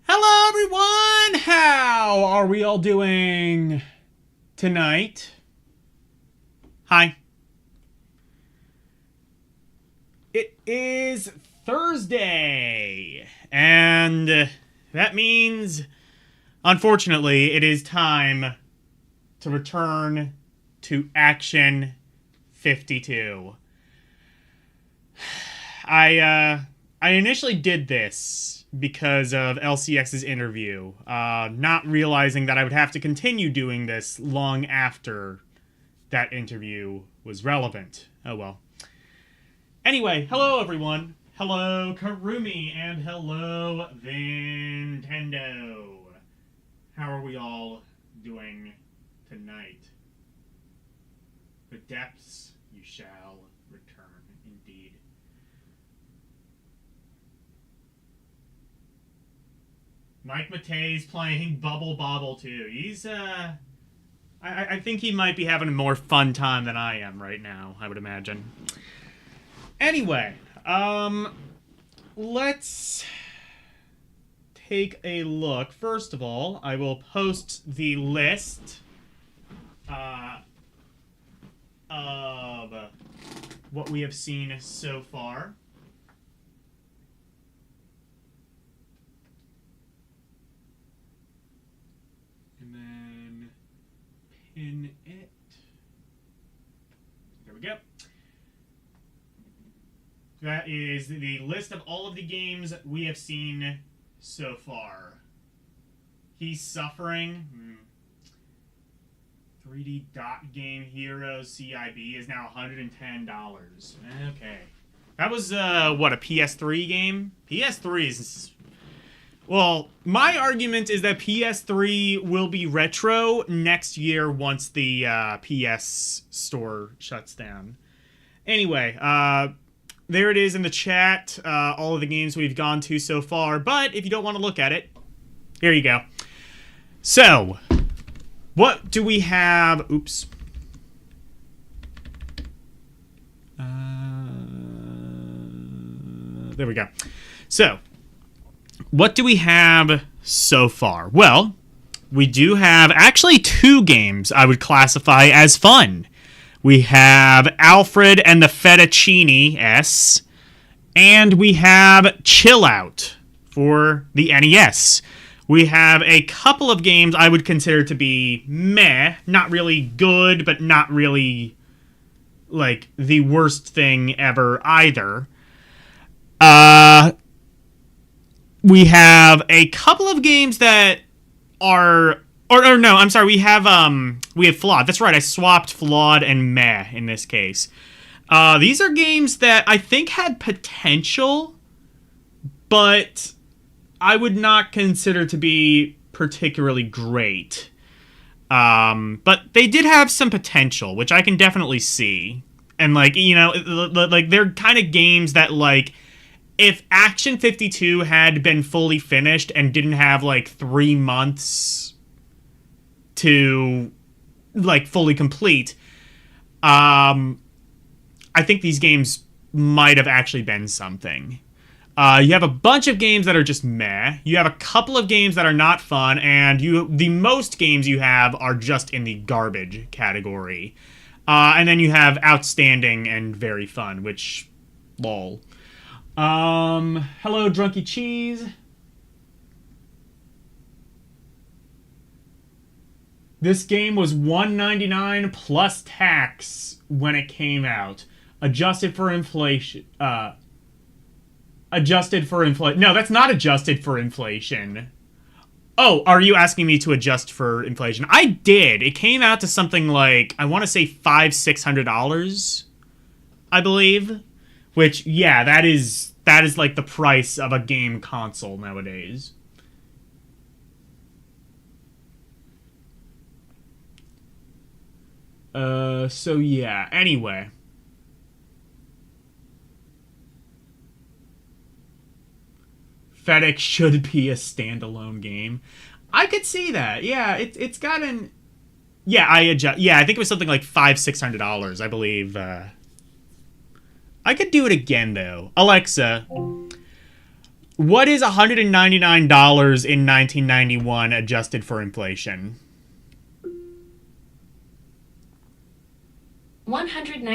Hello, everyone! How are we all doing tonight? Hi. It is Thursday, and that means, unfortunately, it is time to return to Action 52. I initially did this because of Elle-C X's interview, not realizing that I would have to continue doing this long after that interview was relevant. Oh well. Anyway, hello everyone. Hello Karumi and hello Nintendo. How are we all doing tonight? The depths you shall return, indeed. Mike Matei's playing Bubble Bobble too. He's I think he might be having a more fun time than I am right now, I would imagine. Anyway, let's take a look. First of all, I will post the list of what we have seen so far. And then pin it. There we go. That is the list of all of the games we have seen so far. He's Suffering. 3D Dot Game Heroes CIB is now $110. Okay. That was, what, a PS3 game? PS3 is... Well, my argument is that PS3 will be retro next year once the PS Store shuts down. Anyway, there it is in the chat, all of the games we've gone to so far. But if you don't want to look at it, here you go. So, what do we have? Oops. There we go. So, what do we have so far? Well, we do have actually two games I would classify as fun. We have Alfred and the Fettuccine S, and we have Chill Out for the NES. We have a couple of games I would consider to be meh, not really good, but not really, like, the worst thing ever either. We have a couple of games that are... Or no, I'm sorry, we have Flawed. That's right, I swapped Flawed and Meh in this case. These are games that I think had potential, but I would not consider to be particularly great. But they did have some potential, which I can definitely see. And, like, you know, like, they're kind of games that, like, if Action 52 had been fully finished and didn't have, like, 3 months to, like, fully complete, I think these games might have actually been something. You have a bunch of games that are just meh. You have a couple of games that are not fun, and the most games you have are just in the garbage category. And then you have outstanding and very fun, which, lol. Hello, Drunky Cheese. This game was $1.99 plus tax when it came out. Adjusted for inflation. Adjusted for inflation. No, that's not adjusted for inflation. Oh, are you asking me to adjust for inflation? I did. It came out to something like, I want to say $500-$600, I believe. Which, yeah, that is like the price of a game console nowadays. So yeah, anyway. FedEx should be a standalone game. I could see that. Yeah, it's got an... Yeah, I think it was something like $500-$600, I believe. I could do it again, though. Alexa, What is $199 in 1991 adjusted for inflation? $199 in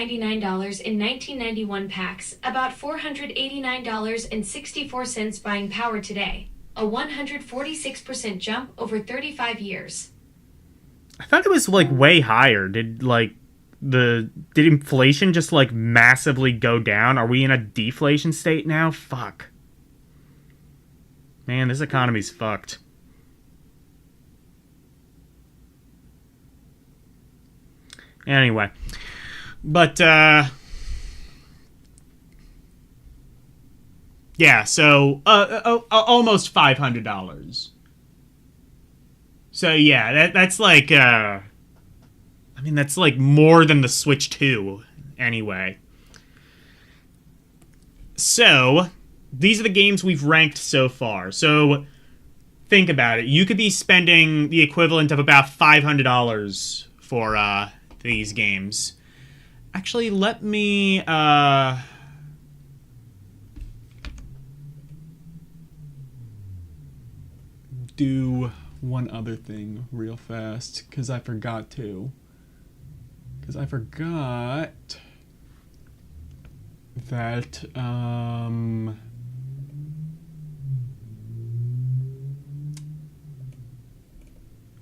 1991 packs, about $489.64 buying power today. A 146% jump over 35 years. I thought it was like way higher. Did inflation just like massively go down? Are we in a deflation state now? Fuck. Man, this economy's fucked. Anyway. But, yeah, so, almost $500. So, yeah, that's like, I mean, that's like more than the Switch 2, anyway. So, these are the games we've ranked so far. So, think about it. You could be spending the equivalent of about $500 for, these games. Actually, let me, do one other thing real fast, because I forgot to. Because I forgot that,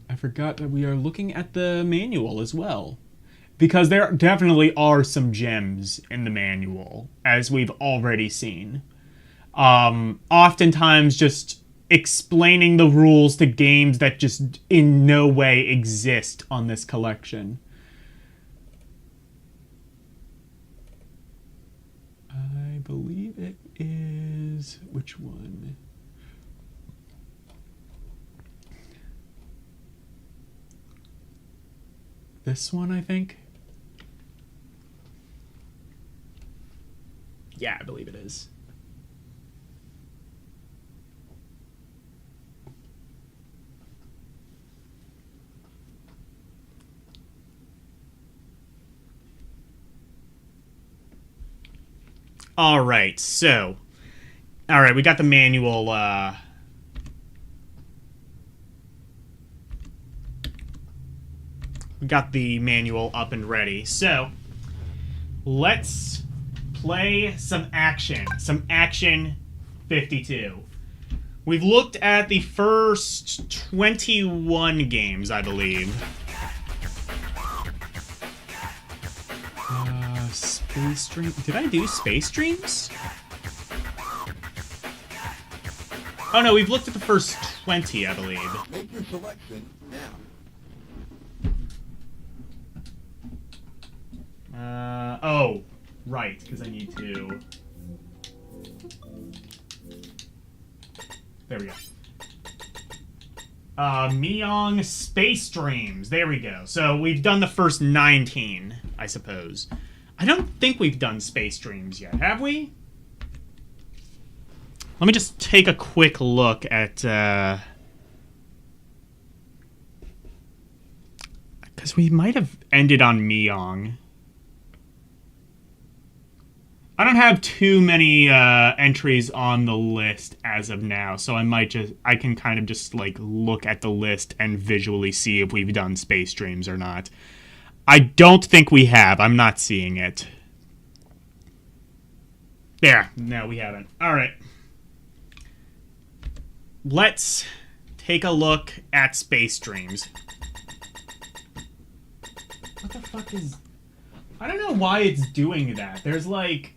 I forgot that we are looking at the manual as well. Because there definitely are some gems in the manual, as we've already seen. Oftentimes just explaining the rules to games that just in no way exist on this collection. I believe it is... which one? This one, I think? Yeah, I believe it is. Alright, so... Alright, we got the manual, we got the manual up and ready. So, let's play some action. Some Action 52. We've looked at the first 21 games, I believe. Space Dream. Did I do Space Dreams? Oh no, we've looked at the first 20, I believe. Make your selection now. Oh, right, because I need to... There we go. Meong Space Dreams. There we go. So we've done the first 19, I suppose. I don't think we've done Space Dreams yet, have we? Let me just take a quick look at, because we might have ended on Meong. I don't have too many entries on the list as of now, so I can kind of just like look at the list and visually see if we've done Space Dreams or not. I don't think we have. I'm not seeing it. There. No, we haven't. All right. Let's take a look at Space Dreams. What the fuck is... I don't know why it's doing that. There's like...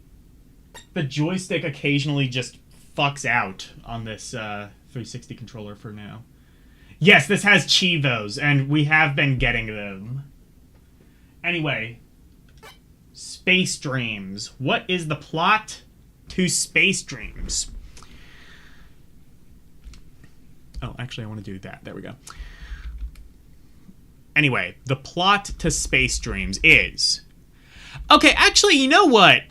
The joystick occasionally just fucks out on this 360 controller for now. Yes, this has Chivos, and we have been getting them. Anyway, Space Dreams. What is the plot to Space Dreams? Oh, actually, I want to do that. There we go. Anyway, the plot to Space Dreams is... Okay, actually, you know what?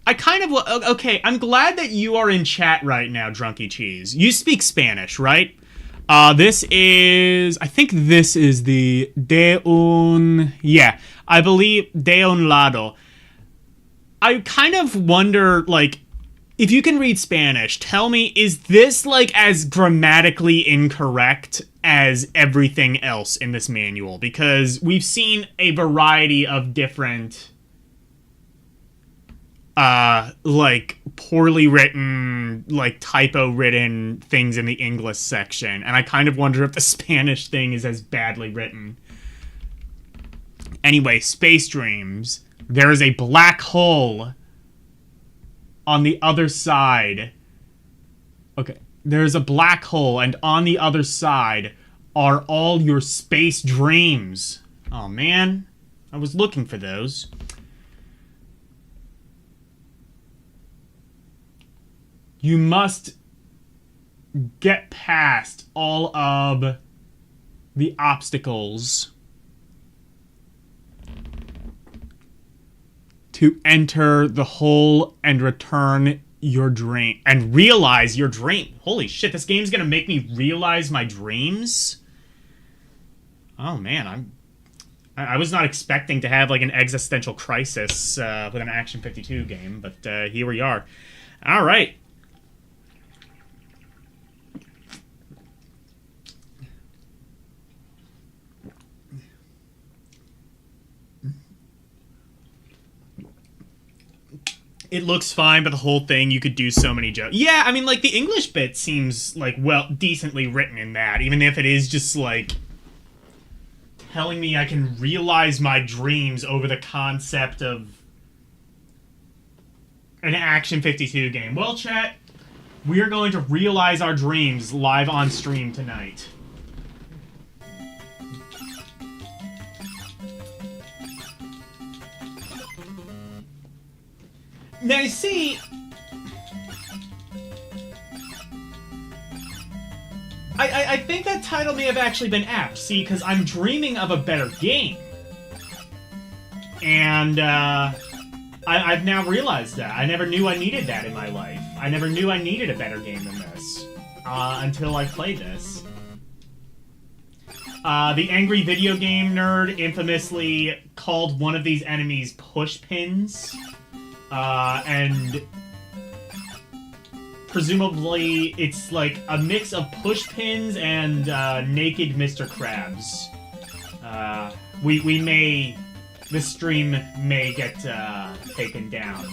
I kind of... Okay, I'm glad that you are in chat right now, Drunky Cheese. You speak Spanish, right? This is... I think this is the de un... Yeah, I believe de un lado. I kind of wonder, like... if you can read Spanish, tell me, is this, like, as grammatically incorrect as everything else in this manual? Because we've seen a variety of different, like, poorly written, like, typo-written things in the English section, and I kind of wonder if the Spanish thing is as badly written. Anyway, Space Dreams. There is a black hole on the other side. Okay, there's a black hole, and on the other side are all your space dreams. Oh, man. I was looking for those. You must get past all of the obstacles to enter the hole and return your dream and realize your dream. Holy shit, this game's gonna make me realize my dreams? Oh man, I was not expecting to have like an existential crisis with an Action 52 game, but here we are. All right. It looks fine, but the whole thing, you could do so many jokes. Yeah, I mean, like, the English bit seems, like, well, decently written in that, even if it is just, like, telling me I can realize my dreams over the concept of an Action 52 game. Well, chat, we are going to realize our dreams live on stream tonight. Now, you see, I think that title may have actually been apt, see, because I'm dreaming of a better game. And, I've now realized that. I never knew I needed that in my life. I never knew I needed a better game than this, until I played this. The angry video game nerd infamously called one of these enemies push pins. And presumably it's like a mix of push pins and naked Mr. Krabs. This stream may get taken down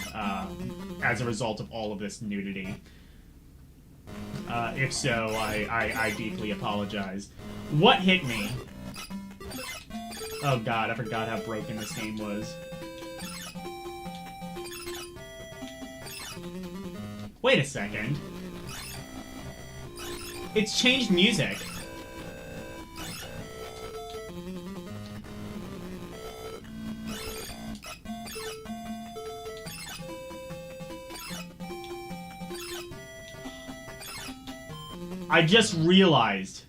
as a result of all of this nudity. If so, I deeply apologize. What hit me? Oh god, I forgot how broken this game was. Wait a second. It's changed music. I just realized.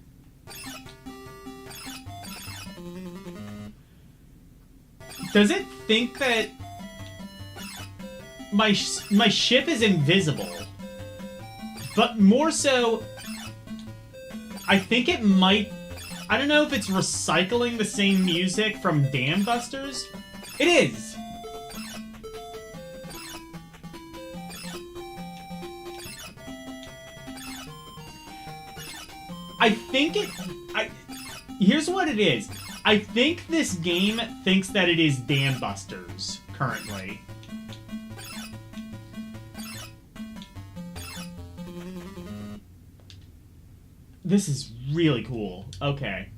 Does it think that my ship is invisible? But more so, I think it might... I don't know if it's recycling the same music from Dam Busters. It is! I think it... Here's what it is. I think this game thinks that it is Dam Busters, currently. This is really cool. Okay.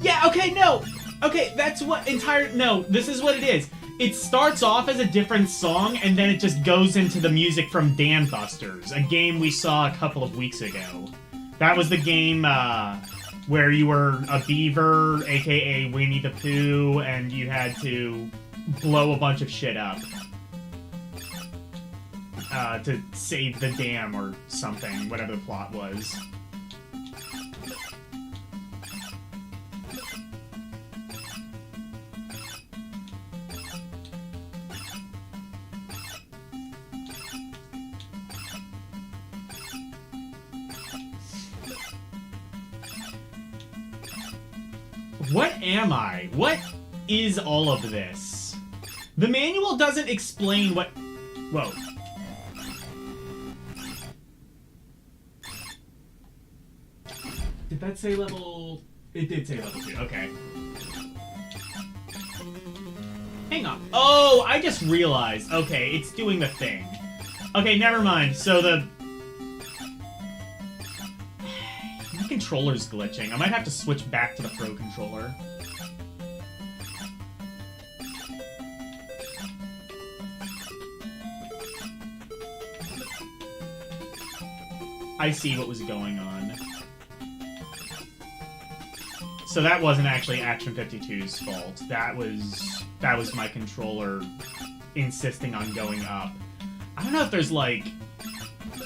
Yeah, okay, no! Okay, that's what no, this is what it is. It starts off as a different song, and then it just goes into the music from Dam Busters, a game we saw a couple of weeks ago. That was the game, where you were a beaver, aka Winnie the Pooh, and you had to blow a bunch of shit up. To save the dam or something, whatever the plot was. What am I? What is all of this? The manual doesn't explain what... Whoa. Did that say level... It did say level 2, okay. Hang on. Oh, I just realized. Okay, it's doing the thing. Okay, never mind. So the controller's glitching. I might have to switch back to the Pro controller. I see what was going on. So that wasn't actually Action 52's fault. That was my controller insisting on going up. I don't know if there's like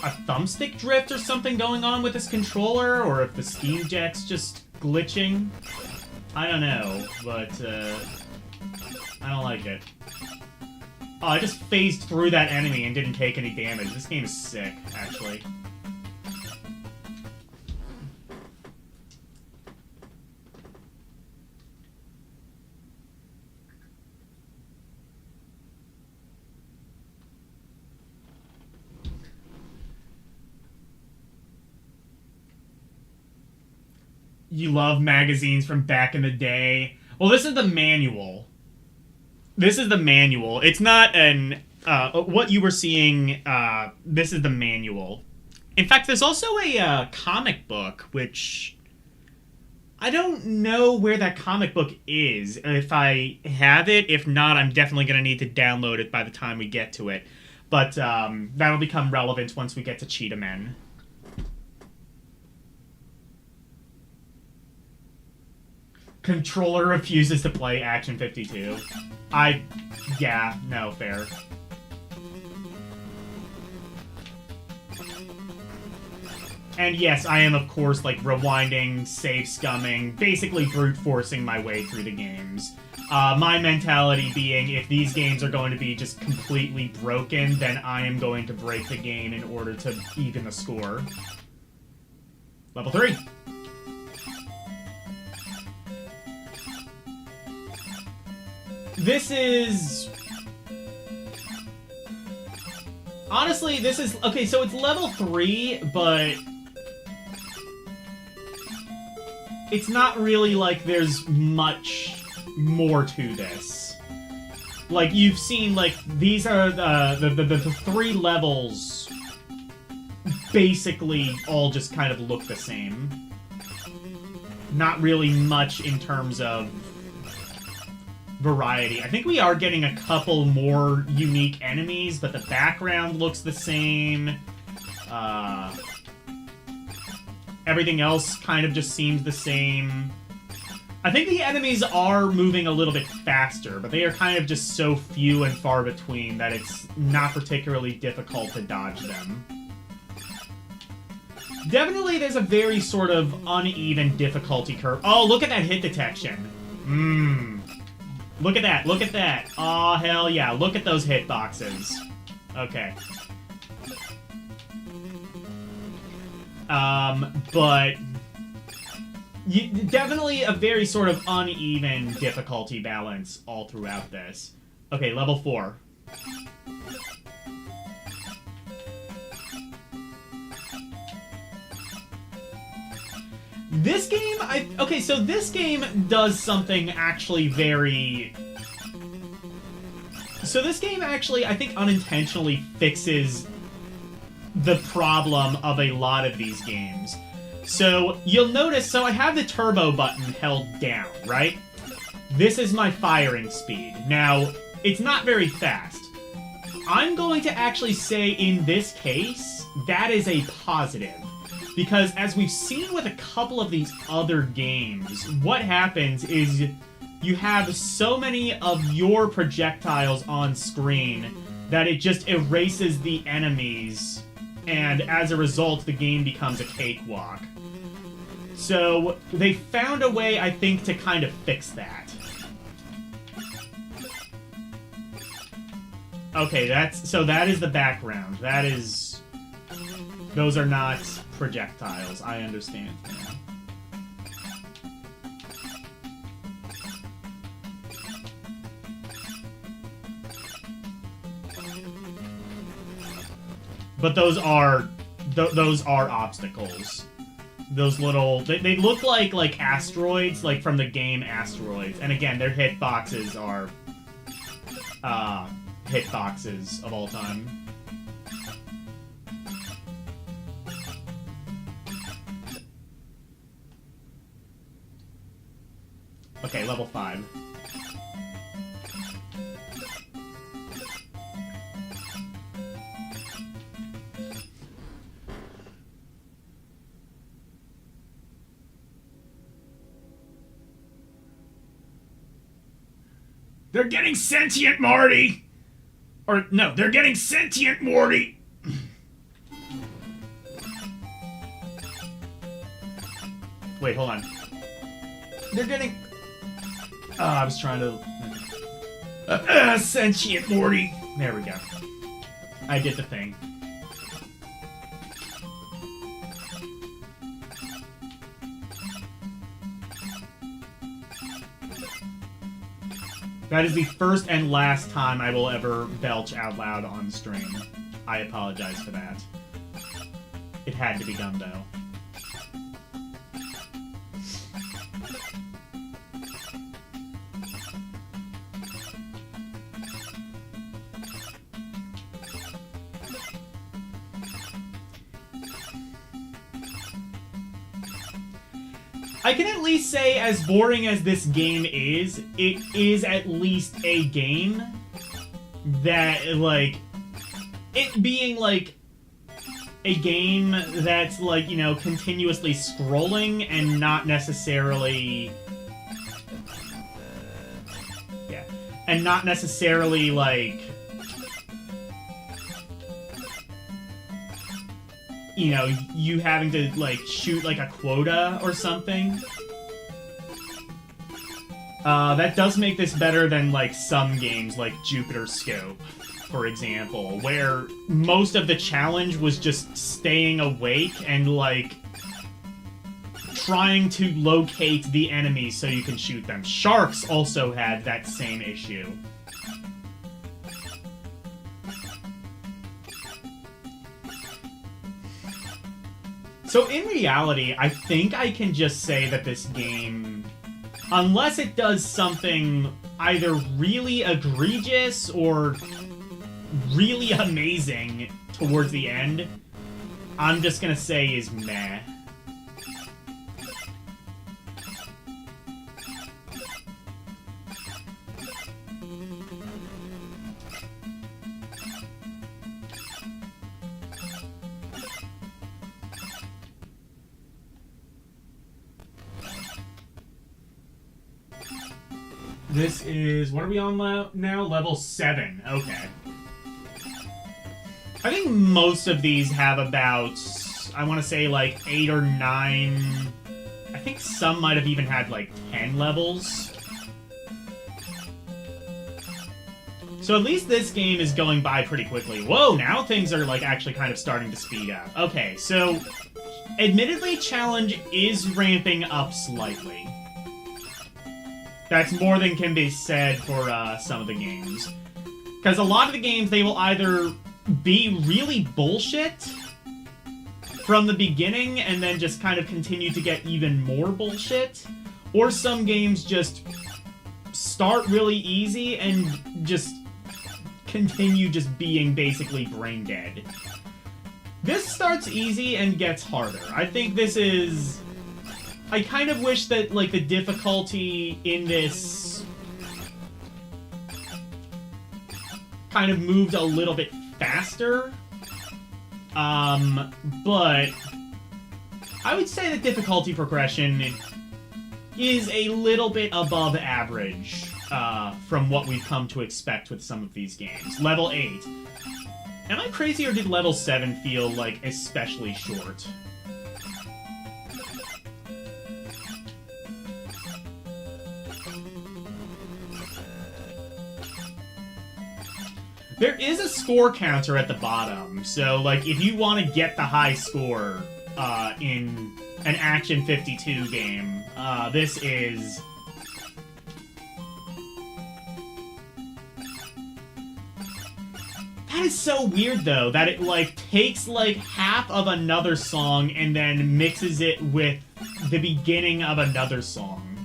a thumbstick drift or something going on with this controller, or if the Steam Deck's just glitching. I don't know, but I don't like it. Oh, I just phased through that enemy and didn't take any damage. This game is sick, actually. You love magazines from back in the day. Well, this is the manual. This is the manual. It's not an... what you were seeing, this is the manual. In fact, there's also a comic book, which... I don't know where that comic book is. If I have it, if not, I'm definitely going to need to download it by the time we get to it. But that'll become relevant once we get to Cheetah Men. Controller refuses to play Action 52. Yeah, no, fair. And yes, I am, of course, like, rewinding, save scumming, basically brute forcing my way through the games. My mentality being, if these games are going to be just completely broken, then I am going to break the game in order to even the score. Level 3. This is... Honestly, this is... Okay, so it's level 3, but... It's not really like there's much more to this. Like, you've seen, like, these are the 3 levels basically all just kind of look the same. Not really much in terms of variety. I think we are getting a couple more unique enemies, but the background looks the same. Everything else kind of just seems the same. I think the enemies are moving a little bit faster, but they are kind of just so few and far between that it's not particularly difficult to dodge them. Definitely there's a very sort of uneven difficulty curve. Oh, look at that hit detection. Look at that, look at that. Aw, hell yeah, look at those hitboxes. Okay. But... definitely a very sort of uneven difficulty balance all throughout this. Okay, level 4. This game, okay, so this game does something actually very... So this game actually, I think, unintentionally fixes the problem of a lot of these games. So, you'll notice, so I have the turbo button held down, right? This is my firing speed. Now, it's not very fast. I'm going to actually say, in this case, that is a positive. Because, as we've seen with a couple of these other games, what happens is you have so many of your projectiles on screen that it just erases the enemies, and as a result, the game becomes a cakewalk. So, they found a way, I think, to kind of fix that. Okay, so that is the background. That is... Those are not projectiles, I understand now. But those are obstacles. Those little... They look like asteroids, like from the game Asteroids. And again, their hitboxes are... hitboxes of all time. Okay, level 5. They're getting sentient, Marty! Or, no, they're getting sentient, Morty! Wait, hold on. They're getting... I was trying to... sentient, Morty! There we go. I did the thing. That is the first and last time I will ever belch out loud on stream. I apologize for that. It had to be done, though. I can at least say, as boring as this game is, it is at least a game that, like, it being, like, a game that's, like, you know, continuously scrolling and not necessarily... Yeah. And not necessarily, like... You know, you having to, like, shoot, like, a quota or something. That does make this better than, like, some games, like Jupiter Scope, for example, where most of the challenge was just staying awake and, like, trying to locate the enemy so you can shoot them. Sharks also had that same issue. So in reality, I think I can just say that this game, unless it does something either really egregious or really amazing towards the end, I'm just gonna say is meh. This is... What are we on now? Level 7. Okay. I think most of these have about... I want to say, like, 8 or 9... I think some might have even had, like, 10 levels. So at least this game is going by pretty quickly. Whoa, now things are, like, actually kind of starting to speed up. Okay, so... Admittedly, challenge is ramping up slightly. That's more than can be said for some of the games. Because a lot of the games, they will either be really bullshit from the beginning and then just kind of continue to get even more bullshit, or some games just start really easy and just continue just being basically brain dead. This starts easy and gets harder. I think this is... I kind of wish that, like, the difficulty in this kind of moved a little bit faster. But I would say the difficulty progression is a little bit above average from what we've come to expect with some of these games. Level 8. Am I crazy, or did level 7 feel, like, especially short? There is a score counter at the bottom, so, like, if you want to get the high score in an Action 52 game, this is... That is so weird, though, that it, like, takes, like, half of another song and then mixes it with the beginning of another song.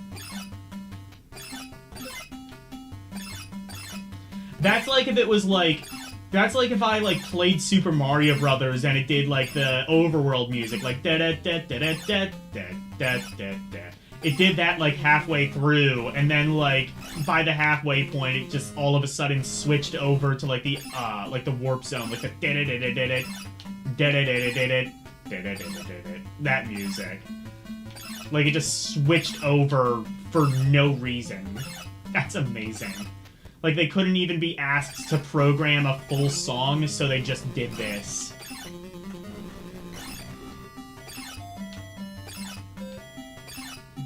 That's like if it was, like... That's like if I, like, played Super Mario Brothers and it did, like, the overworld music, like, da-da-da-da-da-da-da-da-da-da. It did that, like, halfway through, and then, like, by the halfway point, it just all of a sudden switched over to, like, the warp zone, like the da-da-da-da-da-da, that music. Like, it just switched over for no reason. That's amazing. Like, they couldn't even be asked to program a full song, so they just did this.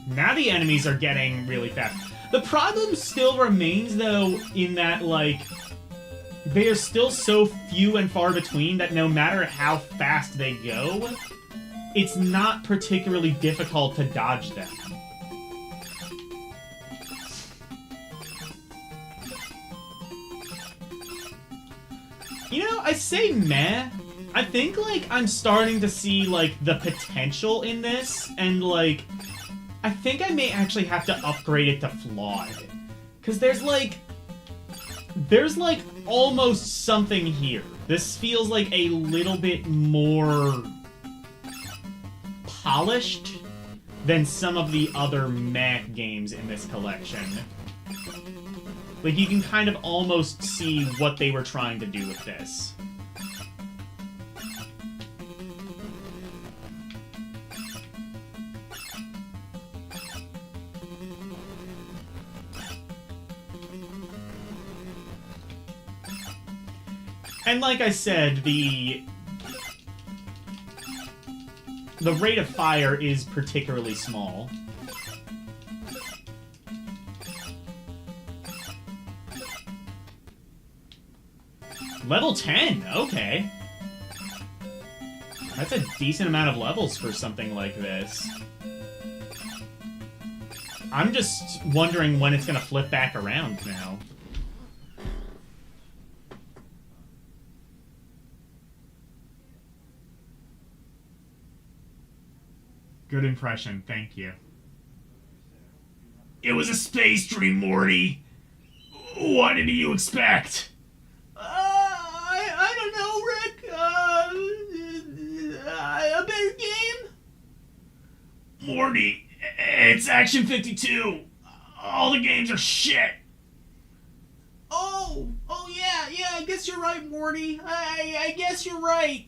Now the enemies are getting really fast. The problem still remains, though, in that, like, they are still so few and far between that no matter how fast they go, it's not particularly difficult to dodge them. You know, I say meh. I think, like, I'm starting to see, like, the potential in this, and, like, I think I may actually have to upgrade it to flawed. Because there's, like, almost something here. This feels like a little bit more polished than some of the other meh games in this collection. Like, you can kind of almost see what they were trying to do with this. And like I said, the rate of fire is particularly small. Level 10, okay. That's a decent amount of levels for something like this. I'm just wondering when it's gonna flip back around now. Good impression, thank you. It was a space dream, Morty. What did you expect? I don't know, Rick. A better game? Morty, it's Action 52. All the games are shit. Oh yeah, I guess you're right, Morty. I guess you're right.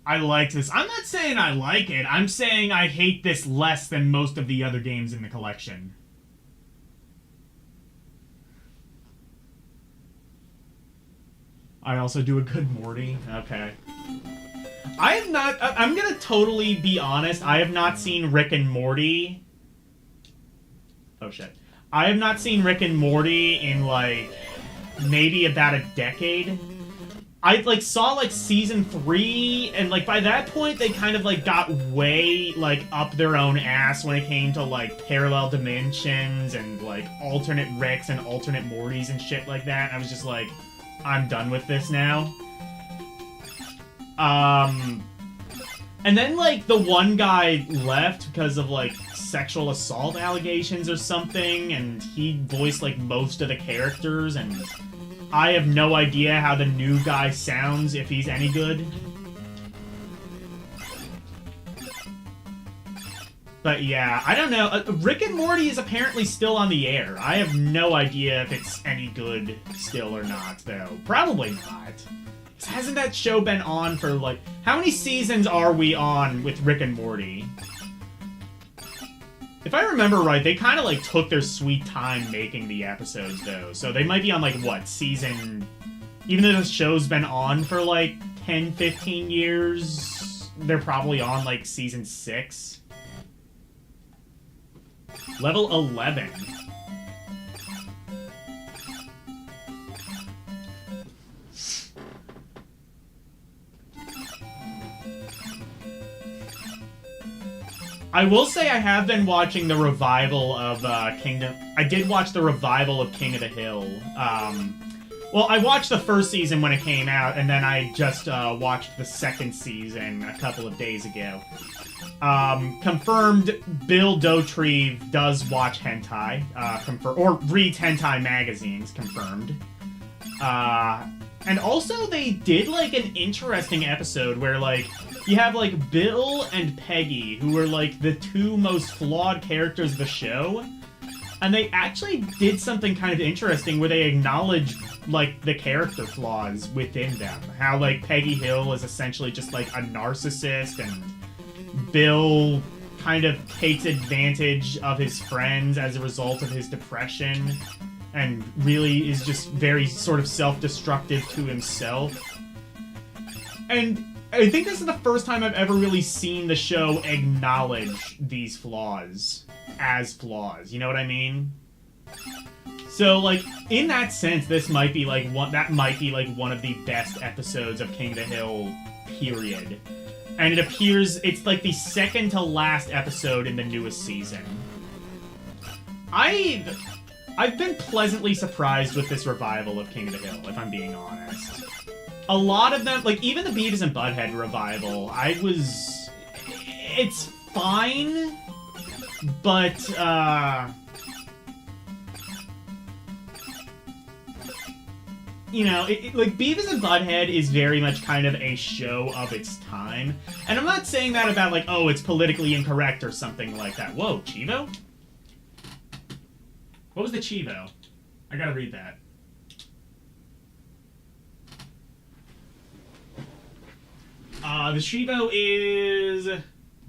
I like this. I'm not saying I like it. I'm saying I hate this less than most of the other games in the collection. I also do a good Morty. Okay. I have not... I'm gonna totally be honest. I have not seen Rick and Morty. Oh, shit. I have not seen Rick and Morty in, like, maybe about a decade. I, like, saw, like, season 3, and, like, by that point, they kind of, like, got way, like, up their own ass when it came to, like, parallel dimensions and, like, alternate Ricks and alternate Mortys and shit like that. And I was just like, I'm done with this now. And then, like, the one guy left because of, like, sexual assault allegations or something, and he voiced, like, most of the characters, and I have no idea how the new guy sounds, if he's any good. But yeah, I don't know. Rick and Morty is apparently still on the air. I have no idea if it's any good still or not, though. Probably not. Hasn't that show been on for, like... How many seasons are we on with Rick and Morty? If I remember right, they kind of, like, took their sweet time making the episodes, though. So they might be on, like, what, season... Even though the show's been on for, like, 10, 15 years, they're probably on, like, season 6. Level 11. I will say I have been watching the revival of Kingdom. I did watch the revival of King of the Hill. Well, I watched the first season when it came out, and then I just watched the second season a couple of days ago. Confirmed Bill Dauterive does watch hentai, or reads hentai magazines, confirmed. And also they did, like, an interesting episode where, like, you have, like, Bill and Peggy, who are, like, the two most flawed characters of the show, and they actually did something kind of interesting where they acknowledged, like, the character flaws within them. How, like, Peggy Hill is essentially just, like, a narcissist, and Bill kind of takes advantage of his friends as a result of his depression, and really is just very sort of self-destructive to himself. And I think this is the first time I've ever really seen the show acknowledge these flaws as flaws. You know what I mean? So, like, in that sense, this might be, like, one of the best episodes of King of the Hill, period. And it appears it's, like, the second to last episode in the newest season. I've been pleasantly surprised with this revival of King of the Hill, if I'm being honest. A lot of them, like, even the Beavis and Butthead revival, it's fine, but, you know, like, Beavis and Butthead is very much kind of a show of its time. And I'm not saying that about, like, oh, it's politically incorrect or something like that. Whoa, Chivo? What was the Chivo? I gotta read that. The Chivo is...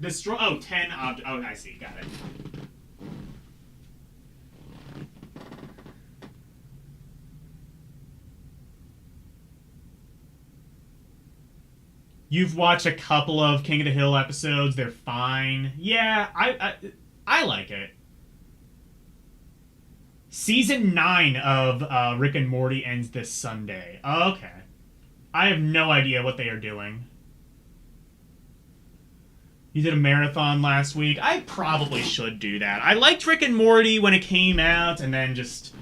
destroy... Oh, 10 objects. Oh, I see. Got it. You've watched a couple of King of the Hill episodes. They're fine. Yeah, I like it. Season 9 of Rick and Morty ends this Sunday. Okay. I have no idea what they are doing. You did a marathon last week. I probably should do that. I liked Rick and Morty when it came out, and then just...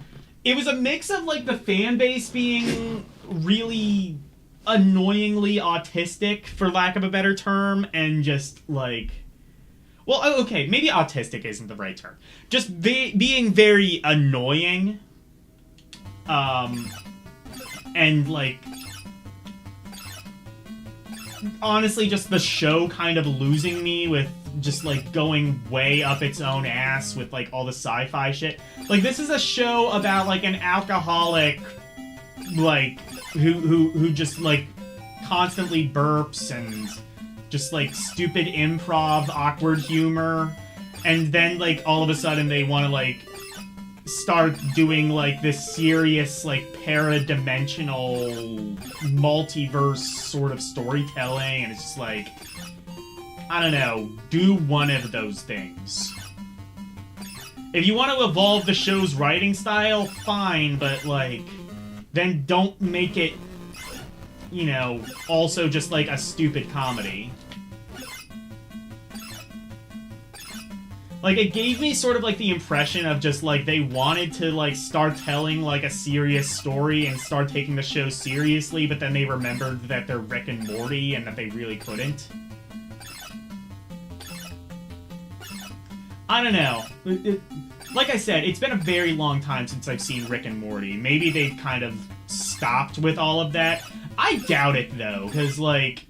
It was a mix of, like, the fan base being really annoyingly autistic, for lack of a better term, and just, like... Well, okay, maybe autistic isn't the right term. Just being very annoying. And, like... Honestly, just the show kind of losing me with just, like, going way up its own ass with, like, all the sci-fi shit. Like, this is a show about, like, an alcoholic, like, who just, like, constantly burps and just, like, stupid improv, awkward humor. And then, like, all of a sudden they want to, like, start doing, like, this serious, like, paradimensional multiverse sort of storytelling, and it's just like, I don't know, do one of those things. If you want to evolve the show's writing style, fine, but, like, then don't make it, you know, also just, like, a stupid comedy. Like, it gave me sort of, like, the impression of just, like, they wanted to, like, start telling, like, a serious story and start taking the show seriously, but then they remembered that they're Rick and Morty and that they really couldn't. I don't know. Like I said, it's been a very long time since I've seen Rick and Morty. Maybe they've kind of stopped with all of that. I doubt it, though, because, like...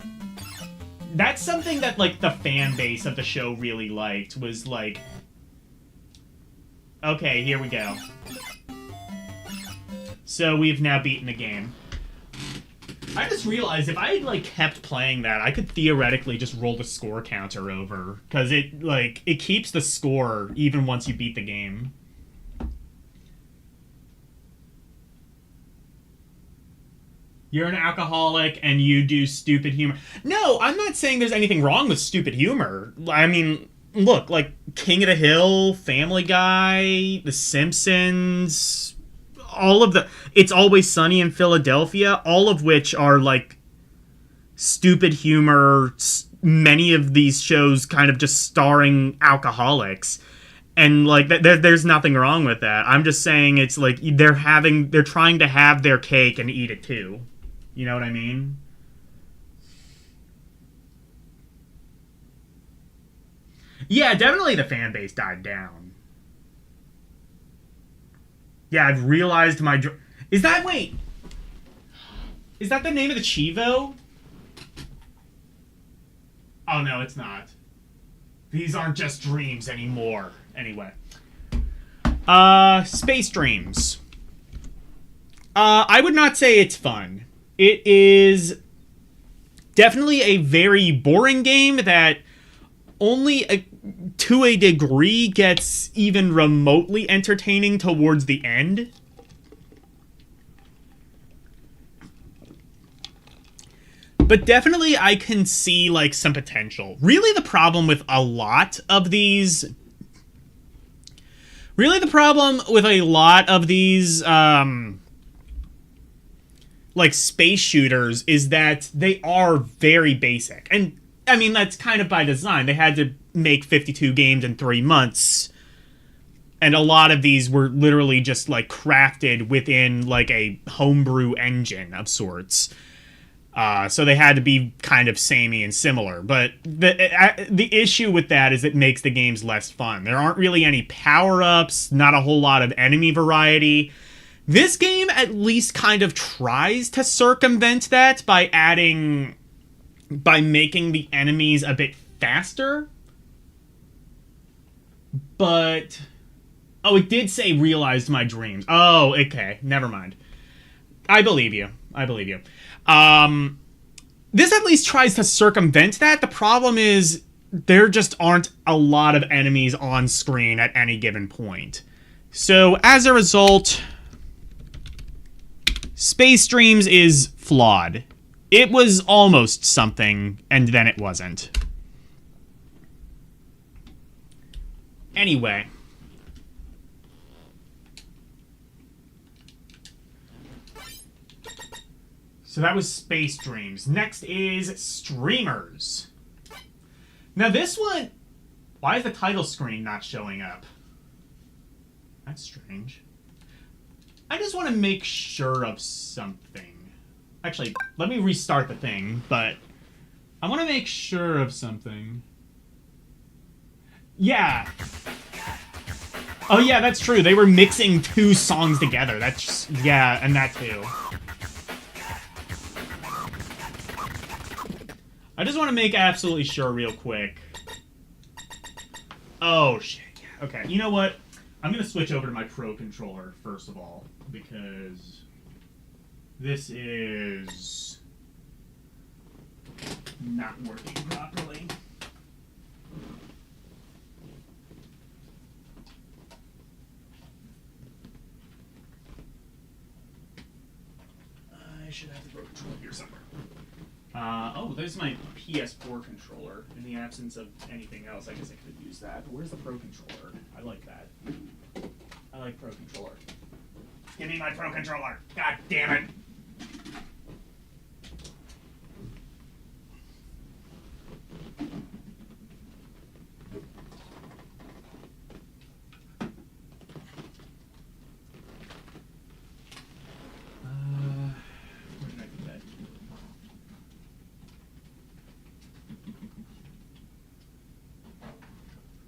That's something that, like, the fan base of the show really liked, was, like... Okay, here we go. So, we've now beaten the game. I just realized if I had, like, kept playing that, I could theoretically just roll the score counter over. Because it, like, it keeps the score even once you beat the game. You're an alcoholic and you do stupid humor. No, I'm not saying there's anything wrong with stupid humor. I mean, look, like King of the Hill, Family Guy, The Simpsons, all of the... It's Always Sunny in Philadelphia, all of which are, like, stupid humor, many of these shows kind of just starring alcoholics. And like there's nothing wrong with that. I'm just saying it's like they're trying to have their cake and eat it too. You know what I mean? Yeah, definitely the fan base died down. Yeah, I've realized is that the name of the Chivo? Oh no, it's not. These aren't just dreams anymore. Anyway. Space Dreams. I would not say it's fun. It is definitely a very boring game that only to a degree gets even remotely entertaining towards the end. But definitely I can see like some potential. Really the problem with a lot of these like space shooters is that they are very basic. And I mean that's kind of by design. They had to make 52 games in 3 months. And a lot of these were literally just like crafted within like a homebrew engine of sorts. So they had to be kind of samey and similar. But the issue with that is it makes the games less fun. There aren't really any power-ups, not a whole lot of enemy variety. This game at least kind of tries to circumvent that by making the enemies a bit faster. But... oh, it did say realized my dreams. Oh, okay. Never mind. I believe you. This at least tries to circumvent that. The problem is there just aren't a lot of enemies on screen at any given point. So, as a result, Space Dreams is flawed. It was almost something, and then it wasn't. Anyway. So that was Space Dreams. Next is Streamers. Now this one... why is the title screen not showing up? That's strange. I just want to make sure of something. Actually, let me restart the thing, but... I want to make sure of something. Yeah. Oh yeah, that's true. They were mixing 2 songs together. That's... yeah, and that too. I just want to make absolutely sure real quick. Oh, shit. Okay, you know what? I'm going to switch over to my Pro Controller, first of all, because this is not working properly. I should have the Pro Controller here somewhere. Oh, there's my PS4 controller. In the absence of anything else, I guess I could use that. But where's the Pro Controller? I like that. I like Pro Controller. Give me my Pro Controller! God damn it!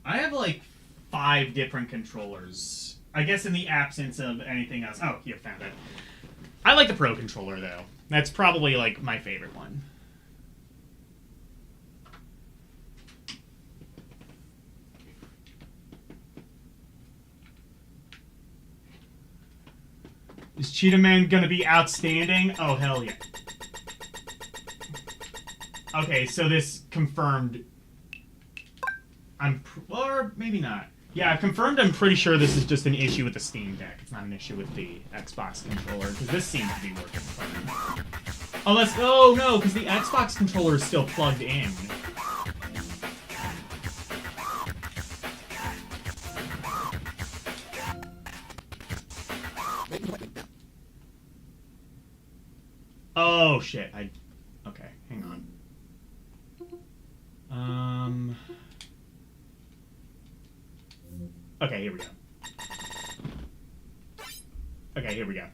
I have like 5 different controllers. I guess in the absence of anything else. Oh, you found it. I like the Pro Controller though. That's probably like my favorite one. Is Cheetah Man gonna be outstanding? Oh, hell yeah. Okay, so this confirmed... or maybe not. Yeah, I've confirmed I'm pretty sure this is just an issue with the Steam Deck. It's not an issue with the Xbox controller, because this seems to be working fine. Unless... oh, no, because the Xbox controller is still plugged in. Oh, shit. Okay, hang on. Okay, here we go. Okay, here we go.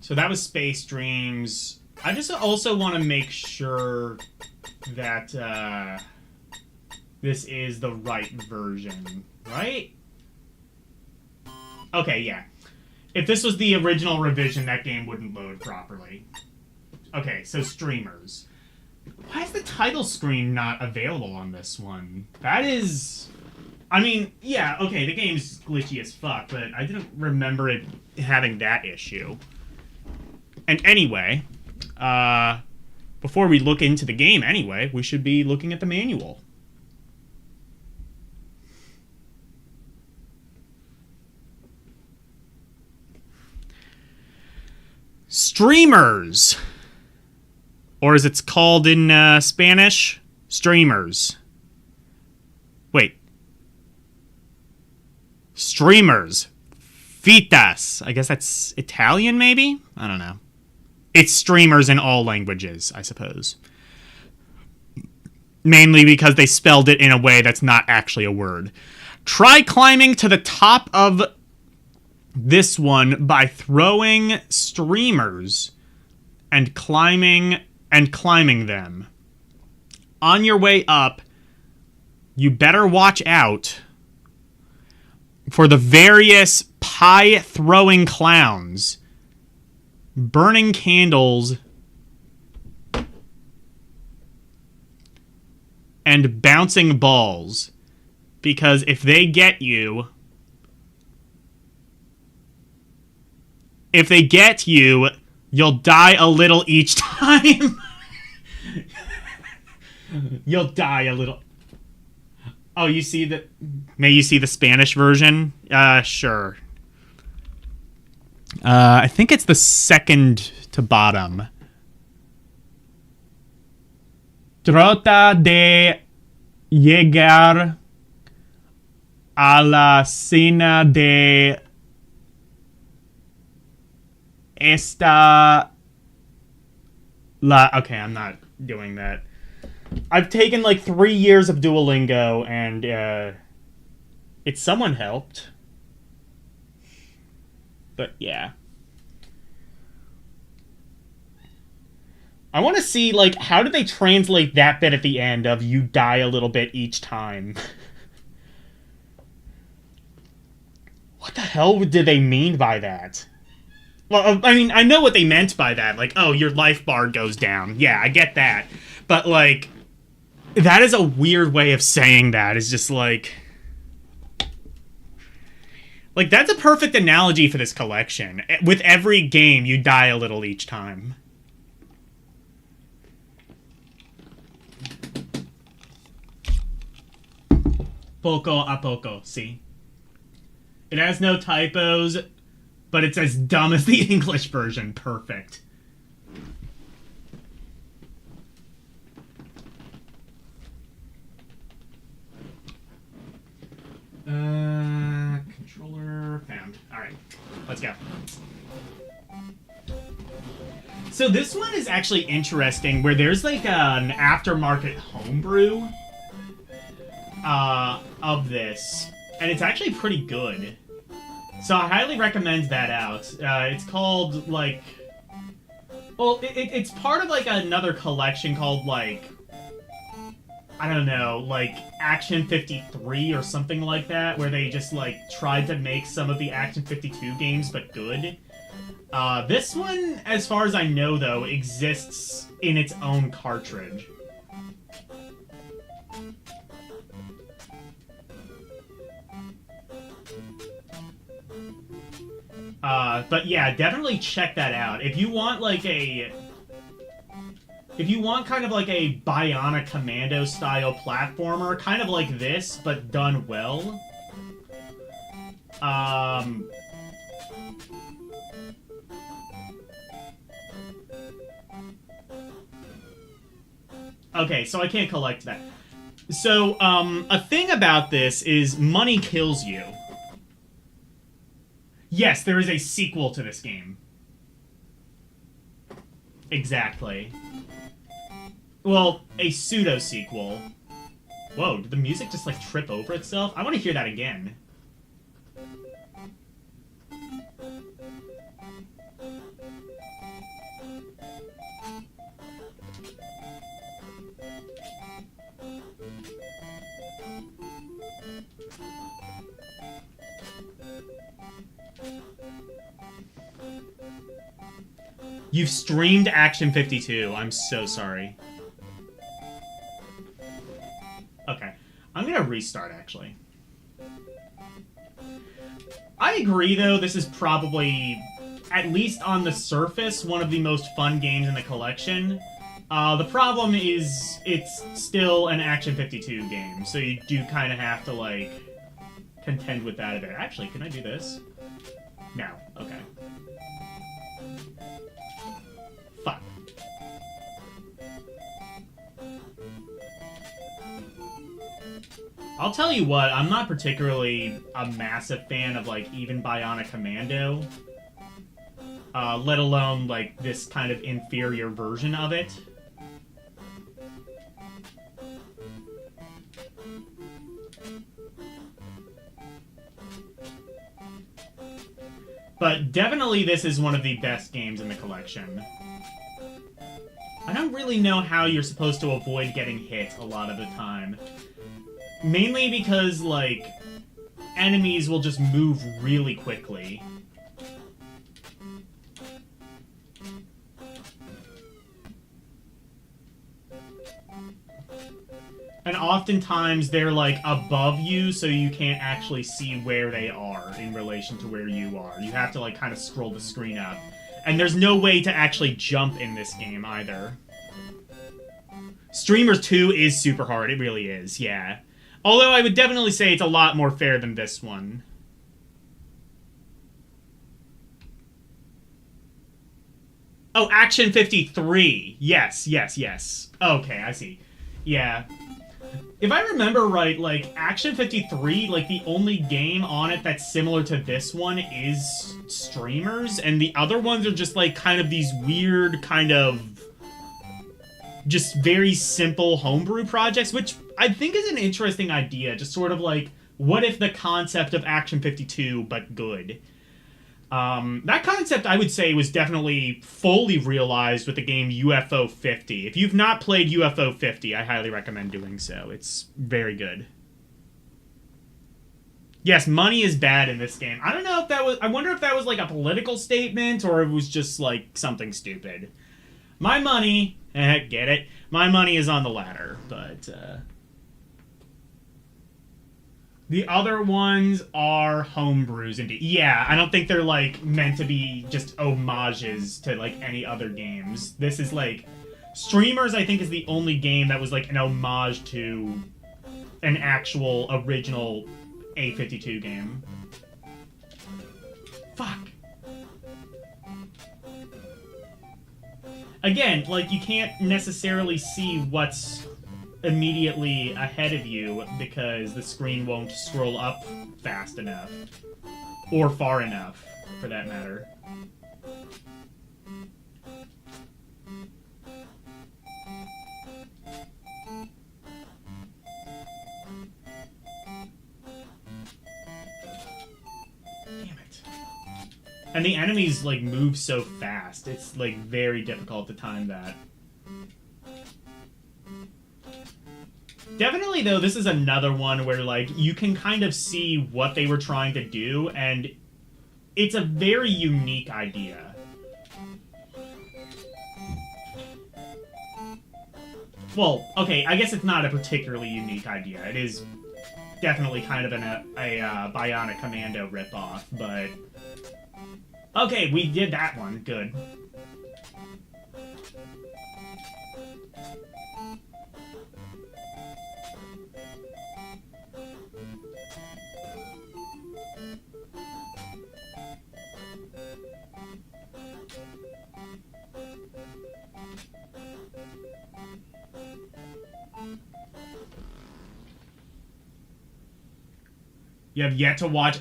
So that was Space Dreams. I just also want to make sure that this is the right version, right? Okay, yeah. If this was the original revision, that game wouldn't load properly. Okay, so streamers. Why is the title screen not available on this one? That is... I mean, yeah, okay, the game's glitchy as fuck, but I didn't remember it having that issue. And anyway, before we look into the game anyway, we should be looking at the manual. Streamers. Or as it's called in Spanish, streamers. Wait. Streamers. Fitas. I guess that's Italian, maybe? I don't know. It's streamers in all languages, I suppose. Mainly because they spelled it in a way that's not actually a word. Try climbing to the top of this one by throwing streamers and climbing them. On your way up, you better watch out for the various pie-throwing clowns, burning candles, and bouncing balls. Because if they get you... you'll die a little each time. You'll die a little... Oh, you see the... May you see the Spanish version? Sure. I think it's the second to bottom. Trata de llegar a la cena de esta... Okay, I'm not doing that. I've taken like 3 years of Duolingo, and it's someone helped. But yeah. I want to see, like, how do they translate that bit at the end of you die a little bit each time? What the hell did they mean by that? Well, I mean, I know what they meant by that. Like, oh, your life bar goes down. Yeah, I get that. But, like, that is a weird way of saying that. It's just, like... Like, that's a perfect analogy for this collection. With every game, you die a little each time. Poco a poco, see? It has no typos, but it's as dumb as the English version. Perfect. Controller found. Alright, let's go. So this one is actually interesting, where there's like an aftermarket homebrew of this, and it's actually pretty good. So I highly recommend that out. It's called, like... Well, it's part of, like, another collection called, like... I don't know, like, Action 53 or something like that, where they just, like, tried to make some of the Action 52 games, but good. This one, as far as I know, though, exists in its own cartridge. But yeah, definitely check that out. If you want, like, if you want kind of like a Bionic Commando style platformer, kind of like this, but done well. Okay, so I can't collect that. So, a thing about this is money kills you. Yes, there is a sequel to this game. Exactly. Well, a pseudo-sequel. Whoa, did the music just, like, trip over itself? I want to hear that again. You've streamed Action 52. I'm so sorry. Okay. I'm gonna restart, actually. I agree, though, this is probably, at least on the surface, one of the most fun games in the collection. The problem is, it's still an Action 52 game, so you do kind of have to, like, contend with that a bit. Actually, can I do this? No. Okay. Fuck. I'll tell you what, I'm not particularly a massive fan of, like, even Bionic Commando. Let alone, like, this kind of inferior version of it. But definitely this is one of the best games in the collection. I don't really know how you're supposed to avoid getting hit a lot of the time. Mainly because, like, enemies will just move really quickly. And oftentimes they're, like, above you, so you can't actually see where they are in relation to where you are. You have to, like, kind of scroll the screen up. And there's no way to actually jump in this game, either. Streamers 2 is super hard. It really is, yeah. Although I would definitely say it's a lot more fair than this one. Oh, Action 53. Yes, yes, yes. Okay, I see. Yeah. If I remember right, like, Action 53, like, the only game on it that's similar to this one is Streamers, and the other ones are just, like, kind of these weird, kind of, just very simple homebrew projects, which I think is an interesting idea. Just sort of like, what if the concept of Action 52, but good? That concept, I would say, was definitely fully realized with the game UFO 50. If you've not played UFO 50, I highly recommend doing so. It's very good. Yes, money is bad in this game. I don't know if that was... I wonder if that was, like, a political statement, or it was just, like, something stupid. My money... get it? My money is on the ladder, but, the other ones are homebrews, indeed. Yeah, I don't think they're, like, meant to be just homages to, like, any other games. This is, like... Streamers, I think, is the only game that was, like, an homage to an actual original A52 game. Fuck. Again, like, you can't necessarily see what's immediately ahead of you because the screen won't scroll up fast enough. Or far enough, for that matter. Damn it. And the enemies, like, move so fast. It's, like, very difficult to time that. Definitely, though, this is another one where, like, you can kind of see what they were trying to do, and it's a very unique idea. Well, okay, I guess it's not a particularly unique idea. It is definitely kind of a Bionic Commando ripoff, but... Okay, we did that one. Good. You have yet to watch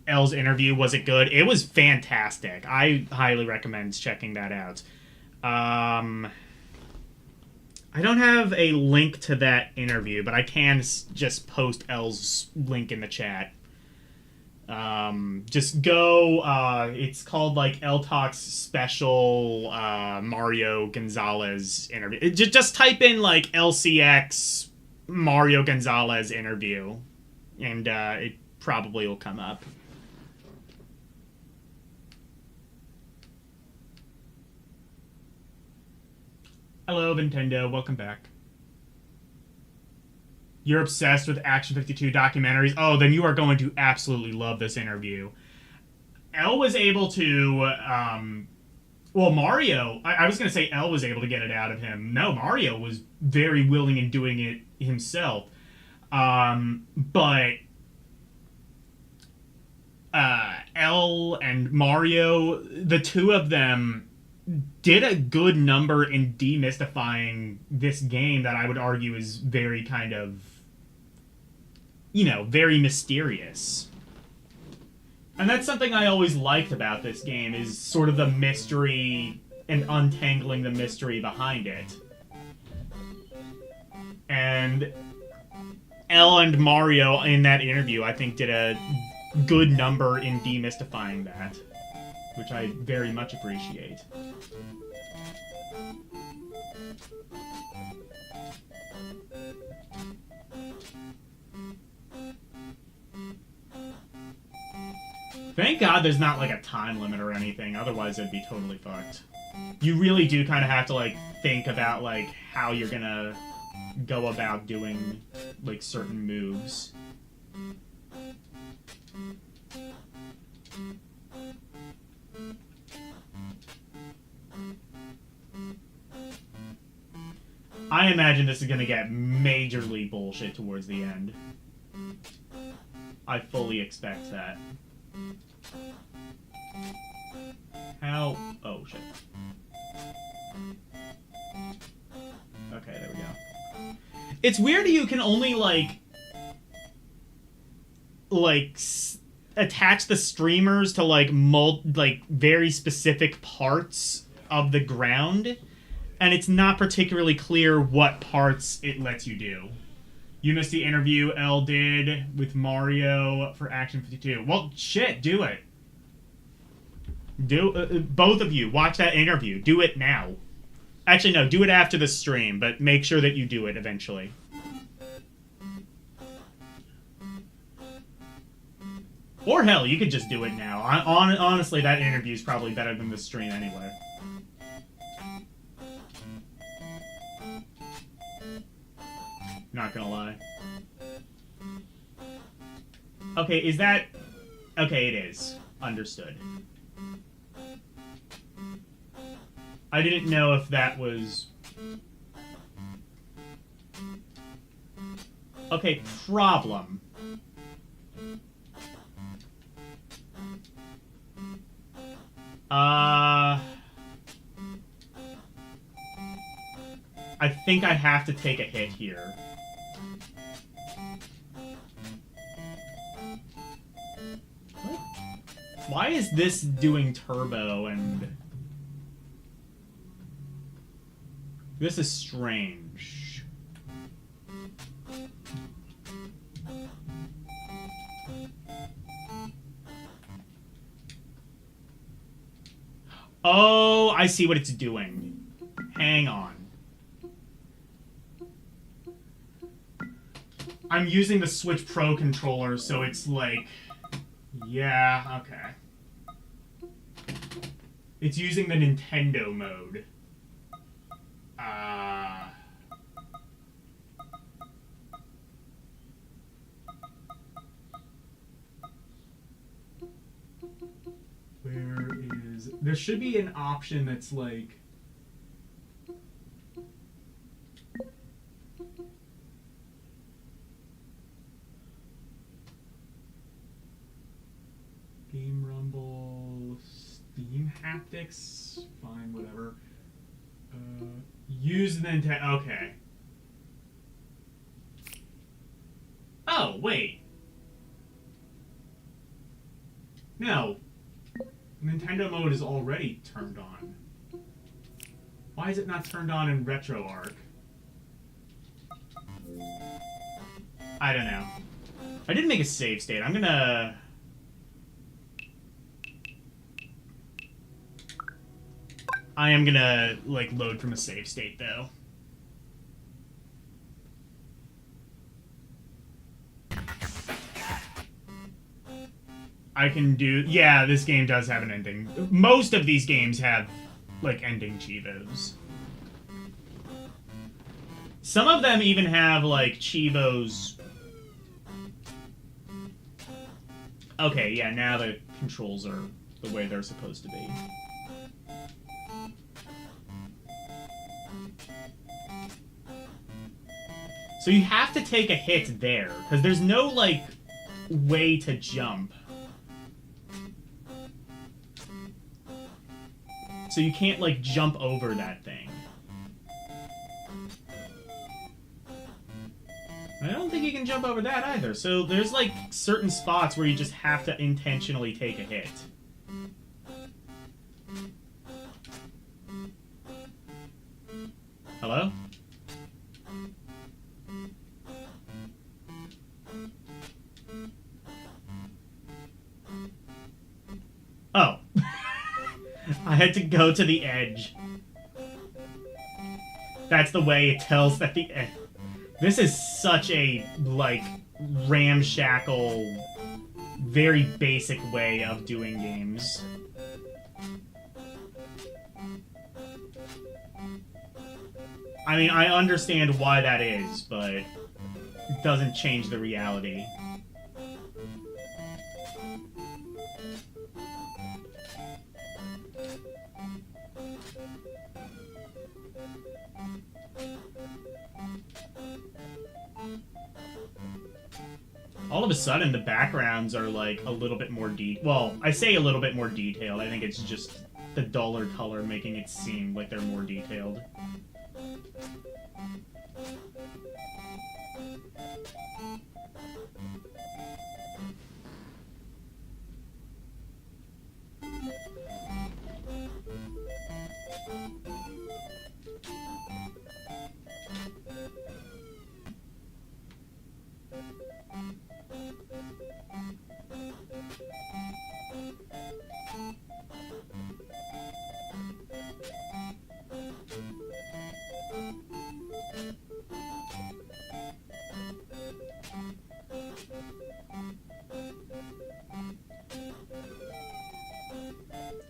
Elle's interview. Was it good? It was fantastic. I highly recommend checking that out. I I don't have a link to that interview, but I can just post Elle's link in the chat. Just go, it's called, like, Elle Talks Special, Mario Gonzalez interview. Just type in, like, Elle-C X Mario Gonzalez interview, and, it probably will come up. Hello, Nintendo. Welcome back. You're obsessed with Action 52 documentaries? Oh, then you are going to absolutely love this interview. Elle was able to, well, Mario, I was going to say Elle was able to get it out of him. No, Mario was very willing in doing it himself. But Elle and Mario, the two of them did a good number in demystifying this game that I would argue is very kind of, you know, very mysterious. And that's something I always liked about this game, is sort of the mystery and untangling the mystery behind it. And Elle and Mario in that interview, I think, did a good number in demystifying that, which I very much appreciate. Thank God there's not, like, a time limit or anything, otherwise it'd be totally fucked. You really do kind of have to, like, think about, like, how you're gonna go about doing, like, certain moves. I imagine this is gonna get majorly bullshit towards the end. I fully expect that. How? Oh, shit. Okay, there we go. It's weird you can only, attach the streamers to, like, very specific parts of the ground, and it's not particularly clear what parts it lets you do. You missed the interview Elle did with Mario for Action 52. Well, shit, do it. Both of you, watch that interview. Do it now. Actually, no, do it after the stream, but make sure that you do it eventually. Or hell, you could just do it now. Honestly, that interview is probably better than the stream anyway. Not gonna lie. Okay, is that... Okay, it is. Understood. I didn't know if that was... Okay, problem. I think I have to take a hit here. What? Why is this doing turbo and... This is strange. Oh, I see what it's doing. Hang on. I'm using the Switch Pro controller, so it's like... Yeah, okay. It's using the Nintendo mode. Where is... There should be an option that's like... Game Rumble... Steam haptics? Fine, whatever. Use Nintendo... Okay. Oh, wait. No. Nintendo mode is already turned on. Why is it not turned on in RetroArch? I don't know. I didn't make a save state. I'm gonna... I am gonna, like, load from a save state, though. I can do... Yeah, this game does have an ending. Most of these games have, like, ending Chivos. Some of them even have, like, Chivos... Okay, yeah, now the controls are the way they're supposed to be. So you have to take a hit there, because there's no, like, way to jump. So you can't, like, jump over that thing. I don't think you can jump over that either. So there's, like, certain spots where you just have to intentionally take a hit. Hello? Oh. I had to go to the edge. That's the way it tells that the edge... This is such a, like, ramshackle, very basic way of doing games. I mean, I understand why that is, but it doesn't change the reality. All of a sudden, the backgrounds are, like, a little bit more well, I say a little bit more detailed. I think it's just the duller color making it seem like they're more detailed.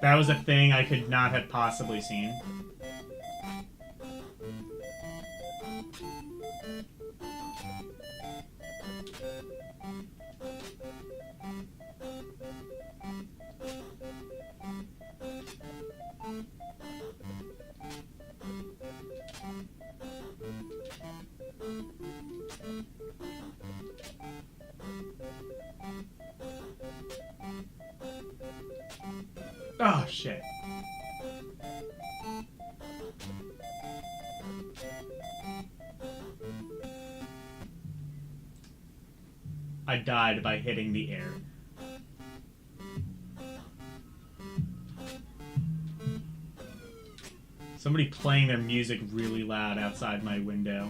That was a thing I could not have possibly seen. Oh, shit. I died by hitting the air. Somebody playing their music really loud outside my window.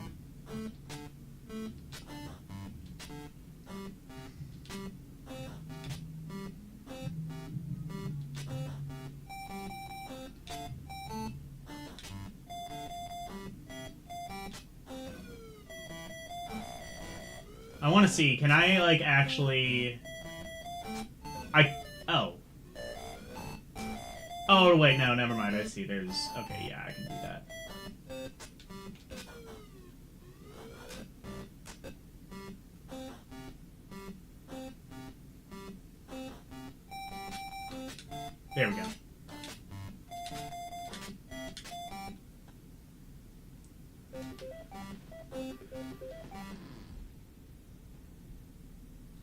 I want to see, can I, like, actually... Oh. Oh, wait, no, never mind, I see, there's... Okay, yeah, I can do that. There we go.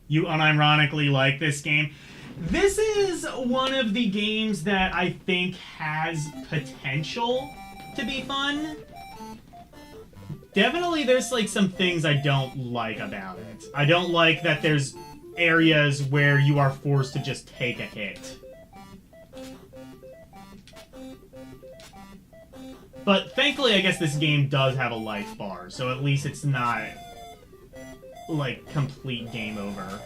You unironically like this game. This is one of the games that I think has potential to be fun. Definitely there's like some things I don't like about it. I don't like that there's areas where you are forced to just take a hit. But thankfully I guess this game does have a life bar, so at least it's not like, complete game over.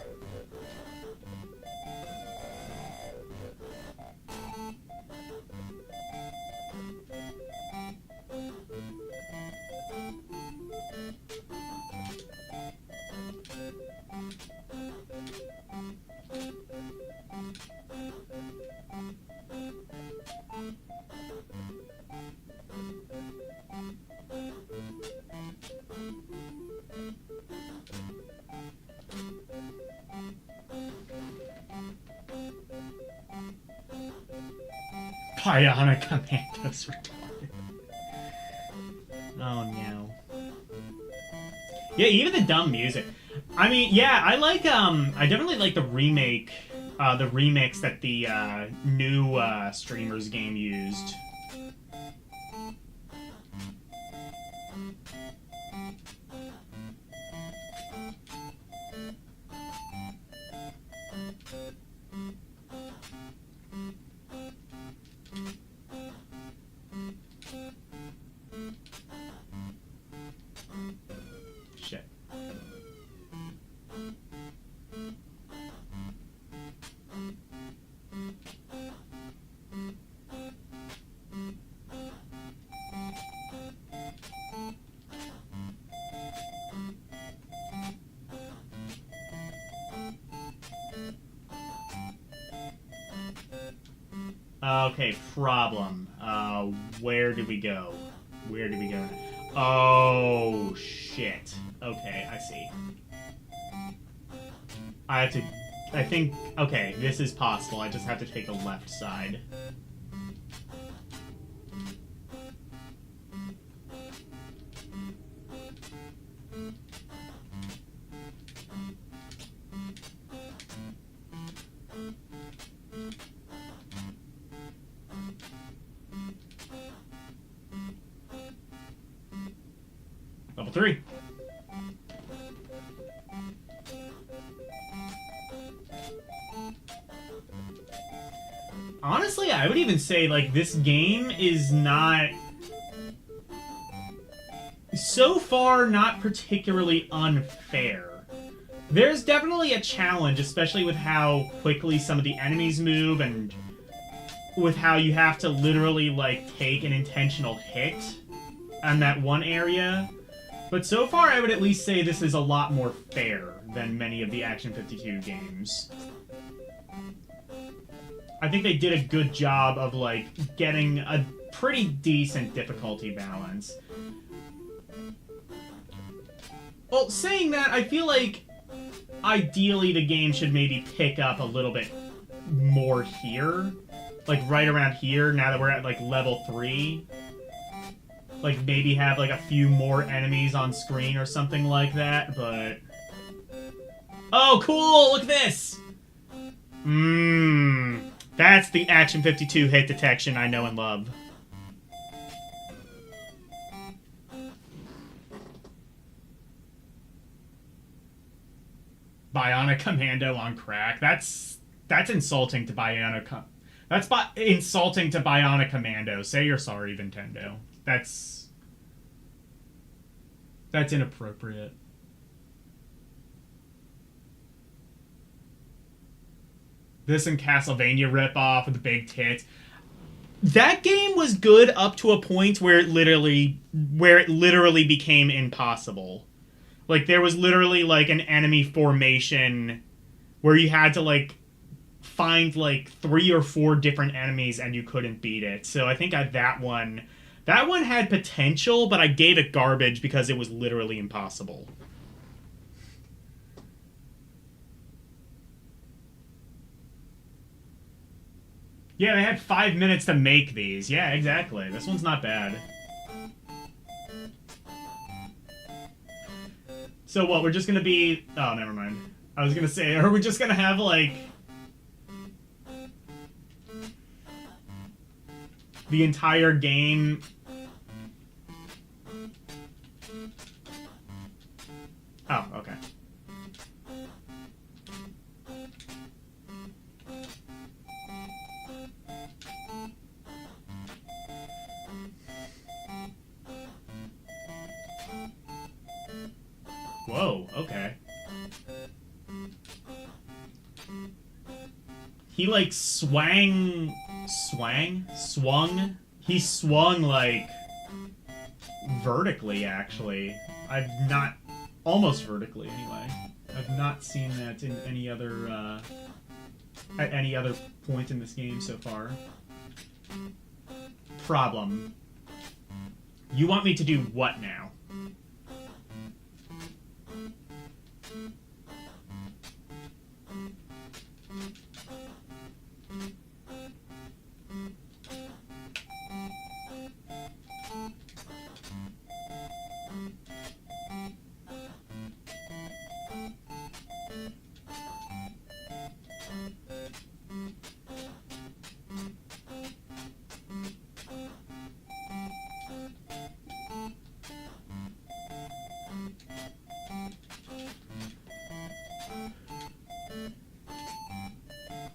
Bionic Commando's retarded. Oh no. Yeah, even the dumb music. I mean, yeah, I like, I definitely like the remake, the remix that the, new, Streamers game used. Shit. Okay, problem. Where did we go? Where did we go? Oh, shit. Okay, I see. I have to... I think... Okay, this is possible. I just have to take the left side. Level 3. Honestly, I would even say, like, this game is not... so far, not particularly unfair. There's definitely a challenge, especially with how quickly some of the enemies move, and with how you have to literally, like, take an intentional hit on that one area. But so far, I would at least say this is a lot more fair than many of the Action 52 games. I think they did a good job of, like, getting a pretty decent difficulty balance. Well, saying that, I feel like ideally the game should maybe pick up a little bit more here. Like, right around here, now that we're at, like, level 3. Like, maybe have, like, a few more enemies on screen or something like that, but... Oh, cool! Look at this! That's the Action 52 hit detection I know and love. Bionic Commando on crack. That's insulting to Bionic... That's insulting to Bionic Commando. Say you're sorry, Nintendo. That's inappropriate. This and Castlevania ripoff with the big tits. That game was good up to a point where it literally became impossible. Like, there was literally, like, an enemy formation where you had to, like, find, like, 3 or 4 different enemies and you couldn't beat it. So I think that one had potential, but I gave it garbage because it was literally impossible. Yeah, they had 5 minutes to make these. Yeah, exactly. This one's not bad. So what, we're just gonna be... Oh, never mind. I was gonna say, are we just gonna have, like... the entire game... Oh, okay. Whoa, okay. He, like, swung... He swung, like, vertically, actually. I've not... Almost vertically, anyway. I've not seen that in any other, at any other point in this game so far. Problem. You want me to do what now?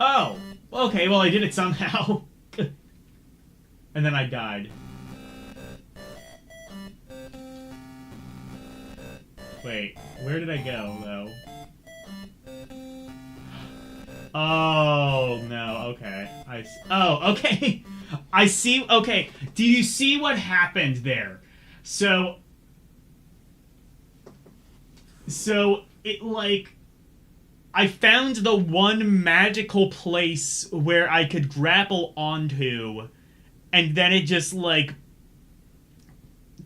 Oh! Okay, well I did it somehow. And then I died. Wait, where did I go, though? Oh, no, okay. Oh, okay. I see, okay. Do you see what happened there? So, it, like... I found the one magical place where I could grapple onto, and then it just, like,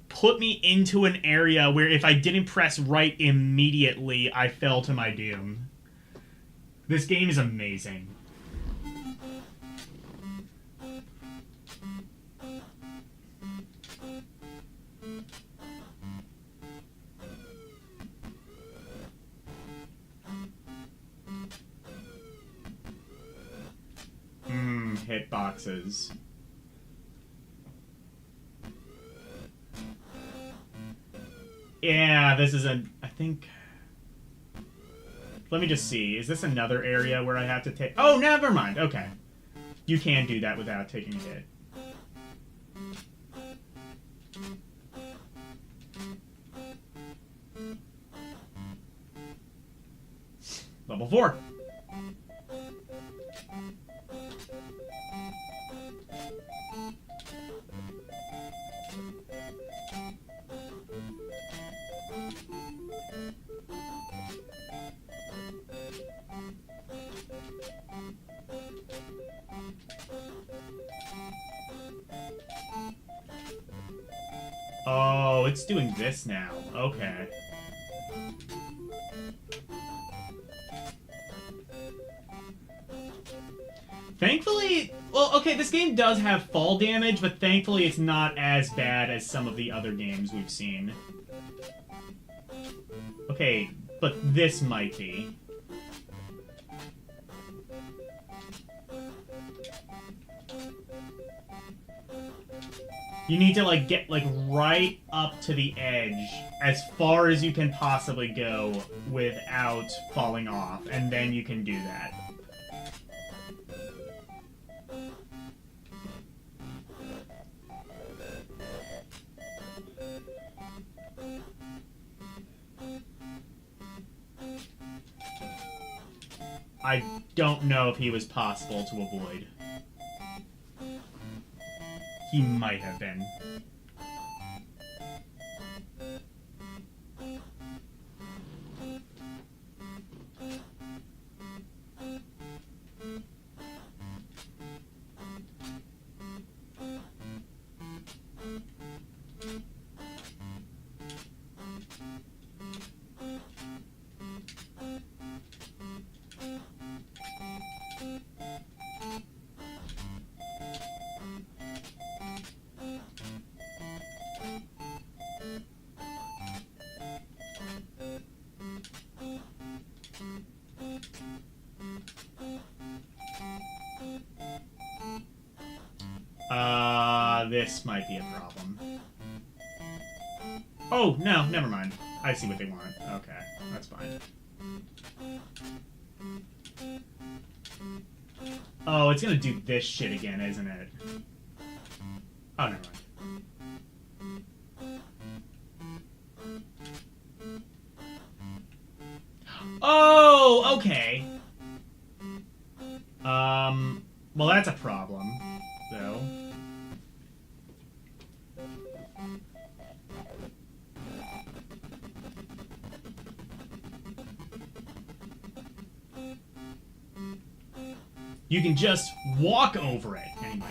put me into an area where if I didn't press right immediately, I fell to my doom. This game is amazing. Hitboxes. Yeah, this is I think... Let me just see. Is this another area where I have to take... Oh, never mind. Okay. You can do that without taking a hit. Level 4. Oh, it's doing this now. Okay. Thankfully, well, okay, this game does have fall damage, but thankfully it's not as bad as some of the other games we've seen. Okay, but this might be. You need to, like, get, like, right up to the edge as far as you can possibly go without falling off, and then you can do that. I don't know if he was possible to avoid. He might have been. This might be a problem. Oh, no, never mind. I see what they want. Okay, that's fine. Oh, it's gonna do this shit again, isn't it? Oh, never mind. Oh, okay. You can just walk over it. Anyway.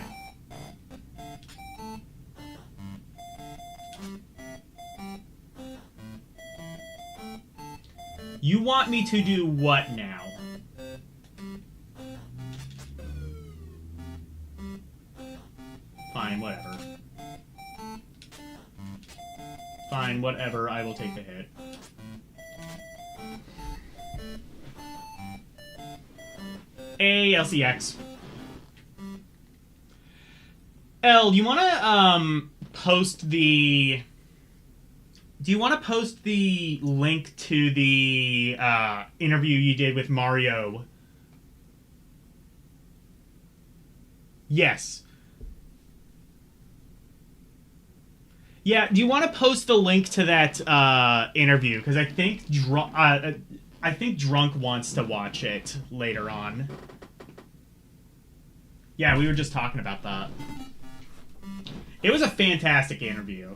You want me to do what now? Fine, whatever. Fine, whatever. I will take the hit. Elle-C X. Elle, you want to post the... Do you want to post the link to the interview you did with Mario? Yes. Yeah, do you want to post the link to that interview? Because I think Drunk wants to watch it later on. Yeah, we were just talking about that. It was a fantastic interview,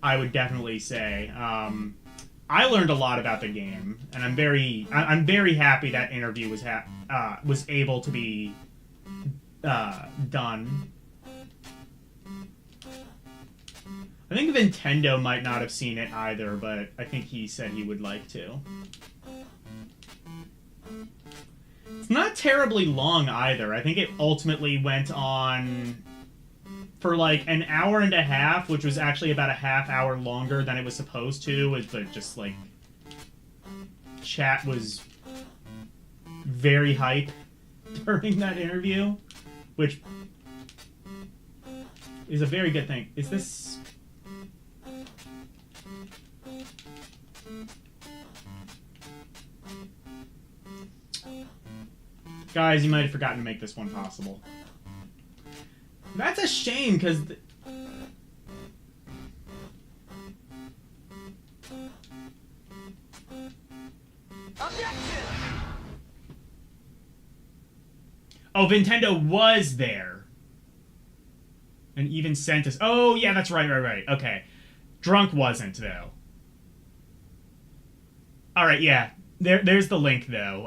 I would definitely say. I learned a lot about the game, and I'm very happy that interview was able to be done. I think Nintendo might not have seen it either, but I think he said he would like to. It's not terribly long either. I think it ultimately went on for like an hour and a half, which was actually about a half hour longer than it was supposed to, but just like chat was very hype during that interview, which is a very good thing. Is this... Guys, you might have forgotten to make this one possible. That's a shame, because... Oh, Nintendo was there. And even sent us... Oh, yeah, that's right. Okay. Drunk wasn't, though. Alright, yeah. There's the link, though.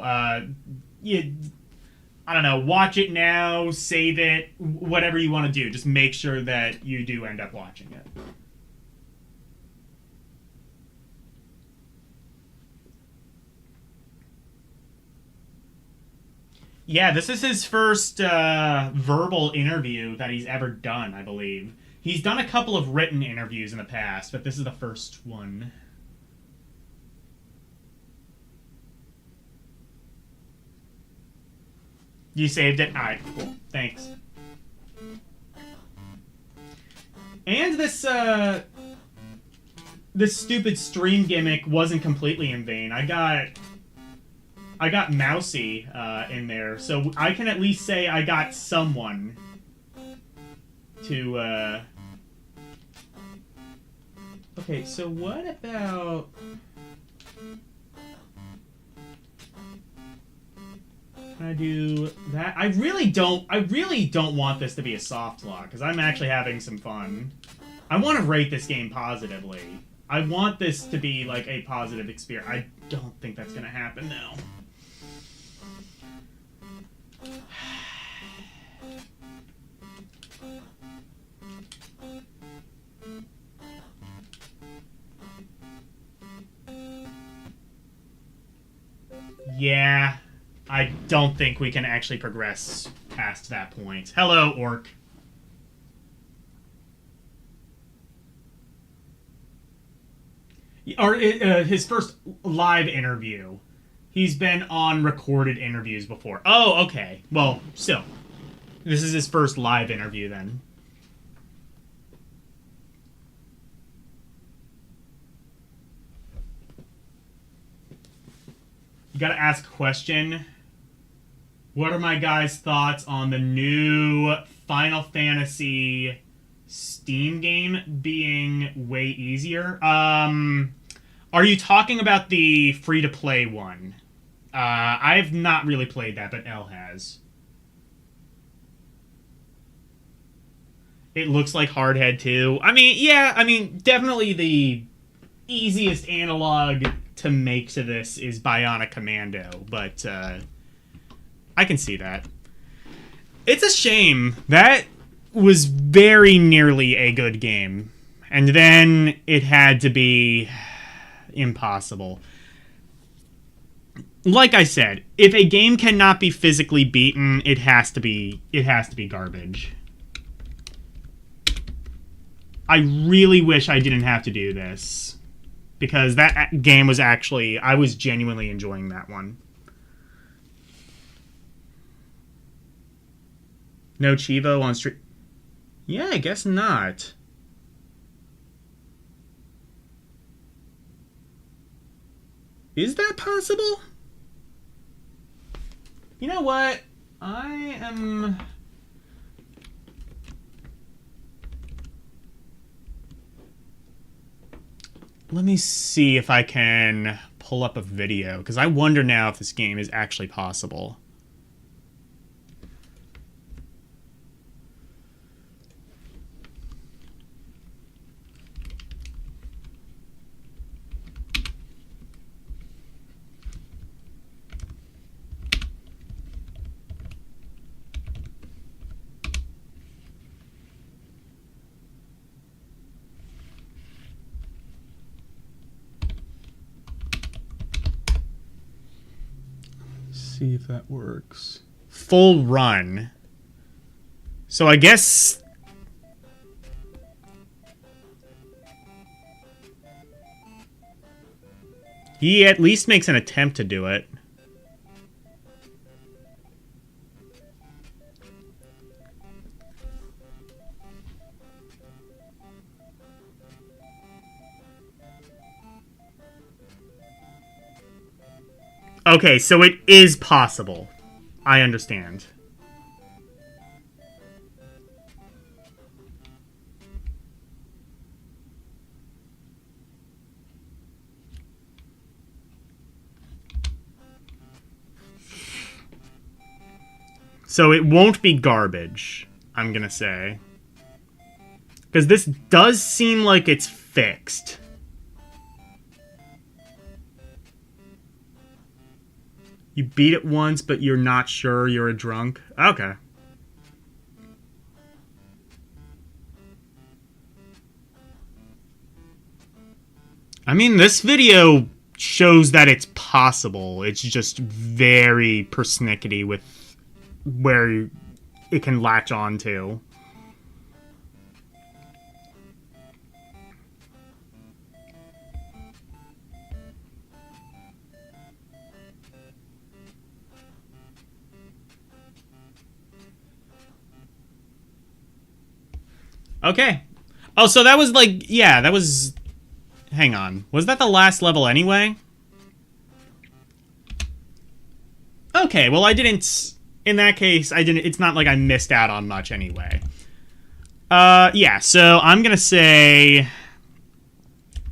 I don't know, watch it now, save it, whatever you want to do. Just make sure that you do end up watching it. Yeah, this is his first verbal interview that he's ever done, I believe. He's done a couple of written interviews in the past, but this is the first one. You saved it? Alright, cool. Thanks. And this stupid stream gimmick wasn't completely in vain. I got Mousy in there, so I can at least say I got someone to Okay, so what about... Can I do that? I really don't want this to be a soft lock, because I'm actually having some fun. I want to rate this game positively. I want this to be like a positive experience. I don't think that's gonna happen now. Yeah, I don't think we can actually progress past that point. Hello, Orc. Or his first live interview. He's been on recorded interviews before. Oh, okay. Well, still. This is his first live interview, then. You gotta ask a question. What are my guys' thoughts on the new Final Fantasy Steam game being way easier? Are you talking about the free-to-play one? I've not really played that, but Elle has. It looks like Hardhead 2. I mean, yeah, definitely the easiest analog to make to this is Bionic Commando, but I can see that. It's a shame. That was very nearly a good game. And then it had to be impossible. Like I said, if a game cannot be physically beaten, it has to be garbage. I really wish I didn't have to do this. Because that game was actually... I was genuinely enjoying that one. No Chivo on street... Yeah, I guess not. Is that possible? You know what? I am... Let me see if I can pull up a video, because I wonder now if this game is actually possible. See if that works. Full run. So I guess... he at least makes an attempt to do it. Okay, so it is possible. I understand. So it won't be garbage, I'm gonna say. Because this does seem like it's fixed. You beat it once, but you're not sure you're a drunk? Okay. I mean, this video shows that it's possible. It's just very persnickety with where it can latch on to. Okay. Oh, so that was like... yeah, that was... hang on. Was that the last level anyway? Okay, well I didn't... in that case, I didn't... it's not like I missed out on much anyway. Yeah, so I'm gonna say...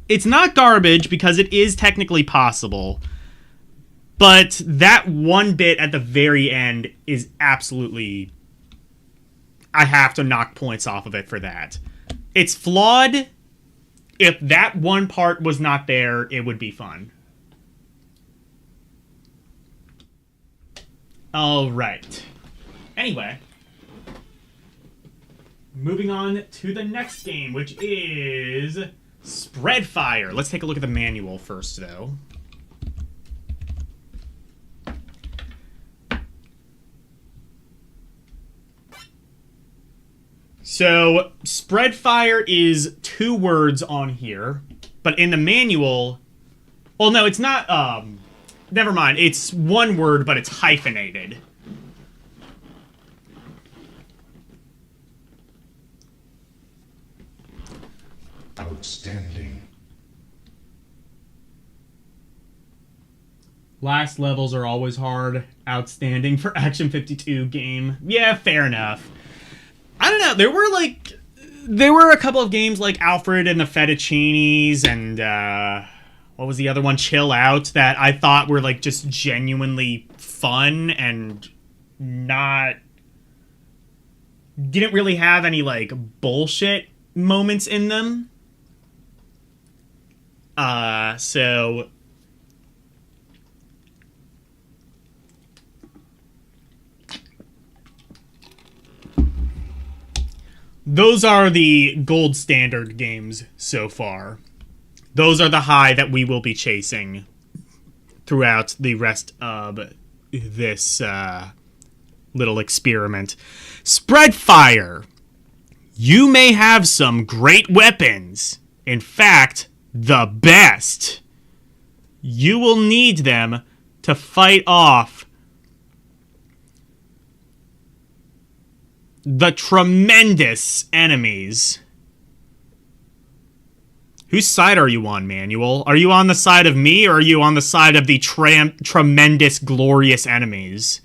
it's not garbage because it is technically possible. But that one bit at the very end is absolutely... I have to knock points off of it for that. It's flawed. If that one part was not there, it would be fun. All right. Anyway. Moving on to the next game, which is Spreadfire. Let's take a look at the manual first, though. So, Spreadfire is 2 words on here, but in the manual... well, no, it's not, never mind. It's 1 word, but it's hyphenated. Outstanding. Last levels are always hard. Outstanding for Action 52 game. Yeah, fair enough. I don't know. There were a couple of games like Alfred and the Fettuccinis and, what was the other one? Chill Out, that I thought were, like, just genuinely fun and didn't really have any, like, bullshit moments in them. those are the gold standard games so far. Those are the high that we will be chasing throughout the rest of this little experiment. Spread fire. You may have some great weapons. In fact, the best. You will need them to fight off the tremendous enemies. Whose side are you on, Manuel? Are you on the side of me, or are you on the side of the tremendous, glorious enemies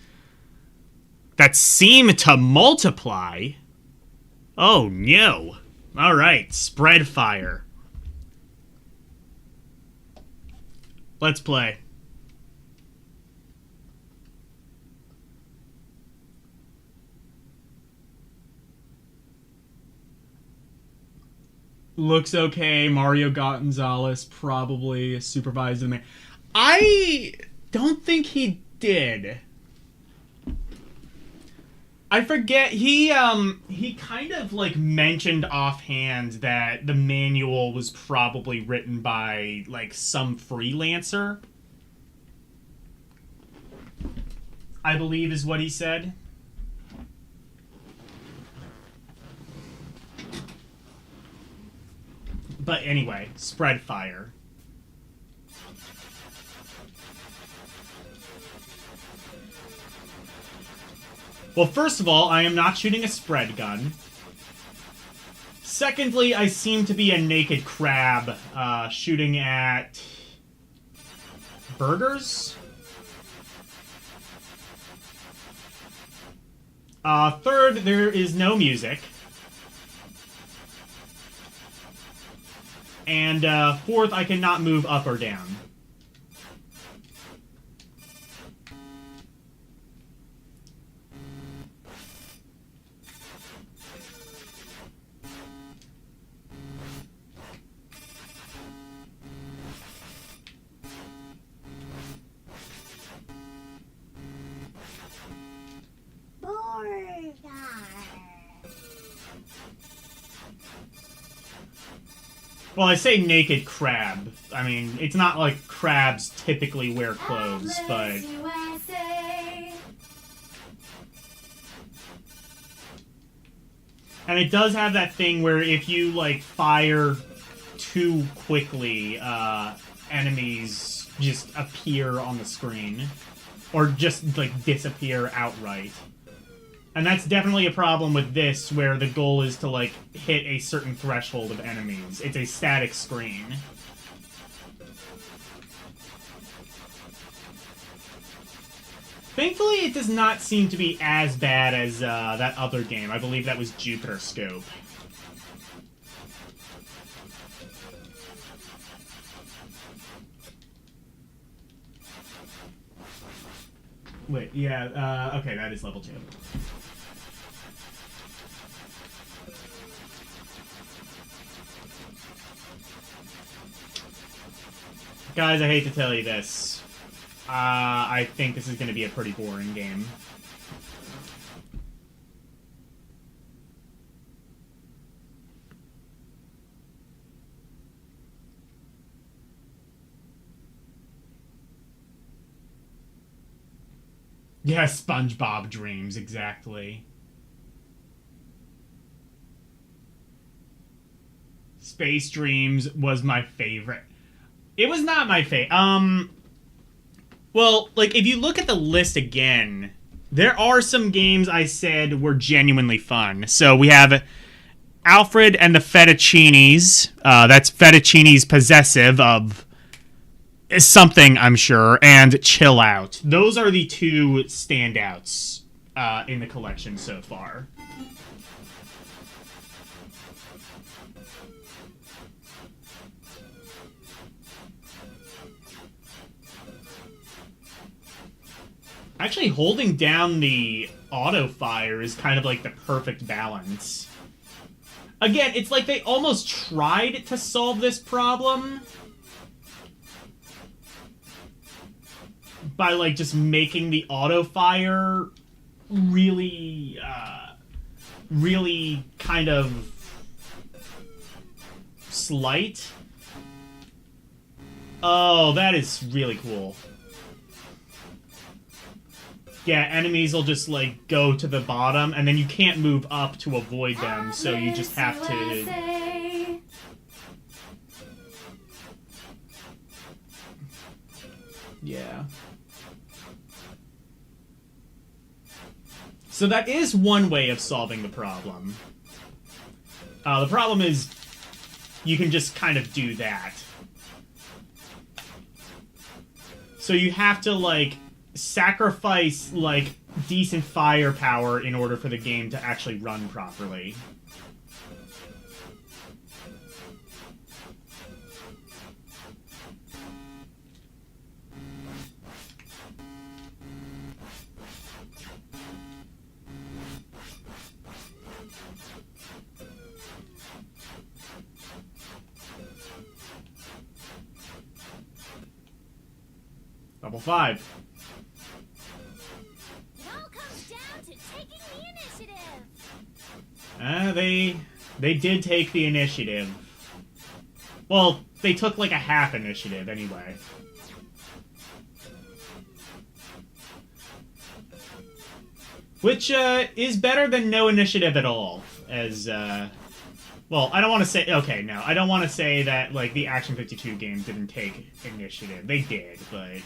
that seem to multiply? Oh, no. Alright, spread fire. Let's play. Looks okay. Mario Gonzalez probably supervised the man. I don't think he did. I forget. He kind of like mentioned offhand that the manual was probably written by like some freelancer. I believe is what he said. But anyway, spread fire. Well, first of all, I am not shooting a spread gun. Secondly, I seem to be a naked crab shooting at burgers. Third, there is no music. And fourth, I cannot move up or down. Well, I say naked crab. I mean, it's not like crabs typically wear clothes, but... And it does have that thing where if you, like, fire too quickly, enemies just appear on the screen. Or just, like, disappear outright. And that's definitely a problem with this, where the goal is to, like, hit a certain threshold of enemies. It's a static screen. Thankfully, it does not seem to be as bad as that other game. I believe that was Jupiter Scope. Wait, yeah, okay, that is level 2. Guys, I hate to tell you this. I think this is going to be a pretty boring game. Yeah, SpongeBob dreams, exactly. Space Dreams was my favorite. It was not my favorite. Well, like, if you look at the list again, there are some games I said were genuinely fun. So we have Alfred and the Fettuccinis. That's Fettuccini's Possessive of something, I'm sure, and Chill Out. Those are the two standouts in the collection so far. Actually, holding down the auto fire is kind of like the perfect balance. Again, it's like they almost tried to solve this problem by, like, just making the auto fire really really kind of slight. Oh, that is really cool. Yeah, enemies will just, like, go to the bottom, and then you can't move up to avoid them, so you just have to... Yeah. So that is one way of solving the problem. The problem is you can just kind of do that. So you have to, like, sacrifice, like, decent firepower in order for the game to actually run properly. Level 5. It all comes down to taking the initiative. They did take the initiative. Well, they took like a half initiative anyway. Which is better than no initiative at all. As well, I don't want to say... Okay, no. I don't want to say that, like, the Action 52 game didn't take initiative. They did, but...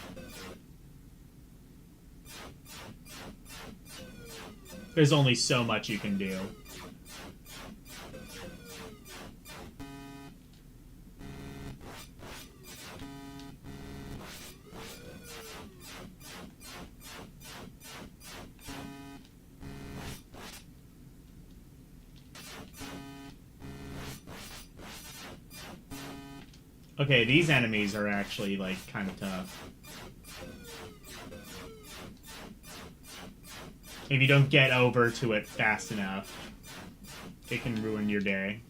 There's only so much you can do. Okay, these enemies are actually, like, kind of tough. If you don't get over to it fast enough, it can ruin your day.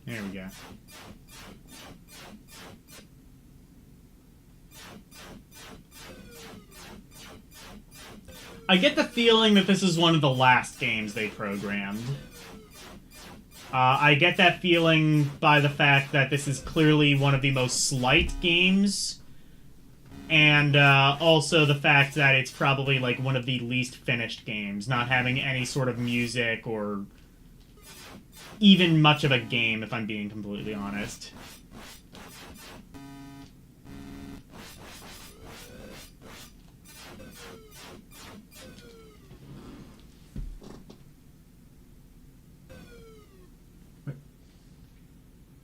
There we go. I get the feeling that this is one of the last games they programmed. I get that feeling by the fact that this is clearly one of the most slight games, and also the fact that it's probably like one of the least finished games, not having any sort of music or even much of a game, if I'm being completely honest.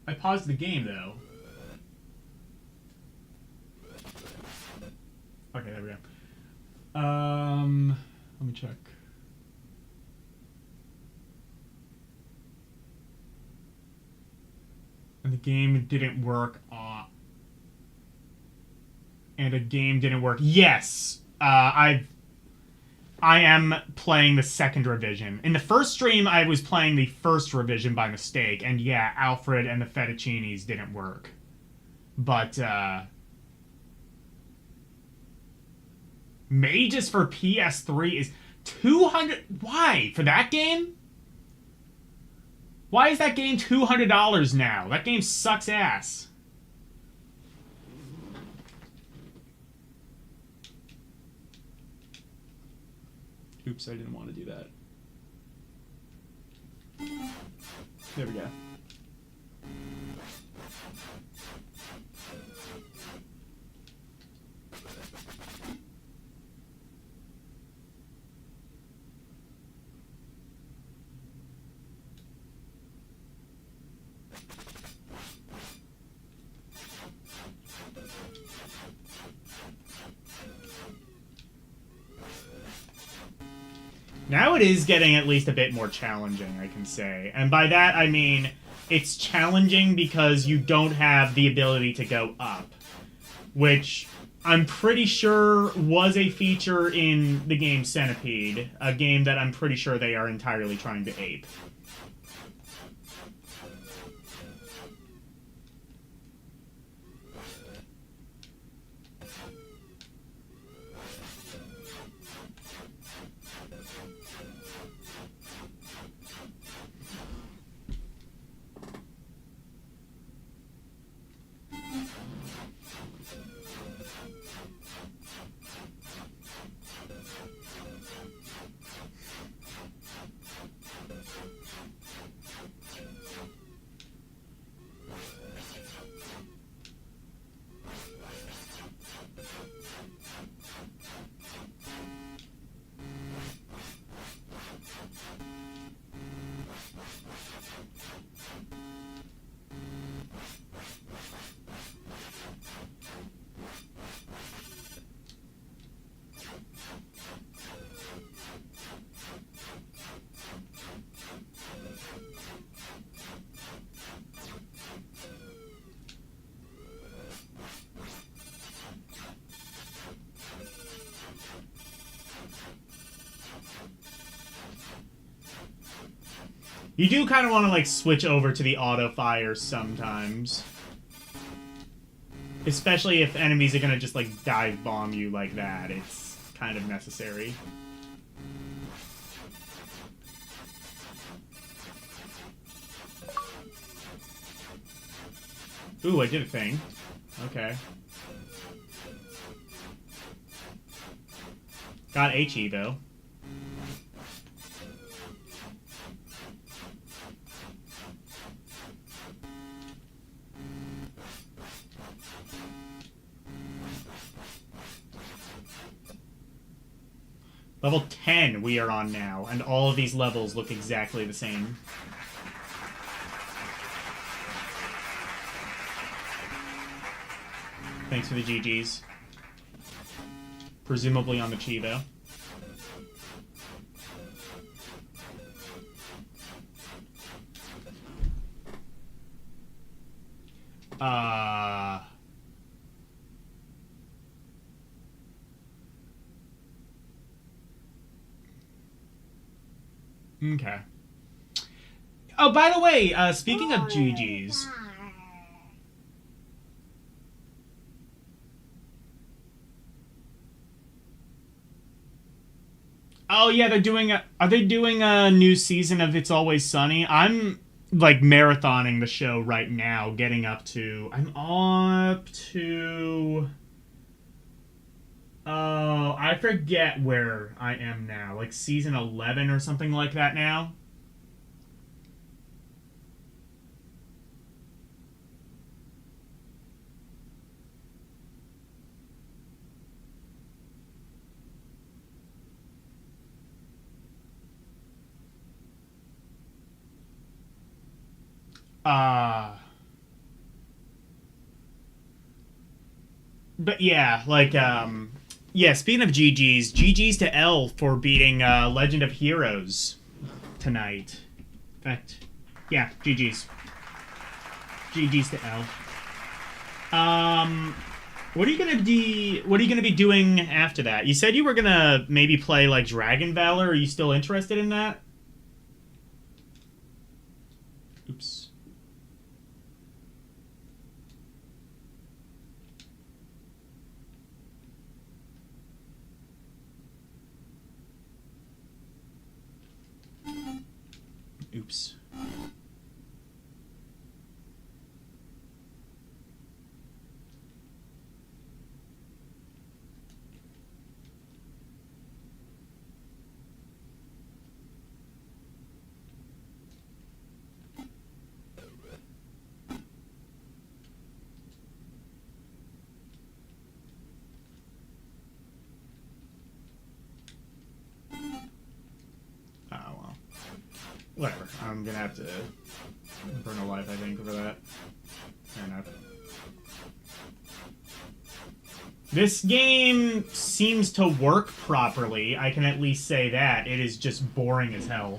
I paused the game, though. Okay, there we go. Let me check. And the game didn't work. And a game didn't work. Yes! I am playing the second revision. In the first stream, I was playing the first revision by mistake, and yeah, Alfred and the fettuccinis didn't work. But, Mages for PS3 is 200... Why? For that game? Why is that game $200 now? That game sucks ass. Oops, I didn't want to do that. There we go. Now it is getting at least a bit more challenging, I can say. And by that, I mean, it's challenging because you don't have the ability to go up. which I'm pretty sure was a feature in the game Centipede, a game that I'm pretty sure they are entirely trying to ape. You do kind of want to, like, switch over to the auto fire sometimes. Especially if enemies are going to just, like, dive bomb you like that. It's kind of necessary. Ooh, I did a thing. Okay. Got HE, though. Level 10 we are on now, and all of these levels look exactly the same. Thanks for the GGs. Presumably on the Chivo. Okay. Oh, by the way, speaking of GGs... Oh, yeah, they're doing a... Are they doing a new season of It's Always Sunny? I'm, like, marathoning the show right now, getting up to... I'm up to... Oh, I forget where I am now. Like, season 11 or something like that now? But yeah, like, yeah, speaking of GG's, GG's to Elle for beating Legend of Heroes tonight. In fact, yeah, GG's. GG's to Elle. What are you gonna be doing after that? You said you were gonna maybe play like Dragon Valor. Are you still interested in that? Oops. Oops. Whatever. I'm gonna have to burn a life, I think, for that. Fair enough. This game seems to work properly. I can at least say that. It is just boring as hell.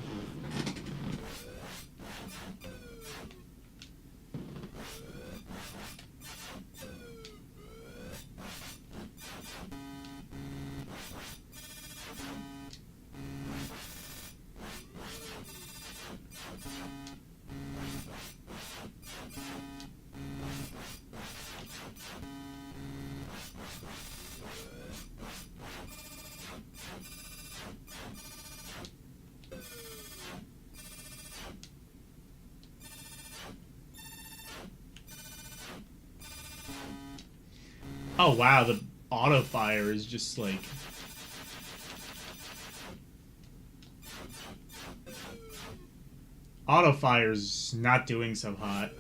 Oh wow, the auto fire is just like... Auto fire's not doing so hot.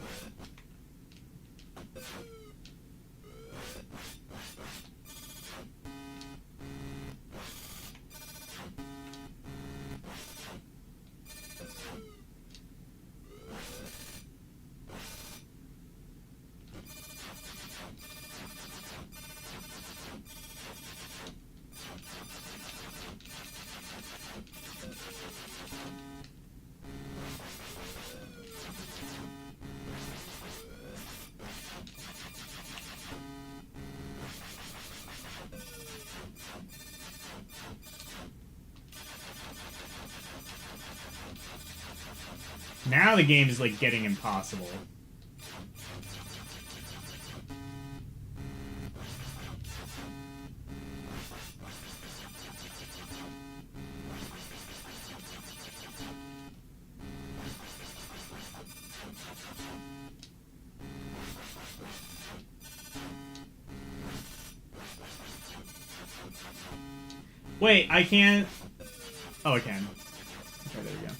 Now the game is, like, getting impossible. Wait, I can't... Oh, I can. Okay, there we go.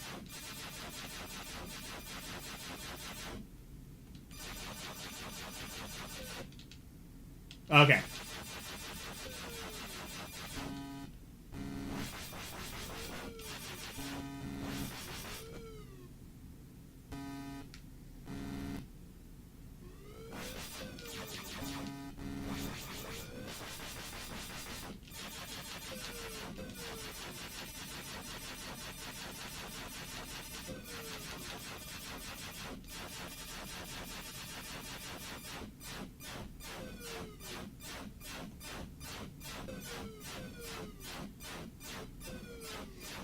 Okay.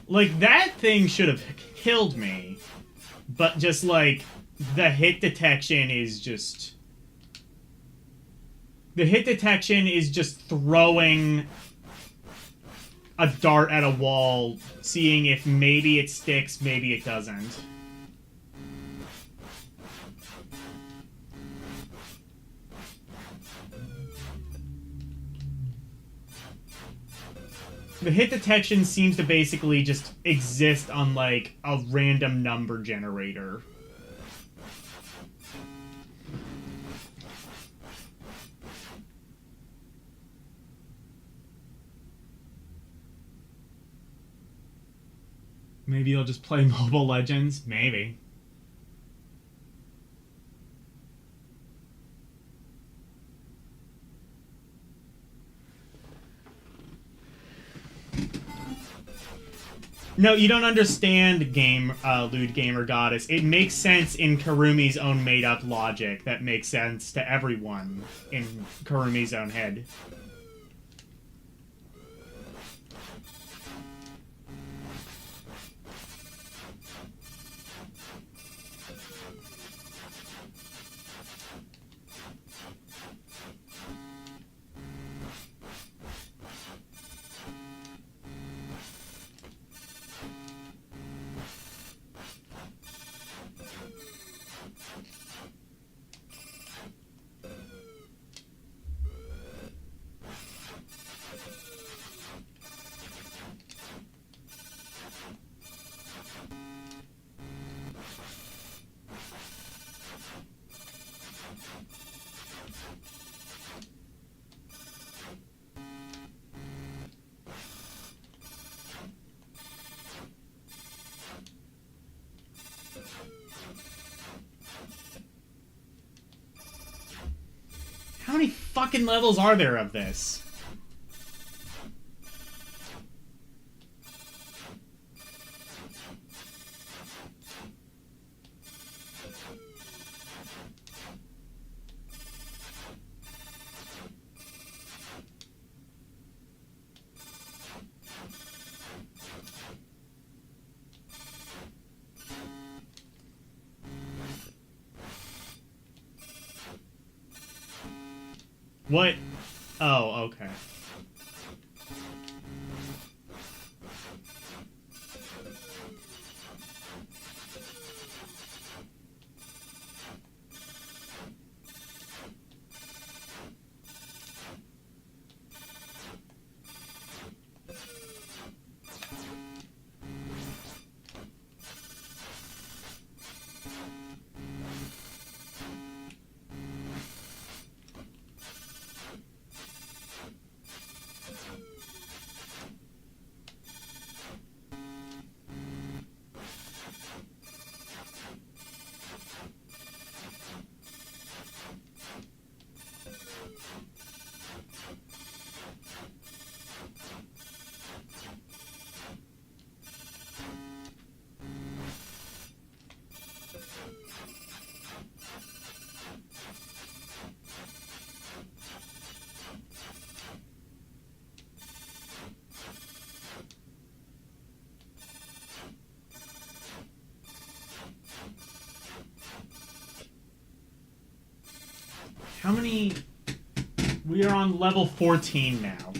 Like, that thing should have killed me. But just, like, the hit detection is just... The hit detection is just throwing a dart at a wall, seeing if maybe it sticks, maybe it doesn't. The hit detection seems to basically just exist on, like, a random number generator. Maybe I'll just play Mobile Legends? Maybe. No, you don't understand, Lewd Gamer Goddess. It makes sense in Karumi's own made-up logic that makes sense to everyone in Karumi's own head. How many fucking levels are there of this? What? Oh, okay. many... We are on level 14 now.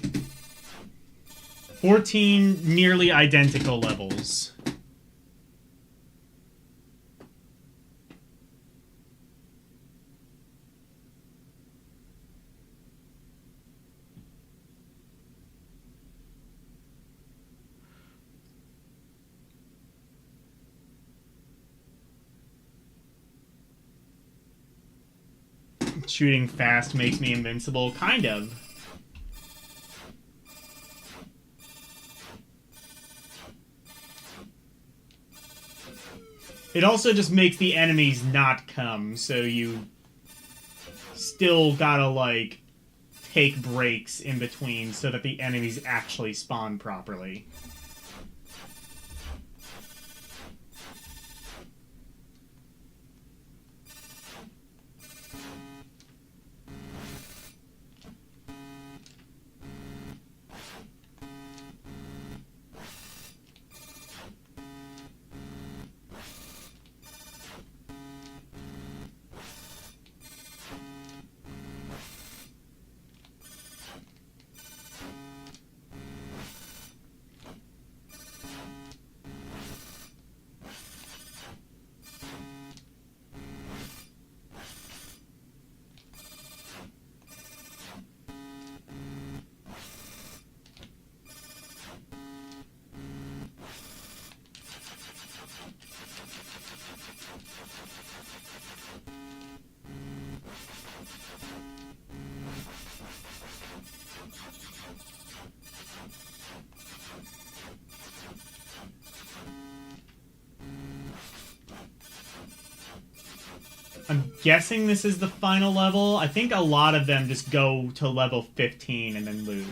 14 nearly identical levels. Shooting fast makes me invincible, kind of. It also just makes the enemies not come, so you still gotta, like, take breaks in between so that the enemies actually spawn properly. I'm guessing this is the final level. I think a lot of them just go to level 15 and then loop.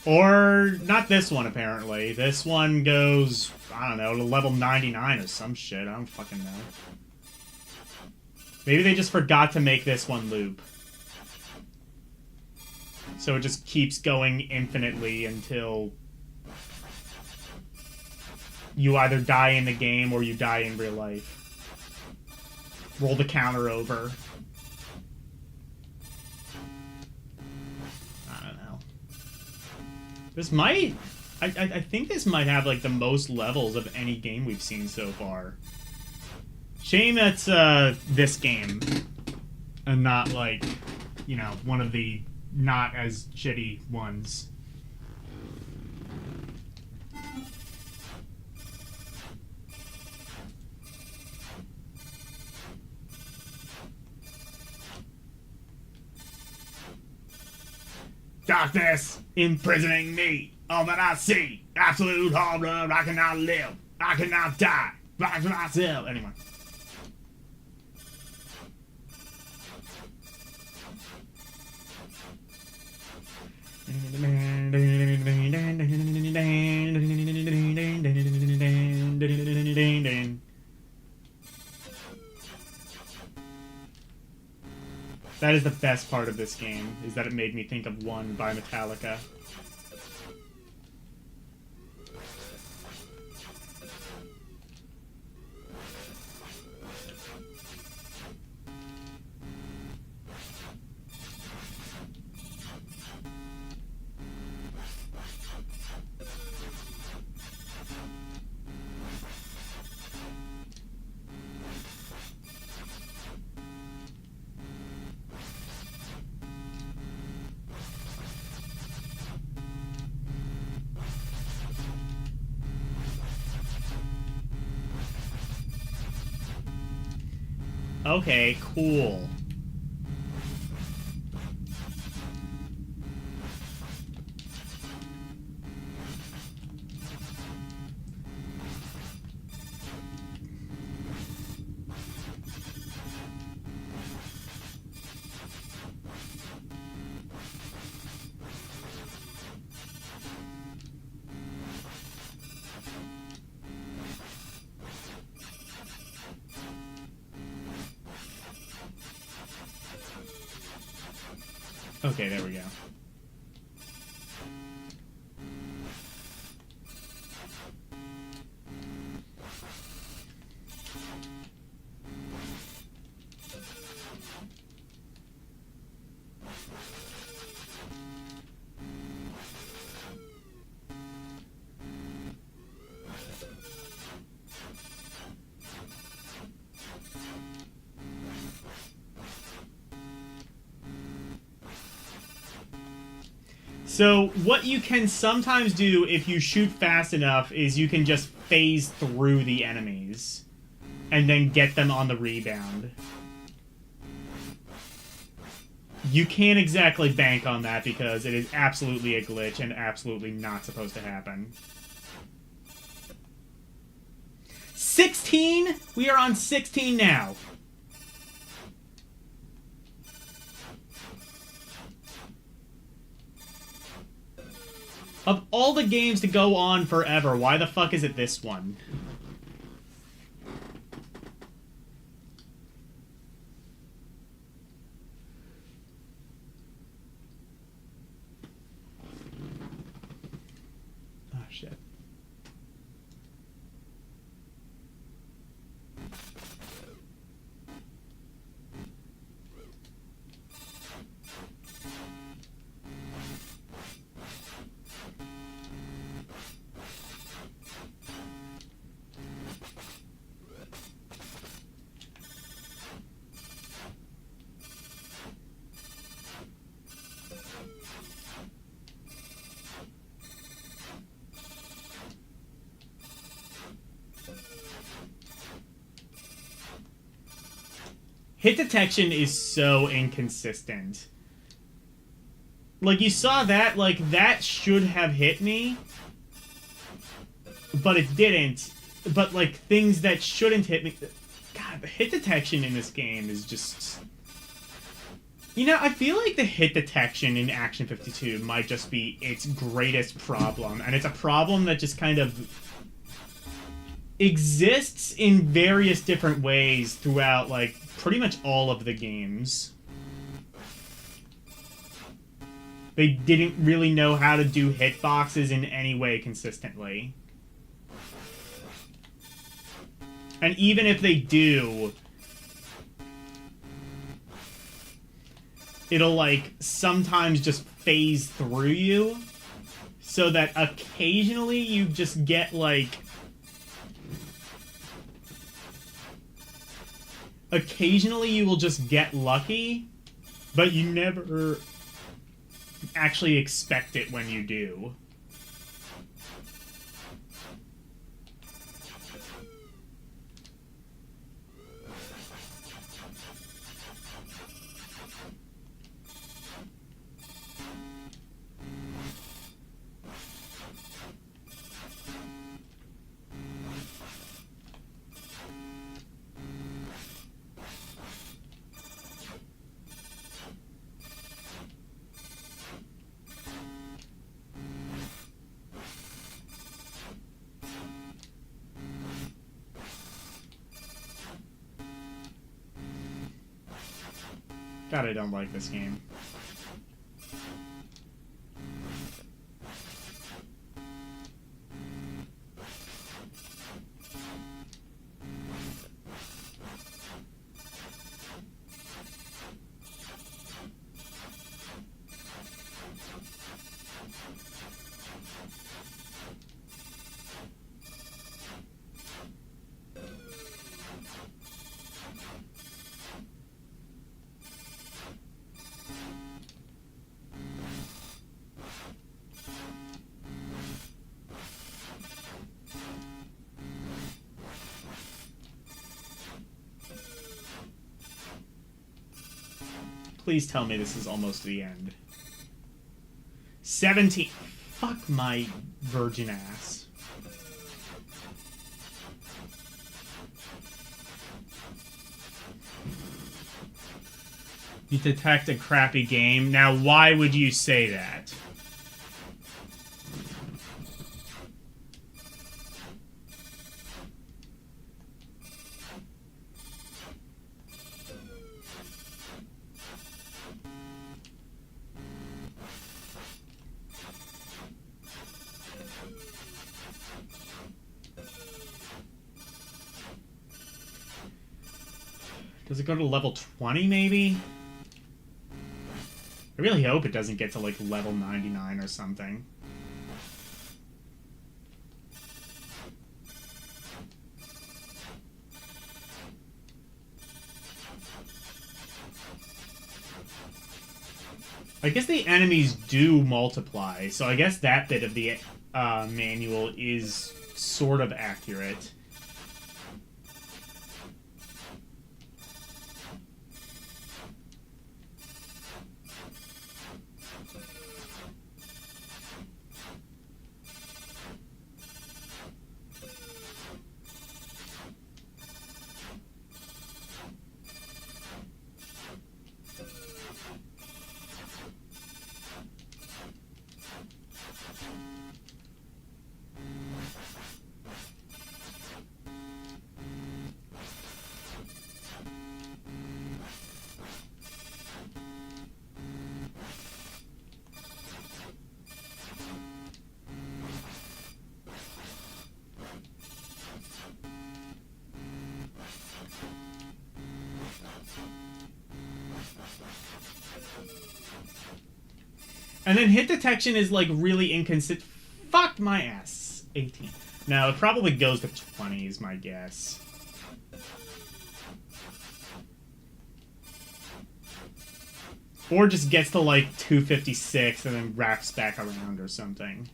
Or, not this one, apparently. This one goes, I don't know, to level 99 or some shit. I don't fucking know. Maybe they just forgot to make this one loop. So it just keeps going infinitely until you either die in the game or you die in real life. Roll the counter over. This might... I think this might have, like, the most levels of any game we've seen so far. Shame it's, this game. And not, like, you know, one of the not as shitty ones. Darkness imprisoning me, all that I see, absolute horror, I cannot live, I cannot die, I cannot live. Anyway. That is the best part of this game, is that it made me think of One by Metallica. Okay, cool. Okay, there we go. So what you can sometimes do if you shoot fast enough is you can just phase through the enemies and then get them on the rebound. You can't exactly bank on that because it is absolutely a glitch and absolutely not supposed to happen. 16? We are on 16 now. Of all the games to go on forever, why the fuck is it this one? Oh, shit. Hit detection is so inconsistent. Like, you saw that, like, that should have hit me, but it didn't. But, like, things that shouldn't hit me... God, the hit detection in this game is just... You know, I feel like the hit detection in Action 52 might just be its greatest problem, and it's a problem that just kind of exists in various different ways throughout, like, pretty much all of the games. They didn't really know how to do hitboxes in any way consistently. And even if they do, it'll, like, sometimes just phase through you, so that occasionally you just get, like... Occasionally you will just get lucky, but you never actually expect it when you do. God, I don't like this game. Please tell me this is almost the end. 17. Fuck my virgin ass. You detect a crappy game. Now, why would you say that? Does it go to level 20, maybe? I really hope it doesn't get to, like, level 99 or something. I guess the enemies do multiply, so I guess that bit of the manual is sort of accurate. And then hit detection is, like, really inconsistent. Fuck my ass. 18. No, it probably goes to 20 is my guess. Or just gets to, like, 256 and then wraps back around or something.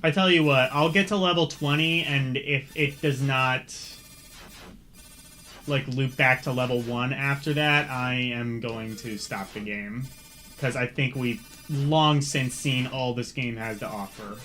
I tell you what, I'll get to level 20, and if it does not, like, loop back to level 1 after that, I am going to stop the game. Because I think we've long since seen all this game has to offer.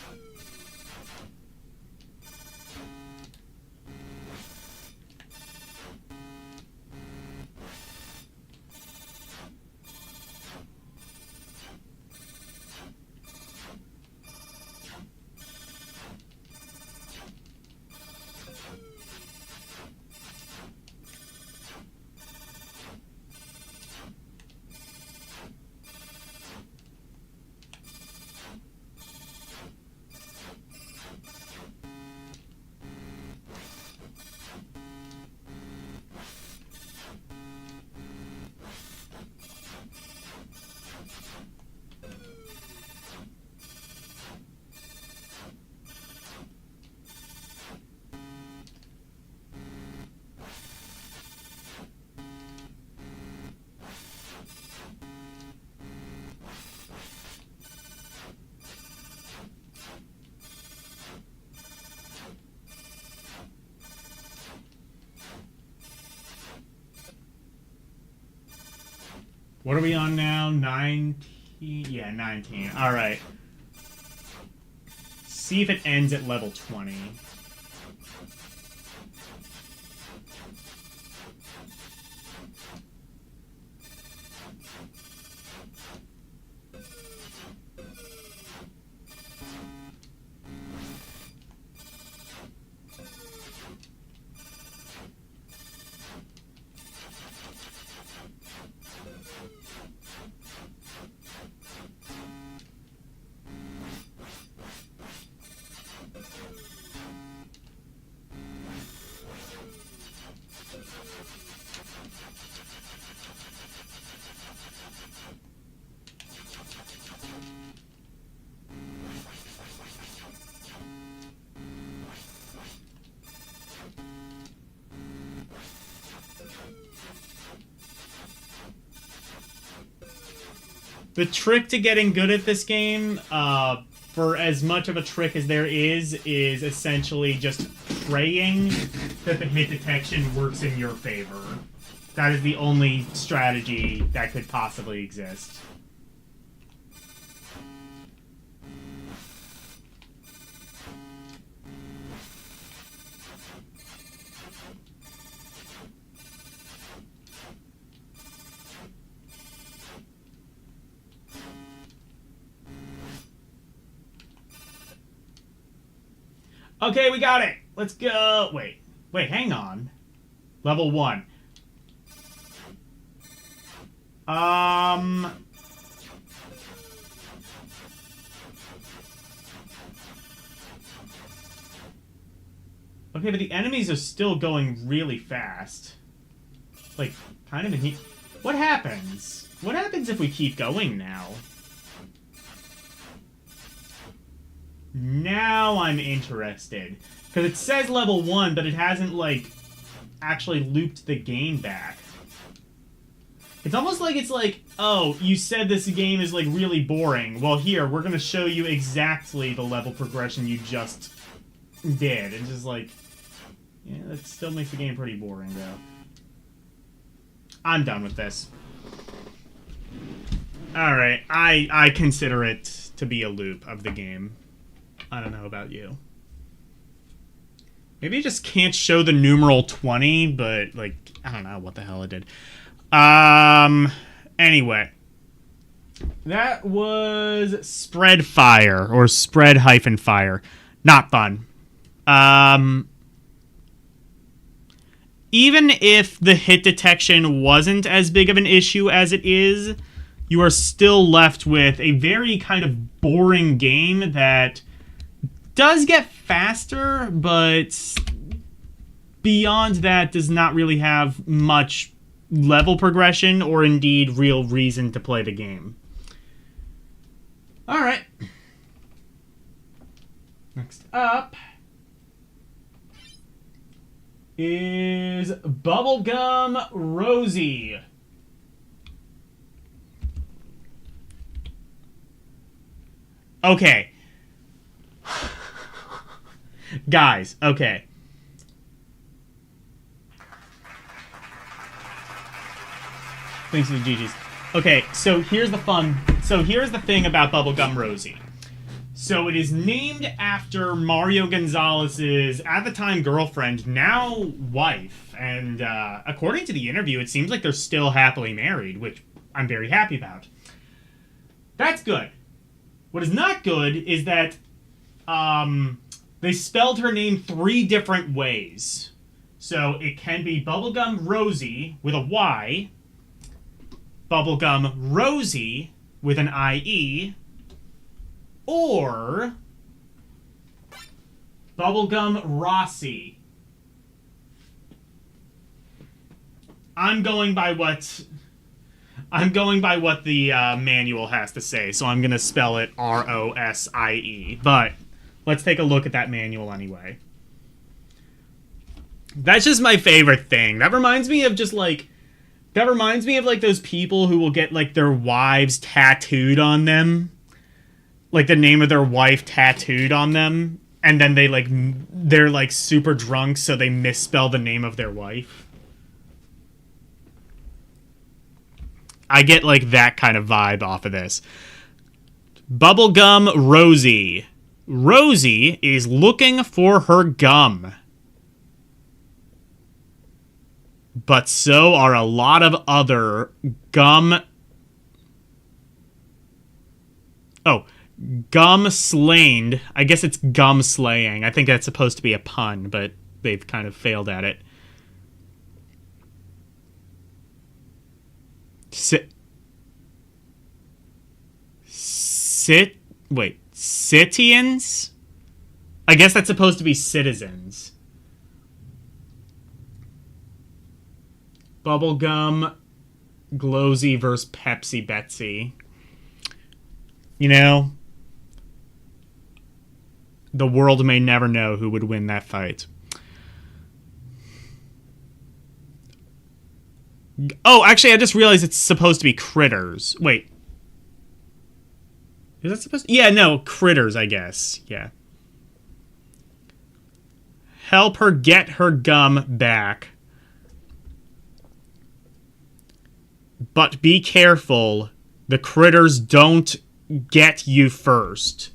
What are we on now? 19? Yeah, 19. Alright. See if it ends at level 20. The trick to getting good at this game, for as much of a trick as there is essentially just praying that the hit detection works in your favor. That is the only strategy that could possibly exist. Okay, we got it. Let's go. Wait, hang on. Level 1. Okay, but the enemies are still going really fast. Like, kind of in heat. What happens? What happens if we keep going now? Now I'm interested. Because it says level 1, but it hasn't, like, actually looped the game back. It's almost like it's like, oh, you said this game is, like, really boring. Well, here, we're going to show you exactly the level progression you just did. It's just like, yeah, that still makes the game pretty boring, though. I'm done with this. Alright, I consider it to be a loop of the game. I don't know about you. Maybe I just can't show the numeral 20, but, like, I don't know what the hell it did. Anyway. That was Spread Fire, or Spread-Fire. Not fun. Even if the hit detection wasn't as big of an issue as it is, you are still left with a very kind of boring game that does get faster, but beyond that does not really have much level progression or indeed real reason to play the game. Alright. Next up is Bubblegum Rosie. Okay. Guys, okay. Thanks to the GGs. Okay, so here's the thing about Bubblegum Rosie. So it is named after Mario Gonzalez's, at the time, girlfriend, now wife. And according to the interview, it seems like they're still happily married, which I'm very happy about. That's good. What is not good is that they spelled her name 3 different ways. So it can be Bubblegum Rosie with a Y, Bubblegum Rosie with an IE, or Bubblegum Rossi. I'm going by what the manual has to say, so I'm gonna spell it R-O-S-I-E. But let's take a look at that manual anyway. That's just my favorite thing. That reminds me of like those people who will get like their wives tattooed on them. Like the name of their wife tattooed on them, and then they're like super drunk, so they misspell the name of their wife. I get like that kind of vibe off of this. Bubblegum Rosie. Rosie is looking for her gum. But so are a lot of other gum slaying. I guess it's gum slaying. I think that's supposed to be a pun, but they've kind of failed at it. Citians? I guess that's supposed to be citizens. Bubblegum Glowsy versus Pepsi Betsy. You know, the world may never know who would win that fight. Oh, actually, I just realized it's supposed to be critters. Wait. Is that supposed to... Yeah, no, critters, I guess. Yeah. Help her get her gum back. But be careful. The critters don't get you first.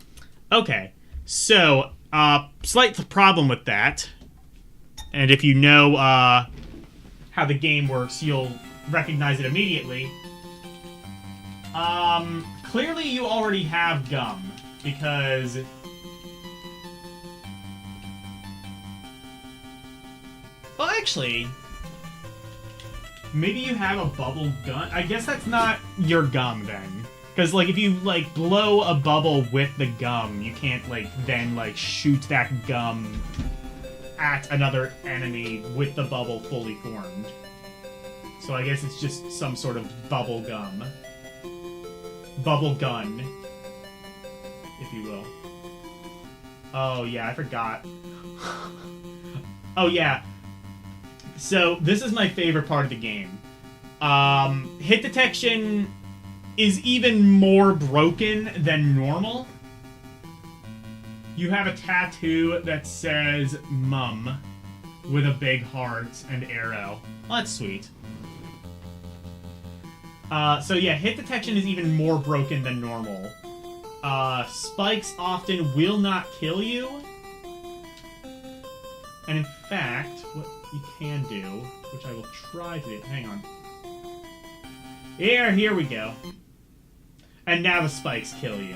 Okay. So, slight problem with that. And if you know, how the game works, you'll recognize it immediately. Clearly you already have gum, because Well, actually, maybe you have a bubble gun. I guess that's not your gum then. Because, like, if you, like, blow a bubble with the gum, you can't, like, then, like, shoot that gum at another enemy with the bubble fully formed. So I guess it's just some sort of bubble gum. Bubble gun, if you will. Oh, yeah, I forgot. Oh, yeah. So, this is my favorite part of the game. Hit detection is even more broken than normal. You have a tattoo that says Mum with a big heart and arrow. Well, that's sweet. So yeah, hit detection is even more broken than normal. Spikes often will not kill you. And in fact, what you can do, which I will try to do... Hang on. Here we go. And now the spikes kill you.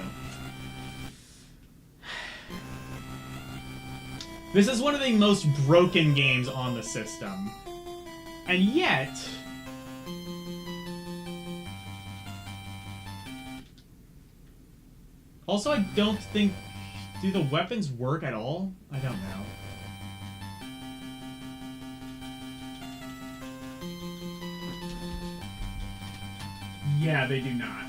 This is one of the most broken games on the system. And yet... Also, I don't think... Do the weapons work at all? I don't know. Yeah, they do not.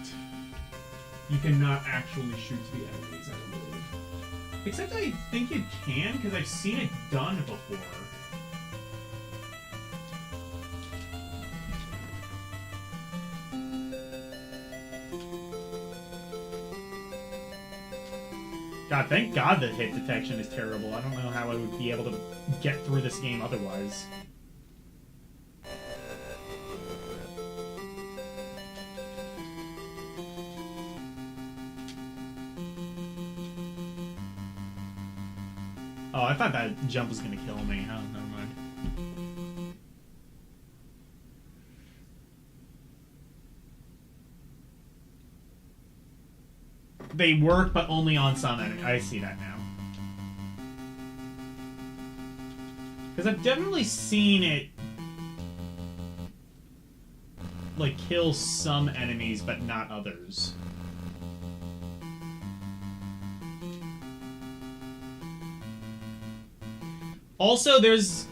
You cannot actually shoot the enemies, I believe. Except I think you can, because I've seen it done before. God, thank God that hit detection is terrible. I don't know how I would be able to get through this game otherwise. Oh, I thought that jump was gonna kill me. Oh, never mind. They work, but only on some enemies. I see that now. Because I've definitely seen it, like, kill some enemies, but not others. Also, there's...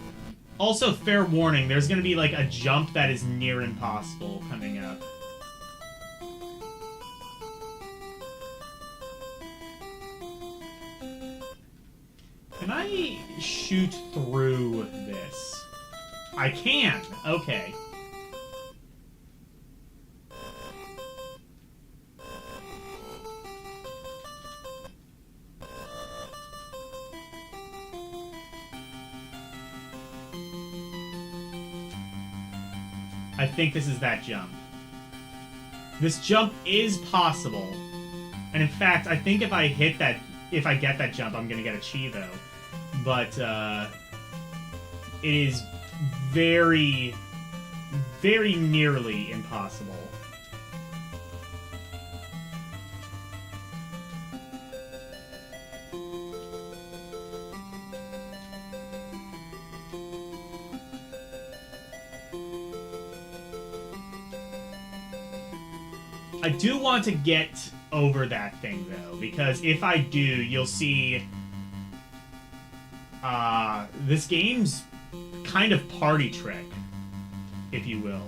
Also, fair warning, there's gonna be, like, a jump that is near impossible coming up. Can I shoot through this? I can! Okay. I think this is that jump. This jump is possible. And in fact, I think if I hit that... If I get that jump, I'm gonna get a Chivo. But, it is very, very nearly impossible. I do want to get over that thing, though, because if I do, you'll see... this game's kind of party trick, if you will.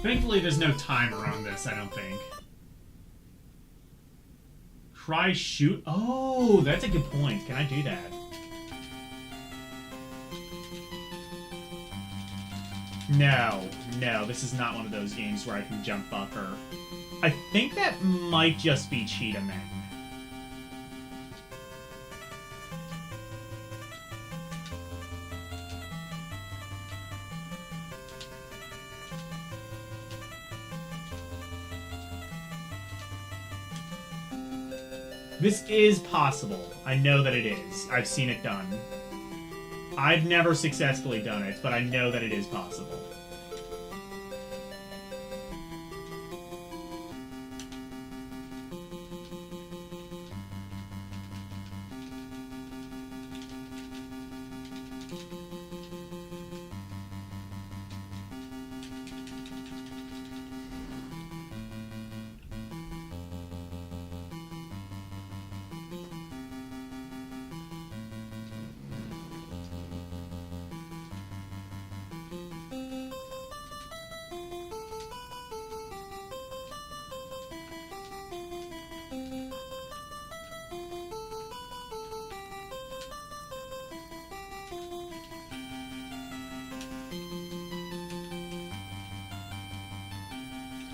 Thankfully, there's no timer on this, I don't think. Try shoot? Oh, that's a good point. Can I do that? No, this is not one of those games where I can jump buffer. I think that might just be Cheetah Men. This is possible. I know that it is. I've seen it done. I've never successfully done it, but I know that it is possible.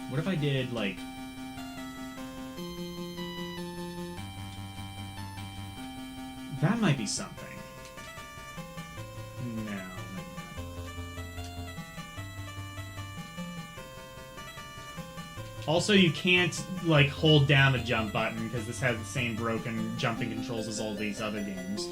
What if I did, like... That might be something. No. Also, you can't, like, hold down the jump button, because this has the same broken jumping controls as all these other games.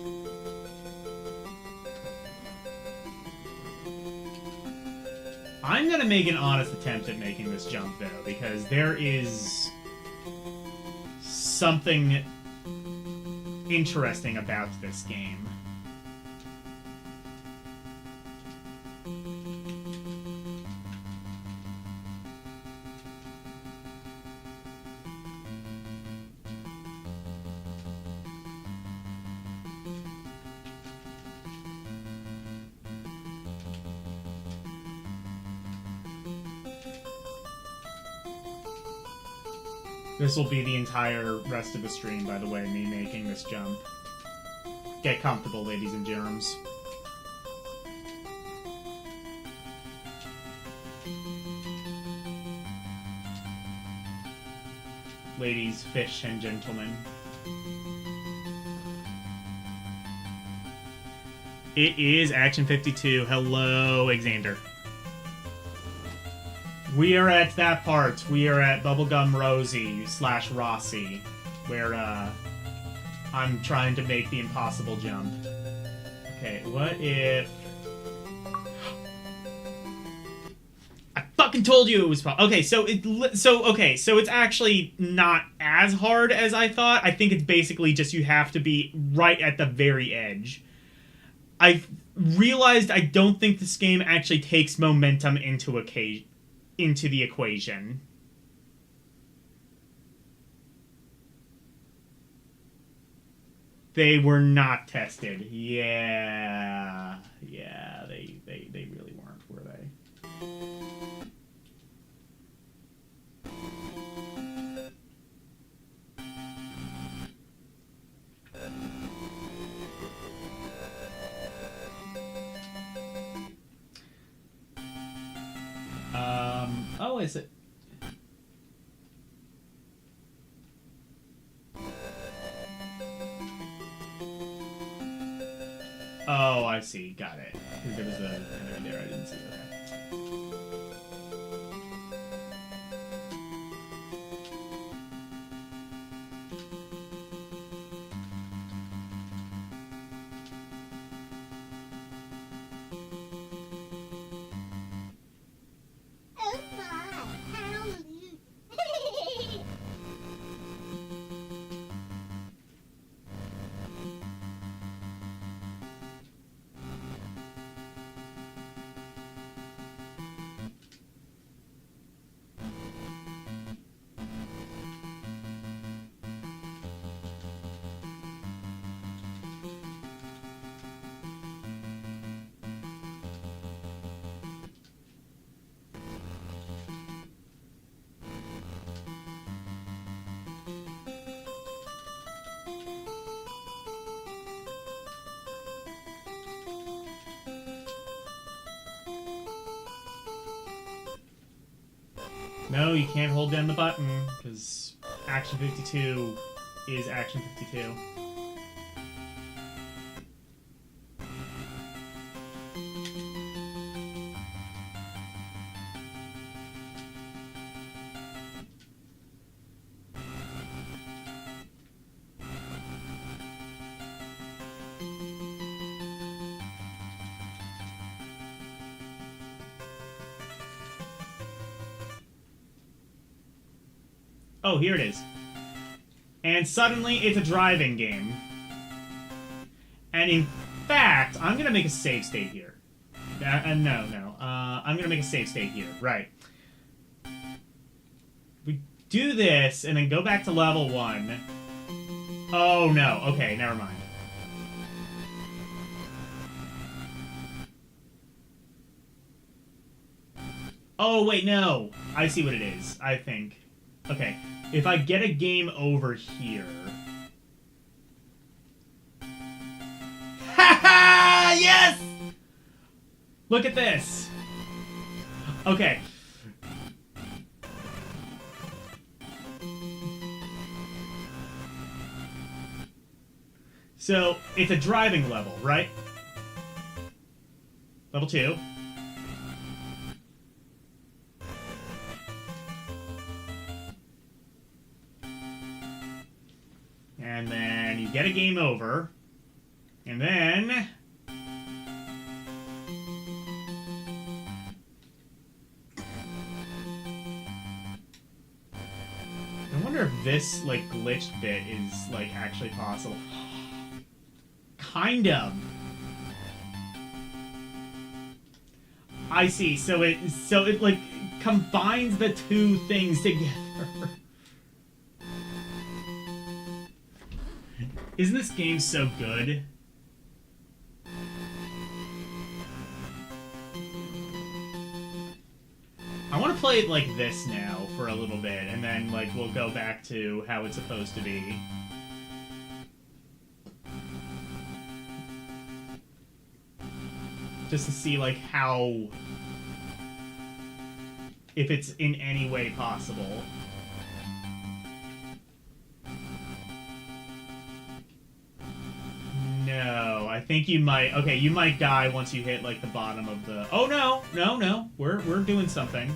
I'm gonna make an honest attempt at making this jump, though, because there is something interesting about this game. This will be the entire rest of the stream, by the way, me making this jump. Get comfortable, ladies and germs. Ladies, fish, and gentlemen. It is Action 52. Hello, Xander. We are at that part. We are at Bubblegum Rosie / Rossi, where I'm trying to make the impossible jump. Okay, what if... I fucking told you it was... Okay, so it's actually not as hard as I thought. I think it's basically just you have to be right at the very edge. I've realized I don't think this game actually takes momentum into the equation. They were not tested. Yeah, they really weren't, were they? Oh, is it? Oh, I see. Got it. Because there was a enemy there I didn't see. Oh my, how neat. No, you can't hold down the button, because Action 52 is Action 52. Oh, here it is. And suddenly, it's a driving game. And in fact, I'm going to make a save state here. No. I'm going to make a save state here. Right. We do this, and then go back to level 1. Oh, no. Okay, never mind. Oh, wait, no. I see what it is, I think. Okay. If I get a game over here... Ha-ha! Yes! Look at this. Okay. So, it's a driving level, right? Level 2. And then you get a game over. And then... I wonder if this, like, glitched bit is, like, actually possible. Kind of. I see. So it like combines the two things together. Isn't this game so good? I want to play it like this now for a little bit, and then like we'll go back to how it's supposed to be. Just to see, like, how... if it's in any way possible. No, I think you might... Okay, you might die once you hit, like, the bottom of the... Oh, no! No. We're doing something.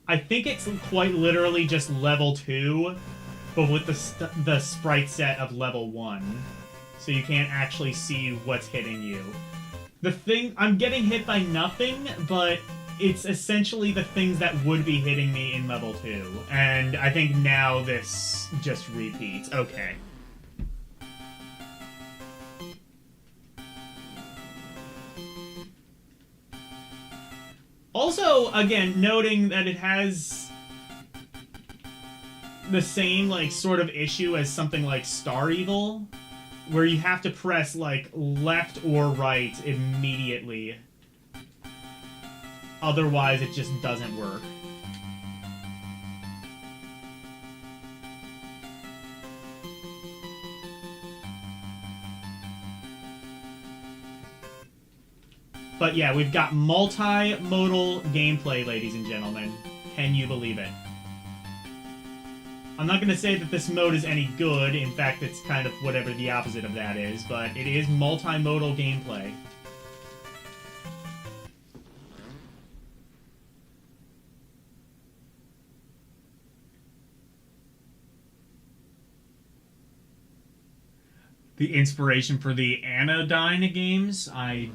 I think it's quite literally just level 2, but with the sprite set of level 1. So you can't actually see what's hitting you. The thing... I'm getting hit by nothing, but it's essentially the things that would be hitting me in level 2. And I think now this just repeats. Okay. Also, again, noting that it has the same, like, sort of issue as something like Star Evil, where you have to press, like, left or right immediately. Otherwise, it just doesn't work. But yeah, we've got multimodal gameplay, ladies and gentlemen. Can you believe it? I'm not going to say that this mode is any good. In fact, it's kind of whatever the opposite of that is. But it is multimodal gameplay. The inspiration for the Anodyne games, I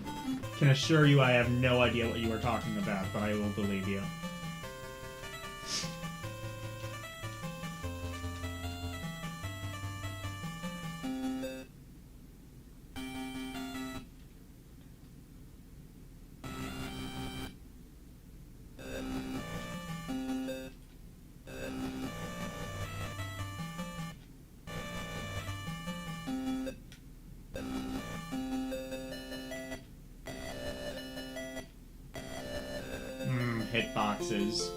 can assure you I have no idea what you are talking about, but I will believe you. Hitboxes.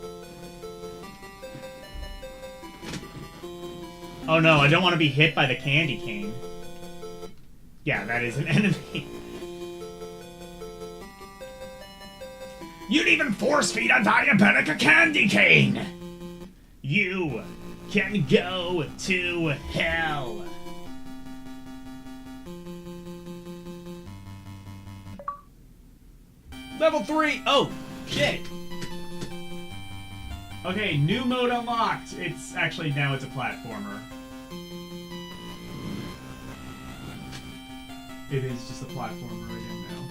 Oh no, I don't want to be hit by the candy cane. Yeah, that is an enemy. You'd even force feed a diabetic a candy cane! You can go to hell. Level 3! Oh, shit. Okay, new mode unlocked. It's actually now it's a platformer. It is just a platformer again now.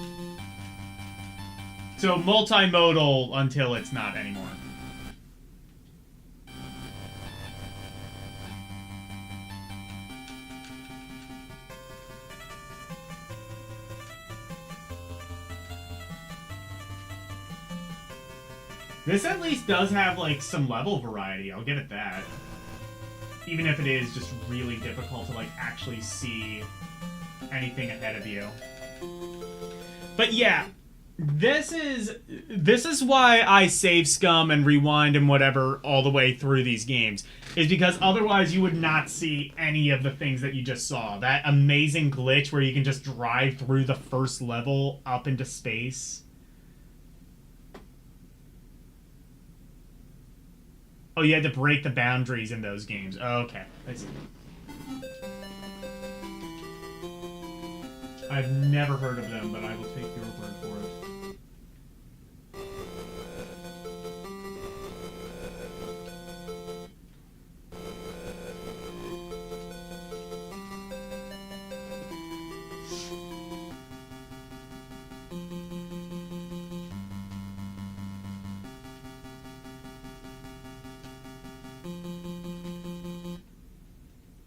So multimodal until it's not anymore. This at least does have, like, some level variety. I'll give it that. Even if it is just really difficult to, like, actually see anything ahead of you. But yeah, this is why I save scum and rewind and whatever all the way through these games. Is because otherwise you would not see any of the things that you just saw. That amazing glitch where you can just drive through the first level up into space. Oh, you had to break the boundaries in those games. Oh, okay, I see. I've never heard of them, but I will take your word for it.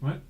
What?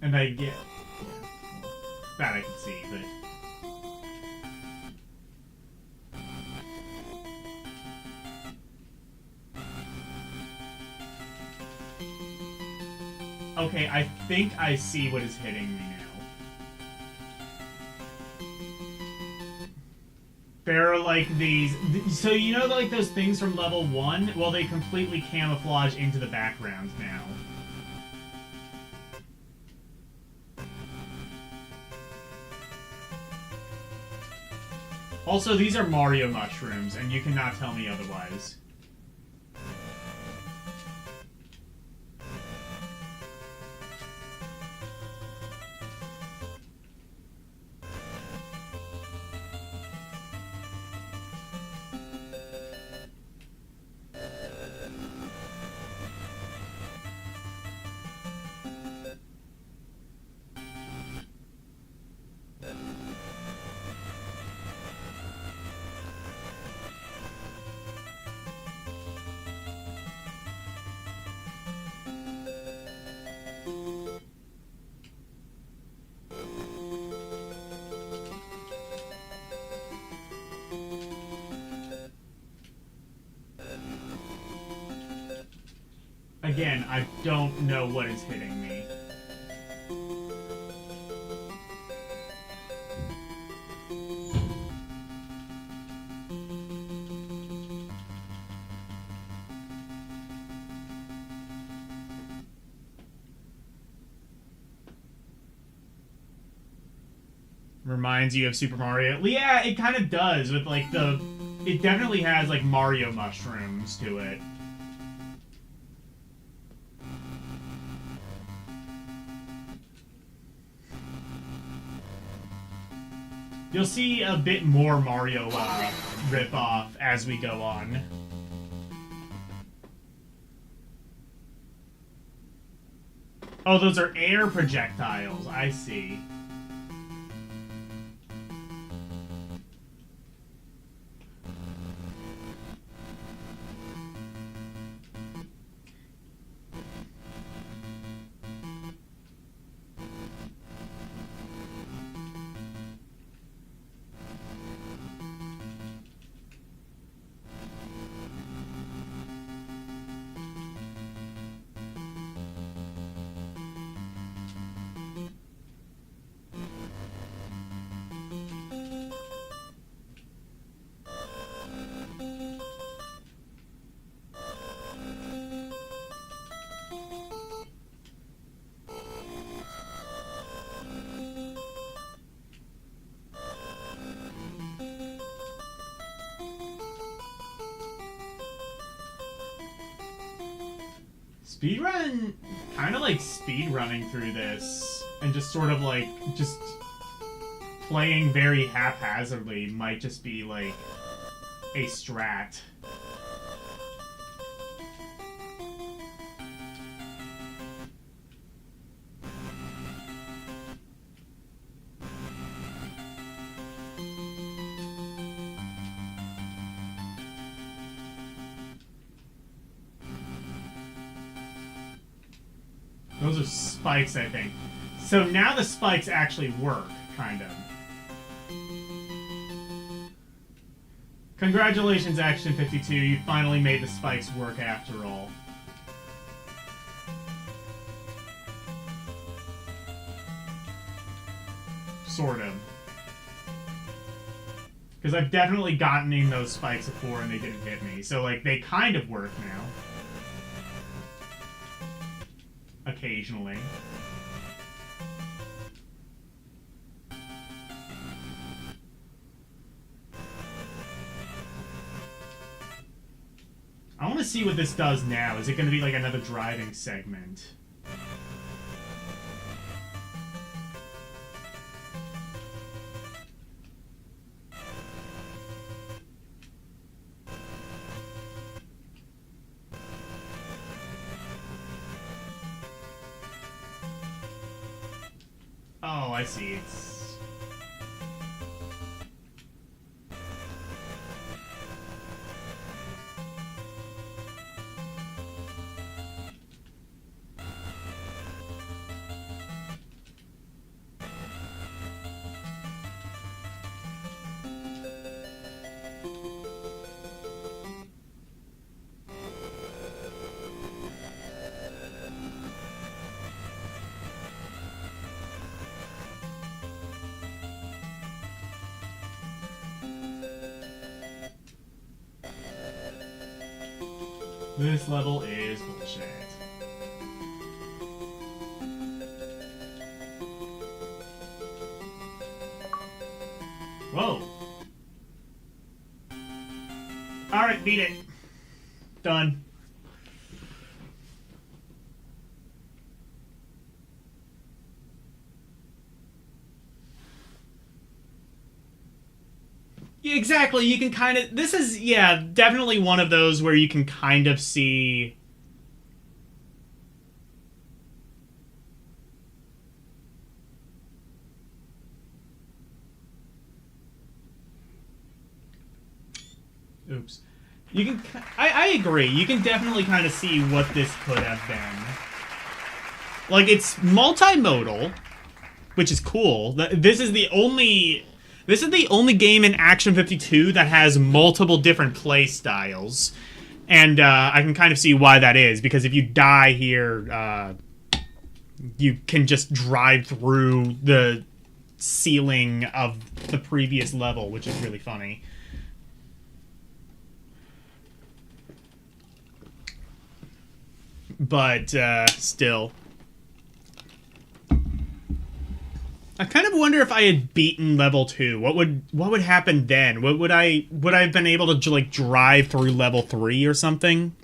And I get... that I can see, but... Okay, I think I see what is hitting me now. There are like these... So you know like those things from level 1? Well, they completely camouflage into the background now. Also, these are Mario mushrooms, and you cannot tell me otherwise. Again, I don't know what is hitting me. Reminds you of Super Mario. Yeah, it kind of does with like the... It definitely has like Mario mushrooms to it. You'll see a bit more Mario rip-off as we go on. Oh, those are air projectiles. I see. Speedrun, kind of like speedrunning through this, and just sort of like, just playing very haphazardly might just be like a strat. Those are spikes, I think. So now the spikes actually work, kind of. Congratulations, Action 52. You finally made the spikes work after all. Sort of. Because I've definitely gotten in those spikes before and they didn't hit me. So, like, they kind of work now. Occasionally. I want to see what this does now. Is it going to be like another driving segment? Oh, I see. It's... This level is bullshit. Whoa. Alright, beat it. Done. Yeah, exactly. You can kind of... This is, yeah, definitely one of those where you can kind of see... Oops. You can... I agree. You can definitely kind of see what this could have been. Like, it's multimodal, which is cool. This is the only... This is the only game in Action 52 that has multiple different play styles. And I can kind of see why that is, because if you die here, you can just drive through the ceiling of the previous level, which is really funny. But still... I kind of wonder if I had beaten level 2. What would happen then? Would I have been able to like drive through level 3 or something?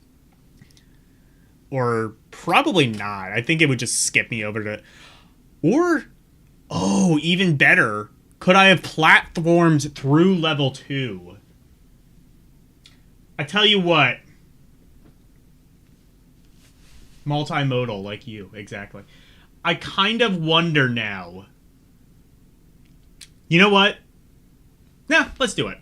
Or probably not. I think it would just skip me over to... Or, oh, even better. Could I have platformed through level 2? I tell you what. Multimodal, like you, exactly. I kind of wonder now. You know what? Nah, let's do it.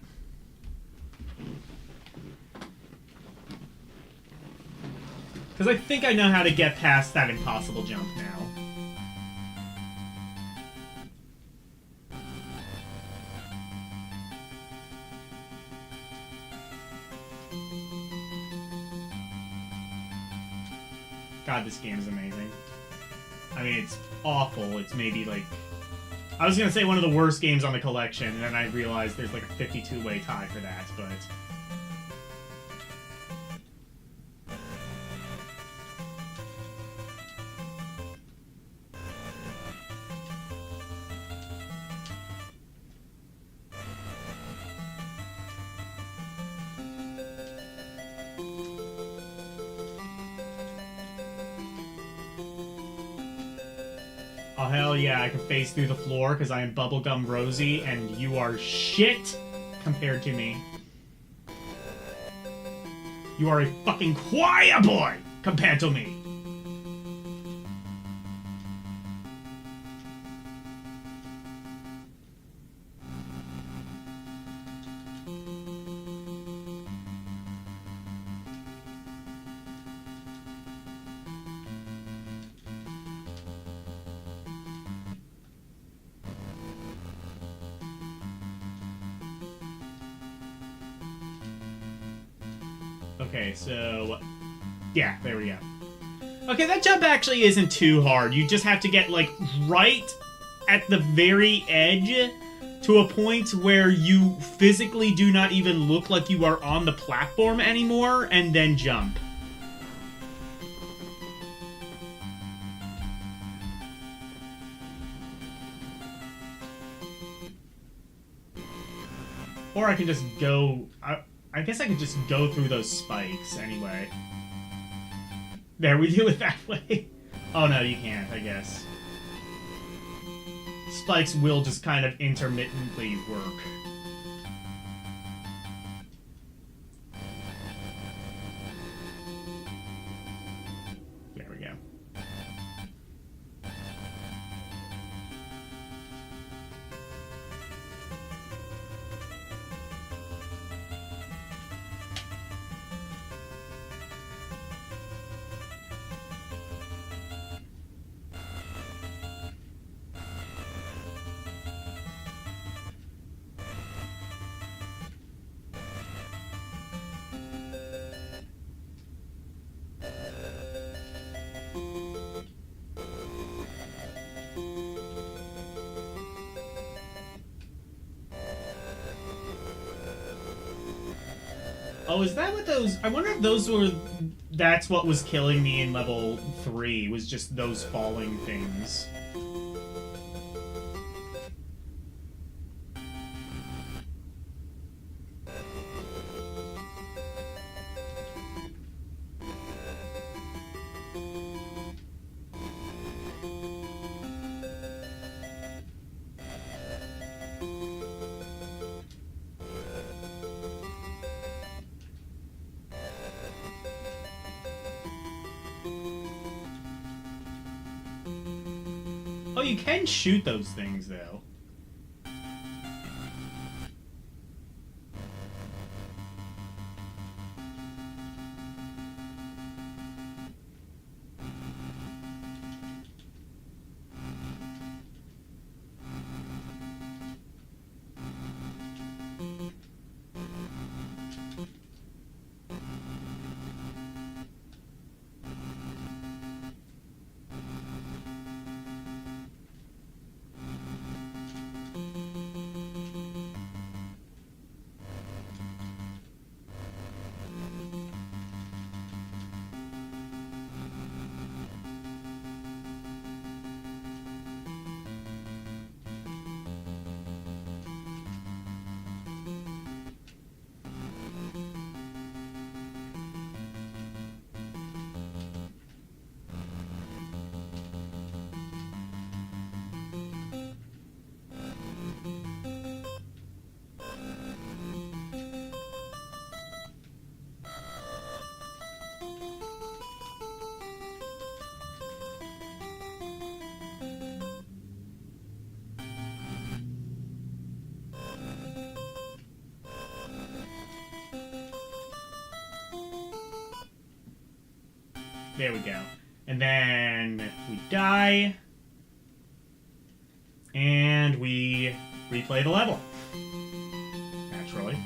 Because I think I know how to get past that impossible jump now. God, this game is amazing. I mean, it's awful. It's maybe like... I was going to say one of the worst games on the collection, and then I realized there's like a 52-way tie for that, but... Oh, hell yeah, I can phase through the floor because I am Bubblegum Rosie, and you are shit compared to me. You are a fucking choir boy compared to me. Okay, so... yeah, there we go. Okay, that jump actually isn't too hard. You just have to get, like, right at the very edge to a point where you physically do not even look like you are on the platform anymore, and then jump. Or I can just go... I guess I could just go through those spikes anyway. There, we do it that way. Oh no, you can't, I guess. Spikes will just kind of intermittently work. There we go. Oh, is that what those... I wonder if those were... That's what was killing me in level 3, was just those falling things. Oh, you can shoot those things, though. There we go. And then we die. And we replay the level. Naturally.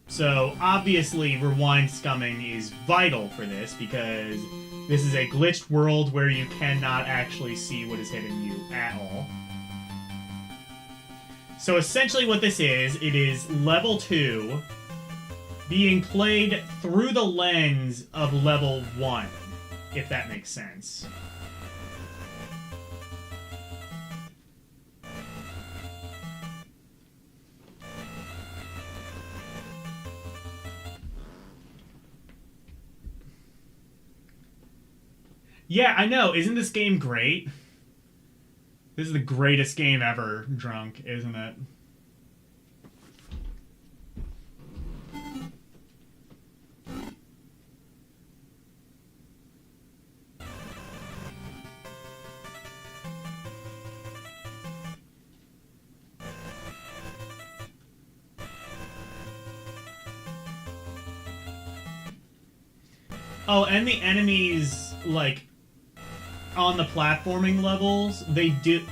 So, obviously, rewind scumming is vital for this, because this is a glitched world where you cannot actually see what is hitting you at all. So essentially what this is, it is level 2 being played through the lens of level 1, if that makes sense. Yeah, I know. Isn't this game great? This is the greatest game ever, Drunk, isn't it? Oh, and the enemies, like, on the platforming levels, they do...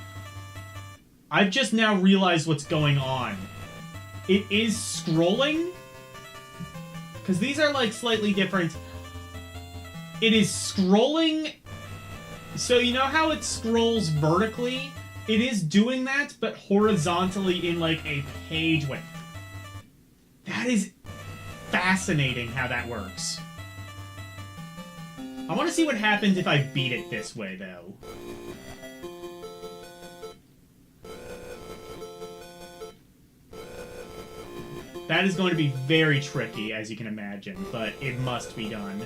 I've just now realized what's going on. It is scrolling, because these are, like, slightly different. It is scrolling, so you know how it scrolls vertically? It is doing that, but horizontally in, like, a page way. That is fascinating how that works. I want to see what happens if I beat it this way, though. That is going to be very tricky, as you can imagine, but it must be done.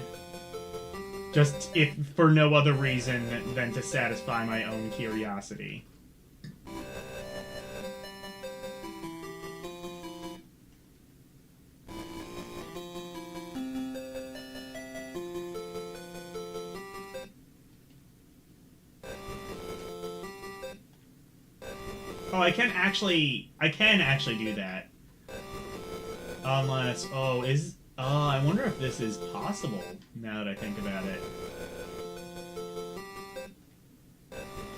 Just if for no other reason than to satisfy my own curiosity. Oh, I can actually do that. Unless, I wonder if this is possible, now that I think about it.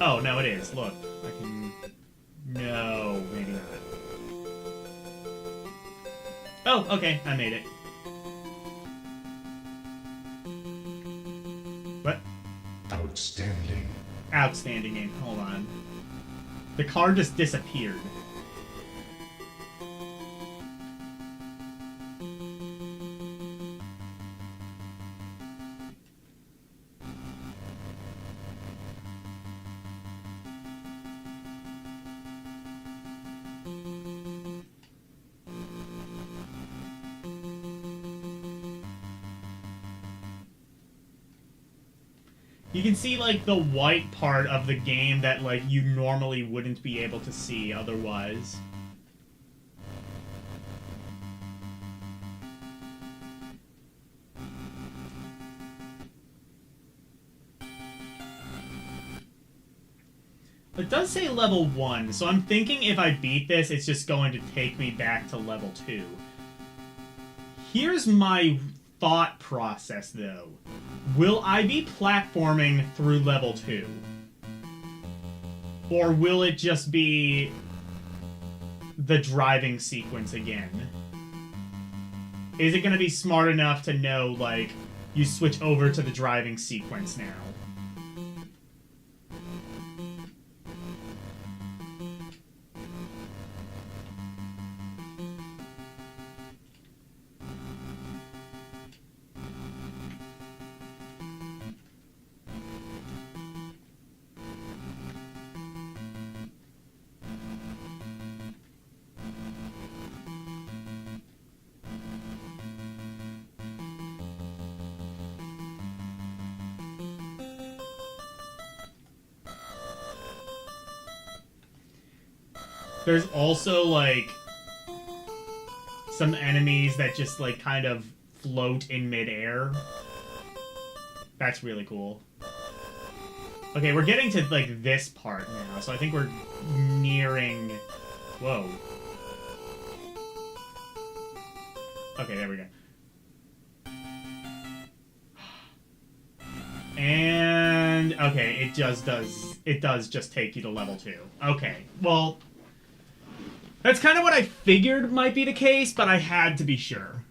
Oh, no, it is. Look, I can... No, maybe not. Oh, okay, I made it. What? Outstanding. Outstanding game. Hold on. The car just disappeared. You can see, like, the white part of the game that, like, you normally wouldn't be able to see otherwise. It does say level 1, so I'm thinking if I beat this, it's just going to take me back to level 2. Here's my thought process, though. Will I be platforming through level 2? Or will it just be the driving sequence again? Is it going to be smart enough to know, like, you switch over to the driving sequence now? There's also, like, some enemies that just, like, kind of float in midair. That's really cool. Okay, we're getting to, like, this part now, so I think we're nearing... Whoa. Okay, there we go. And... okay, it does just take you to level 2. Okay, well... that's kind of what I figured might be the case, but I had to be sure.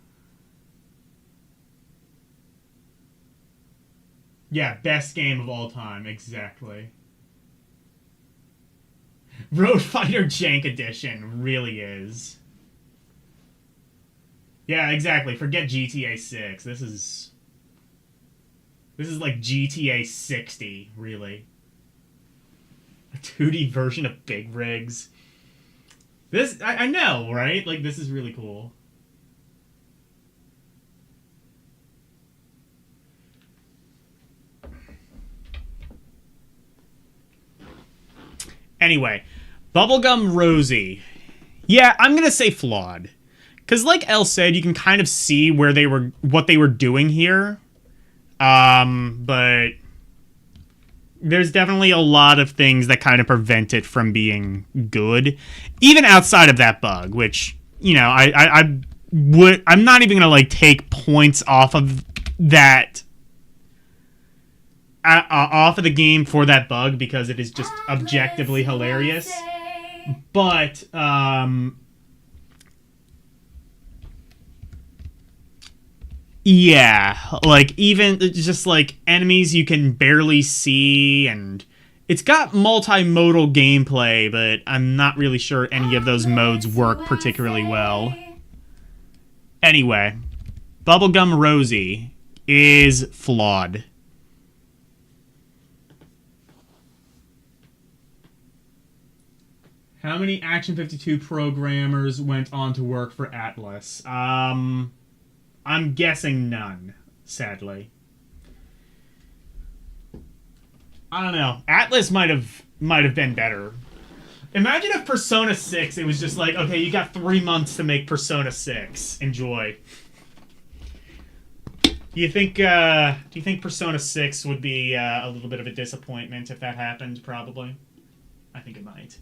Yeah, best game of all time, exactly. Road Fighter Jank Edition really is. Yeah, exactly. Forget GTA 6. This is like GTA 60, really. A 2D version of Big Rigs. This, I know, right? Like, this is really cool. Anyway, Bubblegum Rosie. Yeah, I'm gonna say flawed. Because like Elle said, you can kind of see what they were doing here. But there's definitely a lot of things that kind of prevent it from being good. Even outside of that bug, which, you know, I'm not even gonna like take points off of that off of the game for that bug because it is just objectively hilarious. But yeah, like even just like enemies you can barely see, and it's got multimodal gameplay, but I'm not really sure any of those modes work particularly well. Anyway, Bubblegum Rosie is flawed. How many Action 52 programmers went on to work for Atlas? I'm guessing none, sadly. I don't know. Atlas might have been better. Imagine if Persona 6, it was just like, okay, you got 3 months to make Persona 6. Enjoy. Do you think Persona 6 would be a little bit of a disappointment if that happened? Probably. I think it might.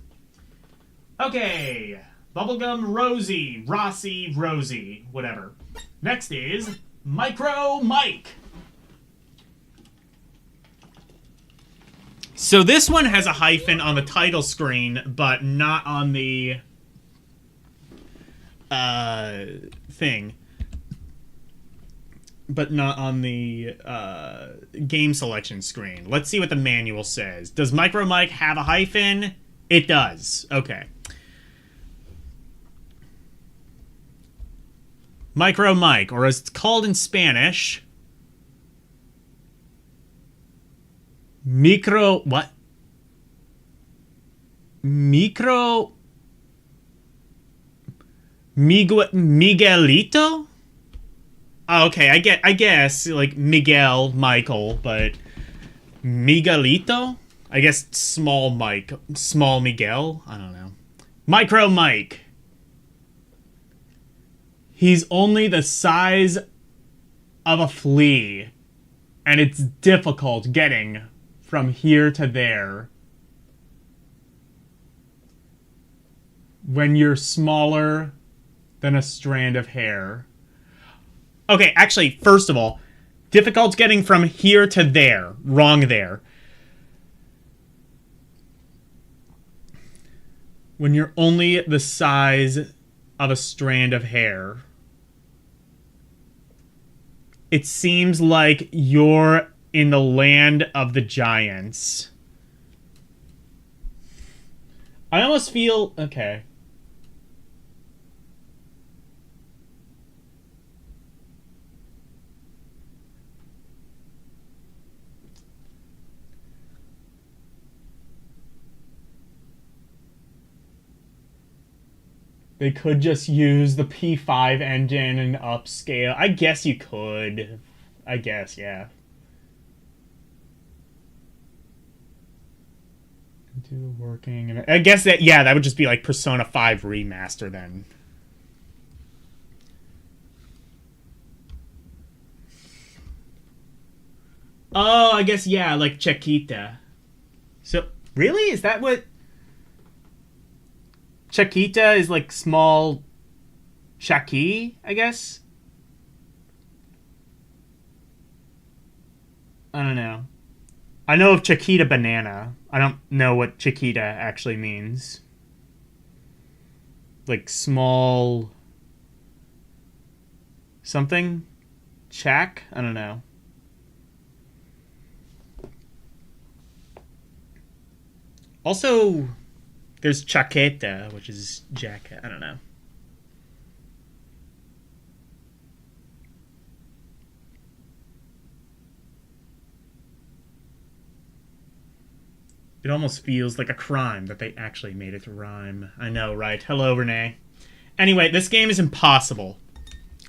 Okay. Bubblegum Rosie. Rossi, Rosie. Whatever. Next is Micro Mike. So this one has a hyphen on the title screen, but not on the thing. But not on the game selection screen. Let's see what the manual says. Does Micro Mike have a hyphen? It does. Okay. Micro Mike, or as it's called in Spanish, what? Miguelito? Oh, okay, I guess, like, Miguel, Michael, but Miguelito? I guess small Miguel? I don't know. Micro Mike. He's only the size of a flea, and it's difficult getting from here to there when you're smaller than a strand of hair. Okay, actually, first of all, difficult getting from here to there. Wrong there. When you're only the size of a strand of hair. It seems like you're in the land of the giants. I almost feel... Okay. They could just use the P5 engine and upscale. I guess you could. I guess, yeah. Do working. I guess that, yeah, that would just be like Persona 5 Remaster then. Oh, I guess, yeah, like Chiquita. So, really? Is that what... Chiquita is like small Shaki, I guess? I don't know. I know of Chiquita Banana. I don't know what Chiquita actually means. Like small... something? Chak? I don't know. Also... there's chaqueta, which is jacket. I don't know. It almost feels like a crime that they actually made it to rhyme. I know, right? Hello, Renee. Anyway, this game is impossible.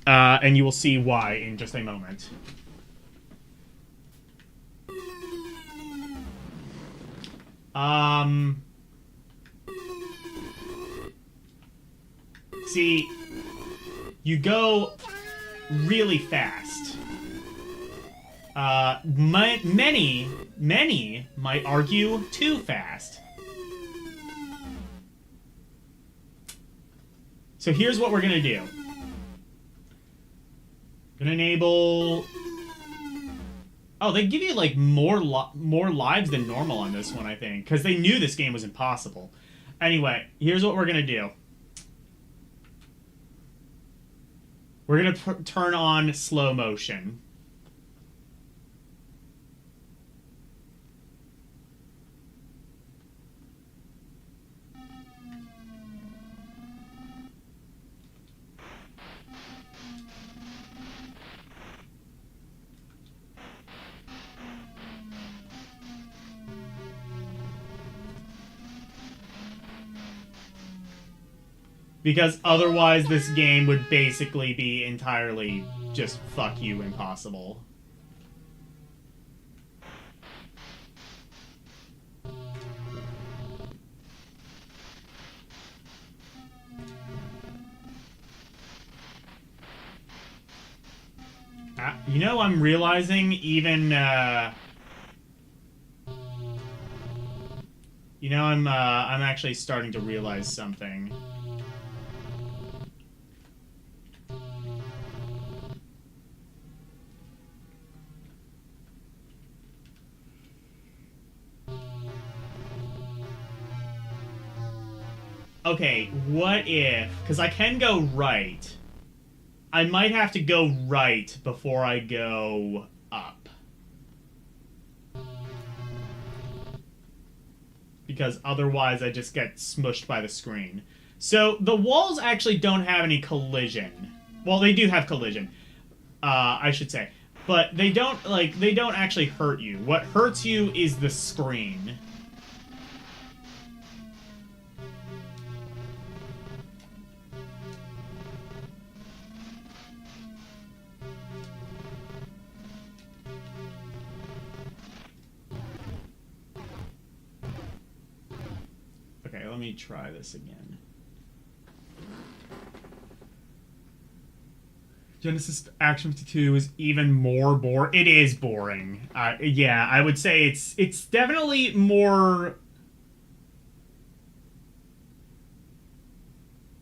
And you will see why in just a moment. See, you go really fast. Many might argue too fast. So here's what we're gonna do. Gonna enable... Oh, they give you, like, more lives than normal on this one, I think. Because they knew this game was impossible. Anyway, here's what we're gonna do. We're gonna turn on slow motion. Because otherwise this game would basically be entirely just fuck you impossible. You know, I'm realizing even, you know, I'm actually starting to realize something. Okay, what if... Because I can go right. I might have to go right before I go up. Because otherwise I just get smushed by the screen. So, the walls actually don't have any collision. Well, they do have collision. I should say. But they don't, like, they don't actually hurt you. What hurts you is the screen. Okay, let me try this again. Genesis Action 52 is even more boring. It is boring. Yeah, I would say it's definitely more...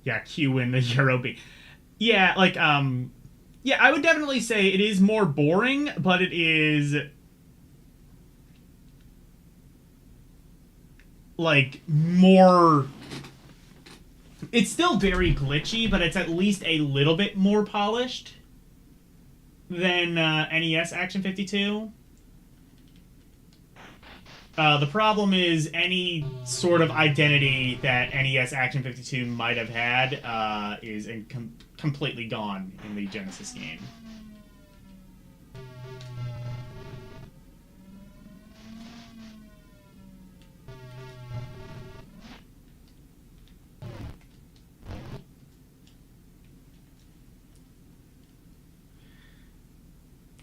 Yeah, Q in the Euro B. Yeah, like, yeah, I would definitely say it is more boring, but it is... like, more... It's still very glitchy, but it's at least a little bit more polished than NES Action 52. The problem is any sort of identity that NES Action 52 might have had is completely gone in the Genesis game.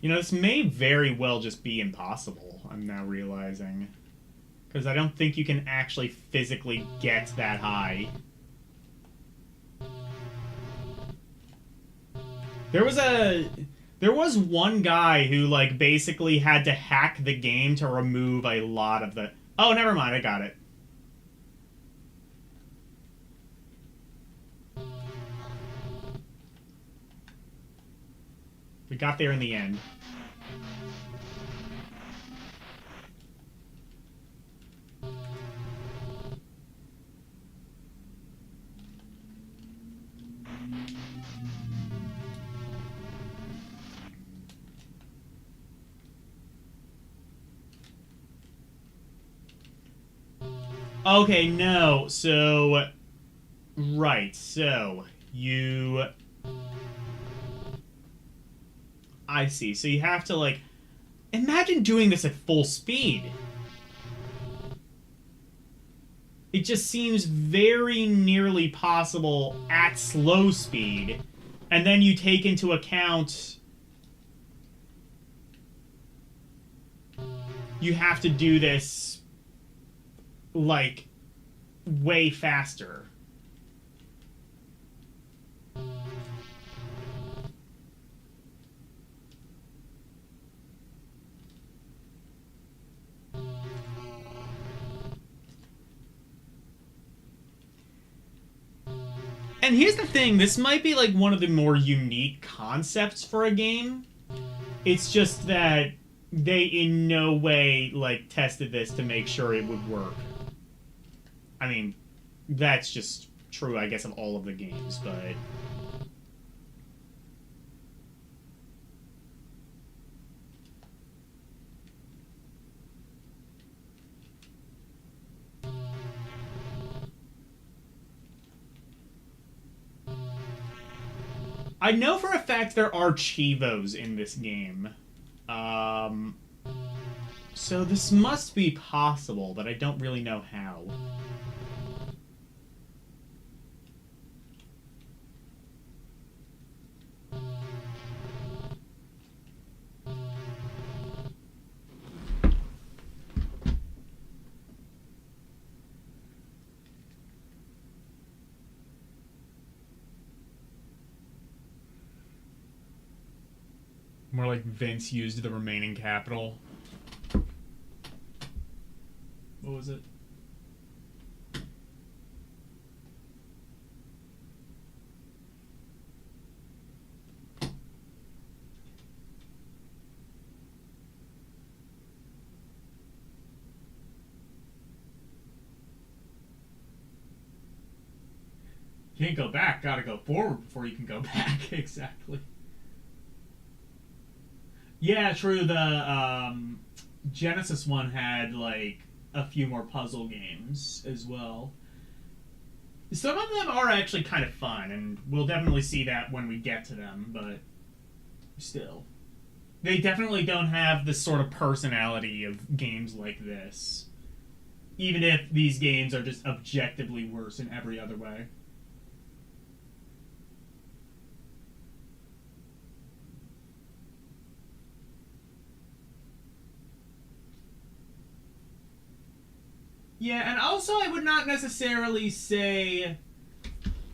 You know, this may very well just be impossible, I'm now realizing. Because I don't think you can actually physically get that high. There was one guy who, like, basically had to hack the game to remove a lot of the... Oh, never mind, I got it. We got there in the end. Okay, no, so... Right, so... You... I see, so you have to, like... Imagine doing this at full speed! It just seems very nearly possible at slow speed, and then you take into account... You have to do this... like, way faster. And here's the thing, this might be like one of the more unique concepts for a game. It's just that they in no way like tested this to make sure it would work. I mean, that's just true, I guess, of all of the games, but... I know for a fact there are Chivos in this game. So this must be possible, but I don't really know how. More like Vince used the remaining capital. What was it? Can't go back, gotta go forward before you can go back. Exactly. Yeah, true. The Genesis one had like a few more puzzle games as well. Some of them are actually kind of fun, and we'll definitely see that when we get to them, but still. They definitely don't have the sort of personality of games like this. Even if these games are just objectively worse in every other way. Yeah, and also I would not necessarily say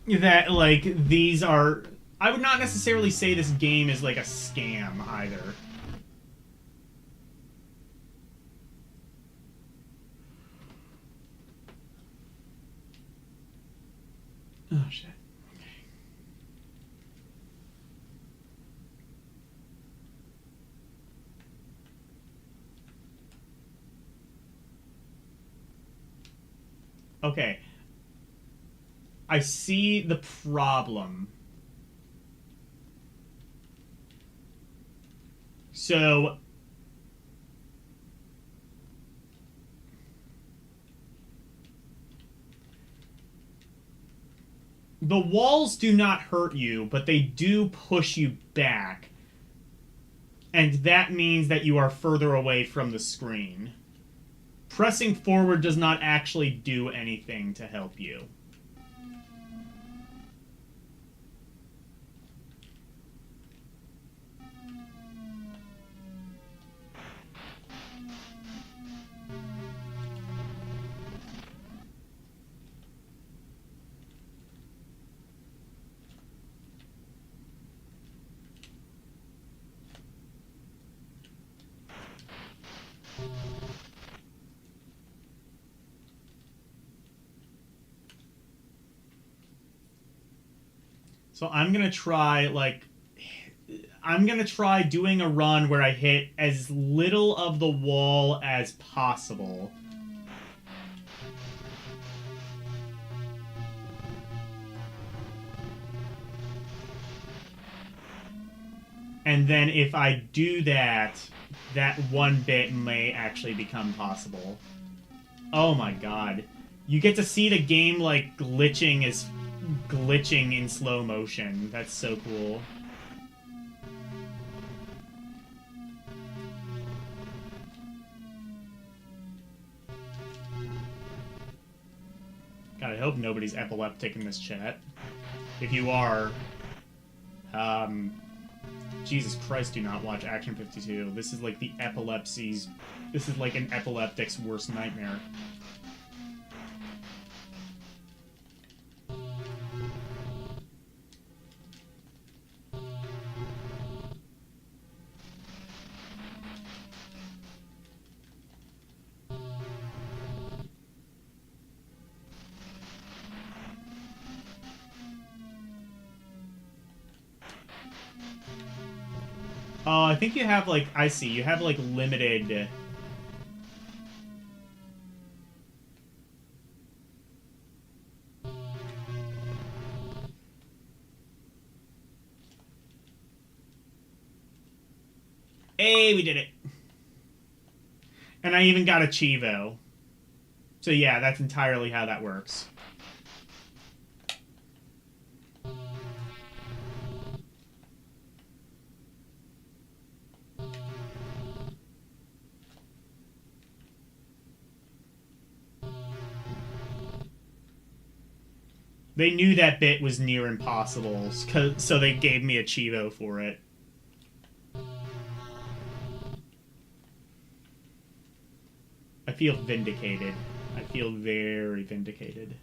that, like, these are... I would not necessarily say this game is, like, a scam, either. Oh, shit. Okay. I see the problem. So... the walls do not hurt you, but they do push you back. And that means that you are further away from the screen. Pressing forward does not actually do anything to help you. So I'm gonna try, like... I'm gonna try doing a run where I hit as little of the wall as possible. And then if I do that, that one bit may actually become possible. Oh my god. You get to see the game, like, glitching in slow motion. That's so cool. God, I hope nobody's epileptic in this chat. If you are, Jesus Christ, do not watch Action 52. This is like the epilepsy's... This is like an epileptic's worst nightmare. Oh, I think you have, like, I see. You have, like, limited... Hey, we did it. And I even got a Chivo. So yeah, that's entirely how that works. They knew that bit was near impossible, so they gave me a Chivo for it. I feel vindicated. I feel very vindicated.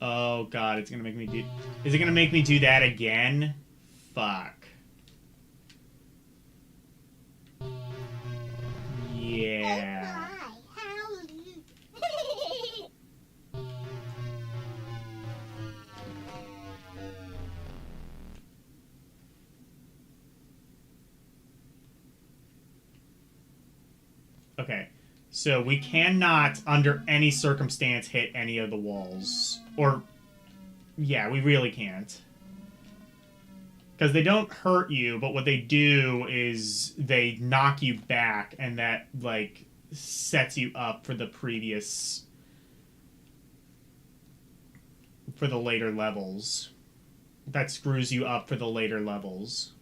Oh god, it's gonna make me do... Is it gonna make me do that again? Fuck. Yeah. Okay. So we cannot, under any circumstance, hit any of the walls. Or... Yeah, we really can't. Because they don't hurt you, but what they do is they knock you back, and that, like, sets you up for the previous... for the later levels. That screws you up for the later levels.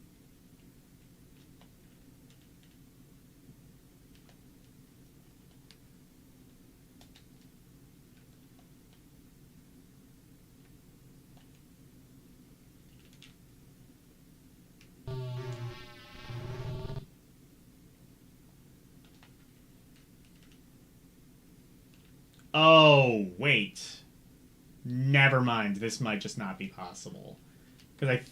Oh, wait. Never mind. This might just not be possible. Because I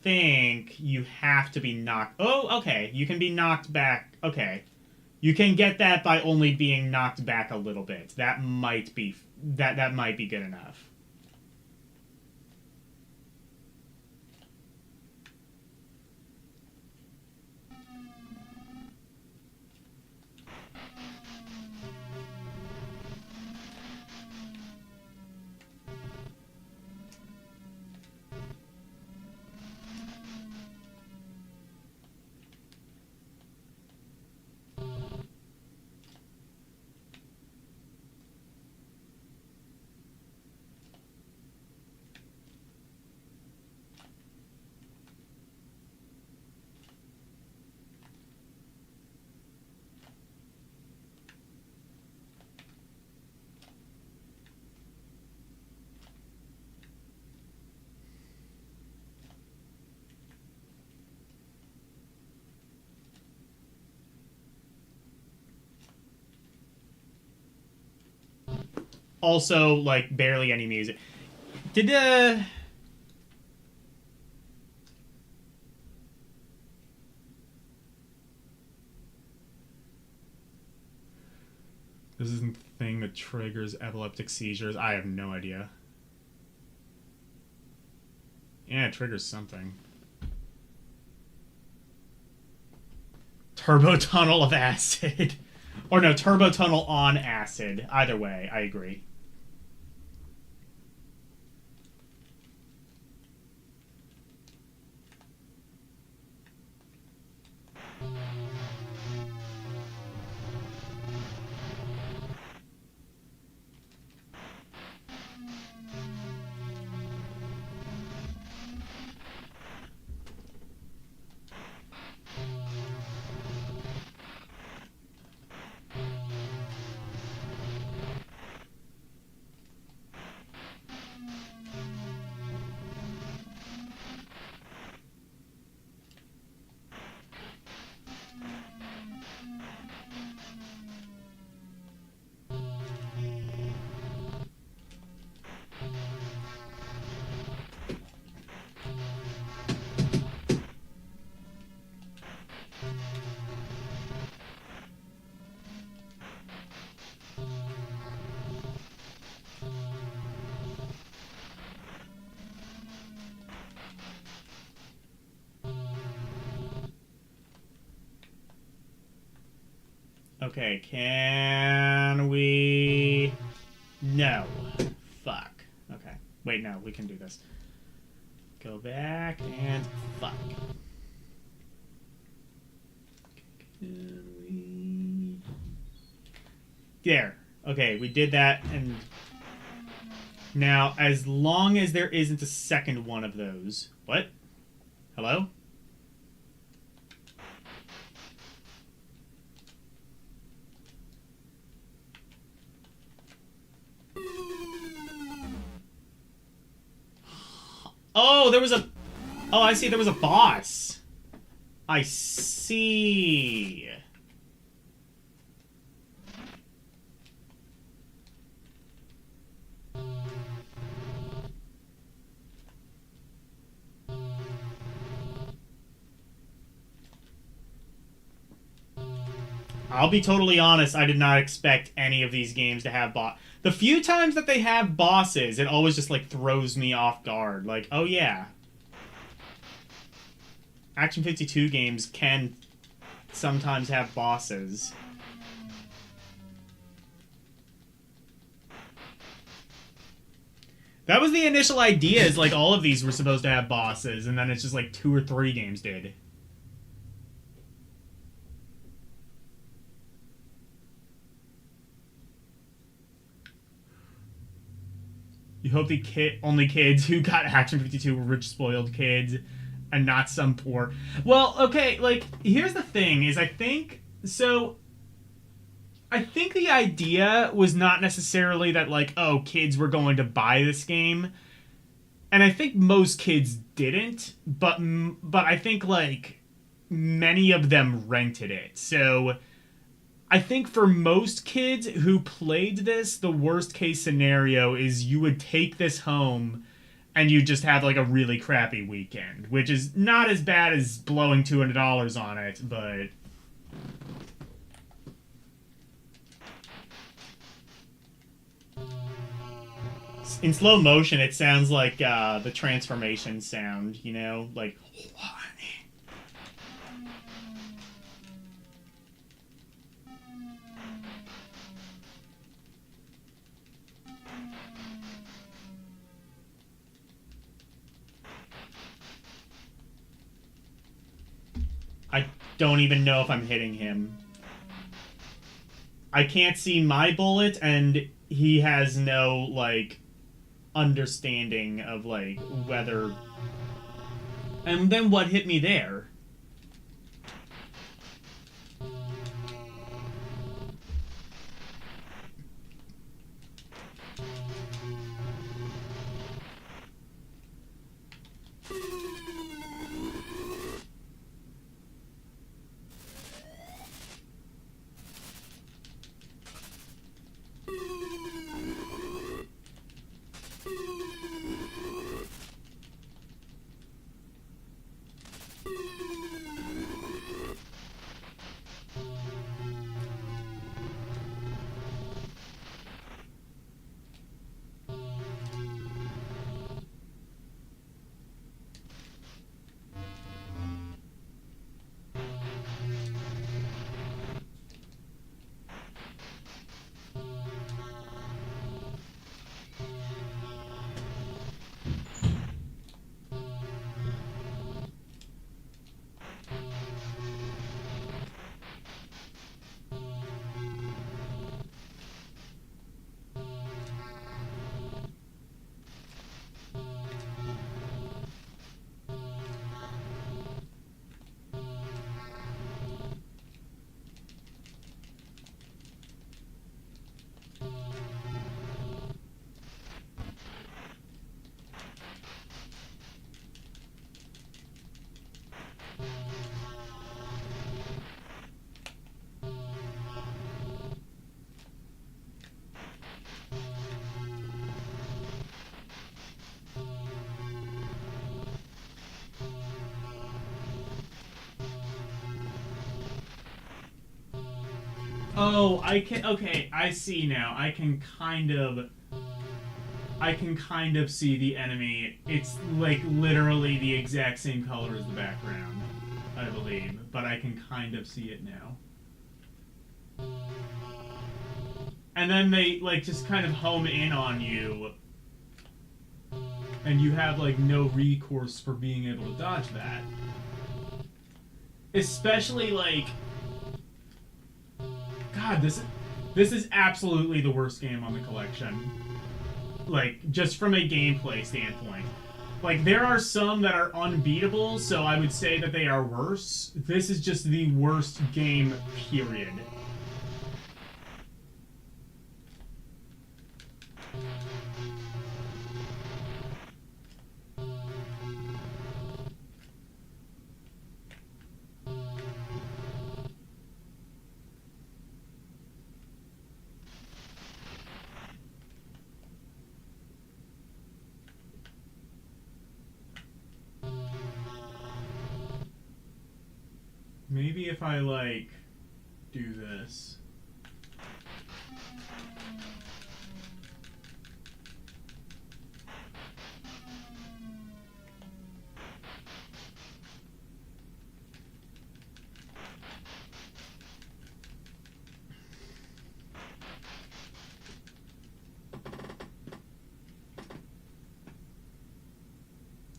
think you have to be knocked... Oh, okay. You can be knocked back. Okay. You can get that by only being knocked back a little bit. That might be... That might be good enough. Also, like, barely any music. Did, This isn't the thing that triggers epileptic seizures. I have no idea. Yeah, it triggers something. Turbo tunnel of acid. Or no, turbo tunnel on acid. Either way, I agree. Okay, can we... No. Fuck. Okay. Wait, no, we can do this. Go back and fuck. Can we... There. Okay, we did that, and... Now, as long as there isn't a second one of those... What? Hello? Oh, there was a... Oh, I see, there was a boss. I see. I'll be totally honest, I did not expect any of these games to have The few times that they have bosses, it always just, like, throws me off guard. Like, oh yeah. Action 52 games can sometimes have bosses. That was the initial idea, is, like, all of these were supposed to have bosses, and then it's just, like, 2 or 3 games did. You hope the only kids who got Action 52 were rich, spoiled kids, and not some poor... Well, okay, like, here's the thing, is I think the idea was not necessarily that, like, oh, kids were going to buy this game. And I think most kids didn't, but I think, like, many of them rented it. So... I think for most kids who played this, the worst case scenario is you would take this home and you just have like a really crappy weekend, which is not as bad as blowing $200 on it, but... In slow motion, it sounds like the transformation sound, you know? Like... I don't even know if I'm hitting him. I can't see my bullet, and he has no, like, understanding of, like, whether... And then what hit me there? Oh, I can... Okay, I see now. I can kind of see the enemy. It's, like, literally the exact same color as the background, I believe. But I can kind of see it now. And then they, like, just kind of home in on you. And you have, like, no recourse for being able to dodge that. Especially, like... God, this is absolutely the worst game on the collection. Like, just from a gameplay standpoint. Like, there are some that are unbeatable, so I would say that they are worse. This is just the worst game, period. Maybe if I, like, do this.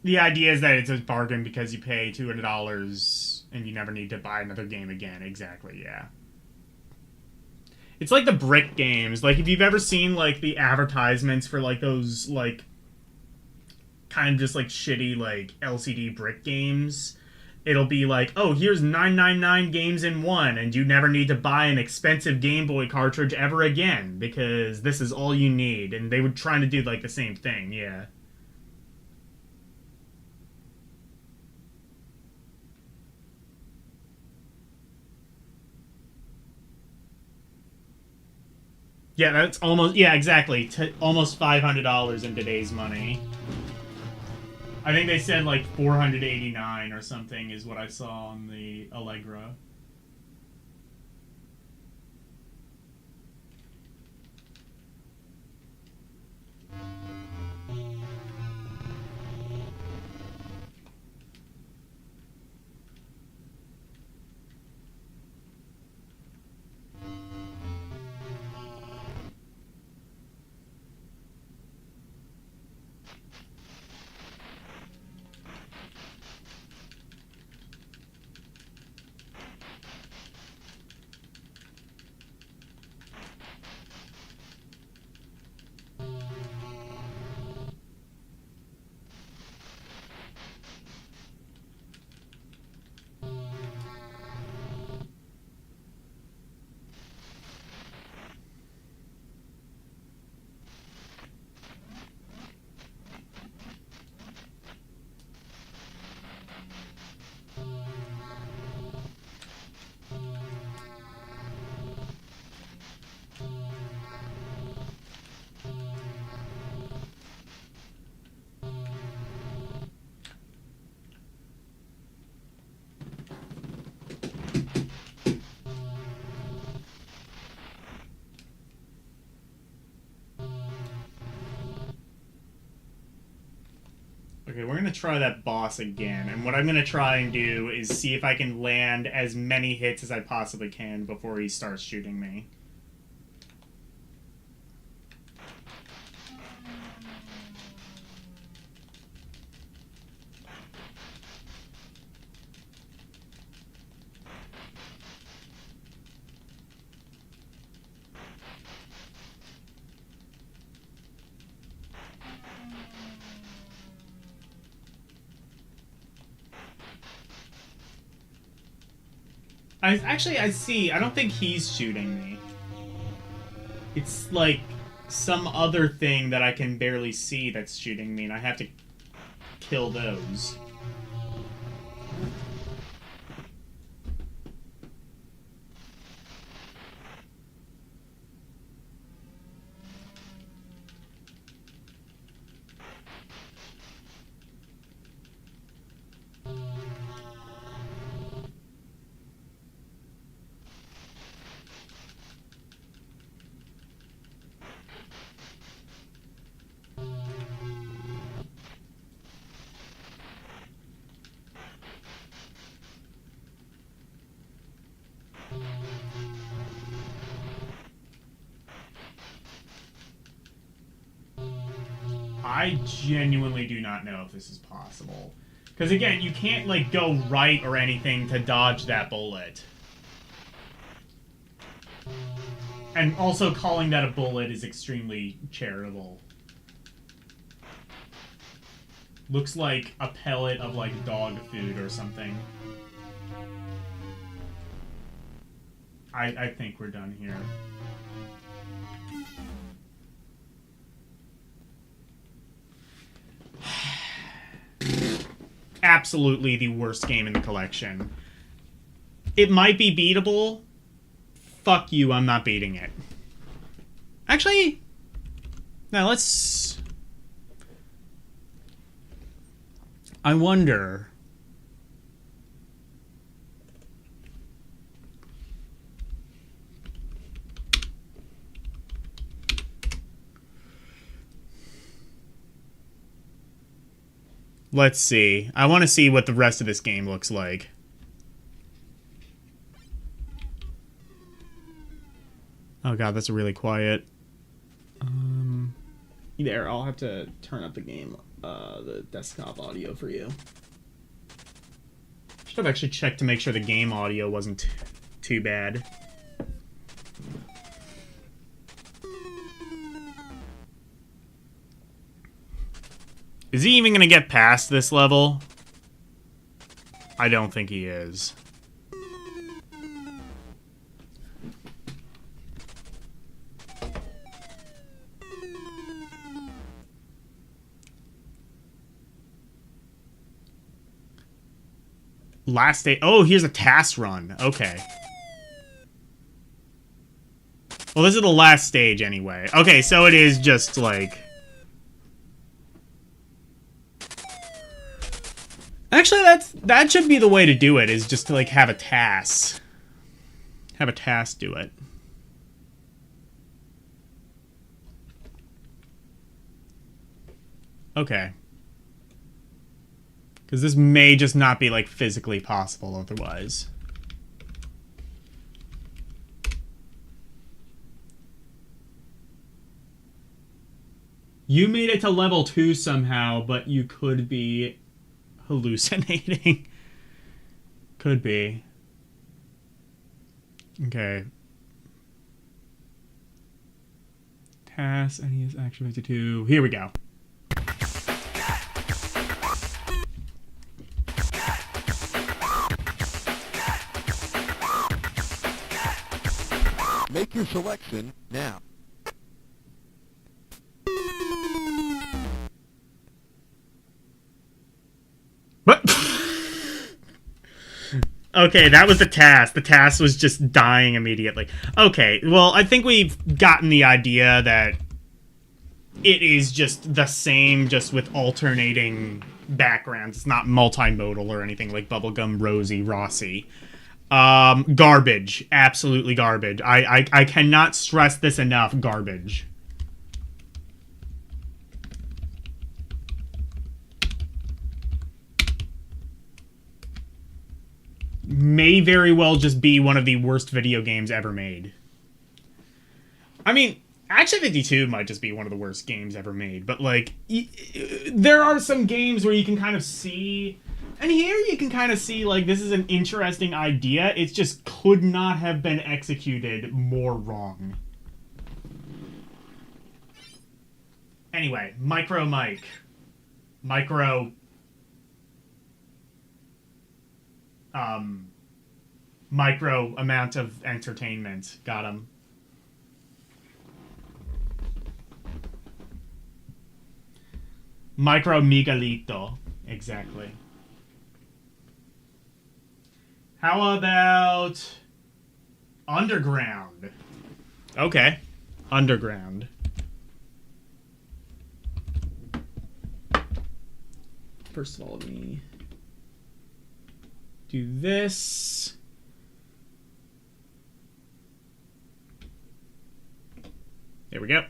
The idea is that it's a bargain because you pay $200 and you never need to buy another game again. Exactly, yeah. It's like the brick games. Like, if you've ever seen, like, the advertisements for, like, those, like, kind of just, like, shitty, like, LCD brick games, it'll be like, oh, here's 999 games in one, and you never need to buy an expensive Game Boy cartridge ever again, because this is all you need. And they were trying to do, like, the same thing, yeah. Yeah, that's almost... Yeah, exactly. Almost $500 in today's money. I think they said, like, $489 or something is what I saw on the Allegra. Okay, we're gonna try that boss again, and what I'm gonna try and do is see if I can land as many hits as I possibly can before he starts shooting me. I see. I don't think he's shooting me. It's like some other thing that I can barely see that's shooting me, and I have to kill those. I genuinely do not know if this is possible. Because again, you can't like go right or anything to dodge that bullet. And also calling that a bullet is extremely charitable. Looks like a pellet of like dog food or something. I think we're done here. Absolutely the worst game in the collection. It might be beatable. Fuck you, I'm not beating it. Actually, now let's... I wonder... Let's see. I want to see what the rest of this game looks like. Oh god, that's really quiet. There, I'll have to turn up the game, the desktop audio for you. Should have actually checked to make sure the game audio wasn't too bad. Is he even gonna get past this level? I don't think he is. Last day. Oh, here's a task run. Okay. Well, this is the last stage anyway. Okay, so it is just like... Actually, that should be the way to do it, is just to, like, have a task. Have a task do it. Okay. Because this may just not be, like, physically possible otherwise. You made it to level 2 somehow, but you could be... hallucinating. Could be. Okay. Task, NES Action 52. Here we go. Make your selection now. What? Okay, that was the task. The task was just dying immediately. Okay, well, I think we've gotten the idea that it is just the same, just with alternating backgrounds. It's not multimodal or anything like Bubblegum Rosie Rossi. Garbage. Absolutely garbage. I cannot stress this enough. Garbage. May very well just be one of the worst video games ever made. I mean, Action 52 might just be one of the worst games ever made, but, like, there are some games where you can kind of see... And here you can kind of see, like, this is an interesting idea. It just could not have been executed more wrong. Anyway, Micro Mike. Micro amount of entertainment. Got him. Micro Miguelito. Exactly. How about Underground? Okay. Underground. First of all, let me do this. There we go.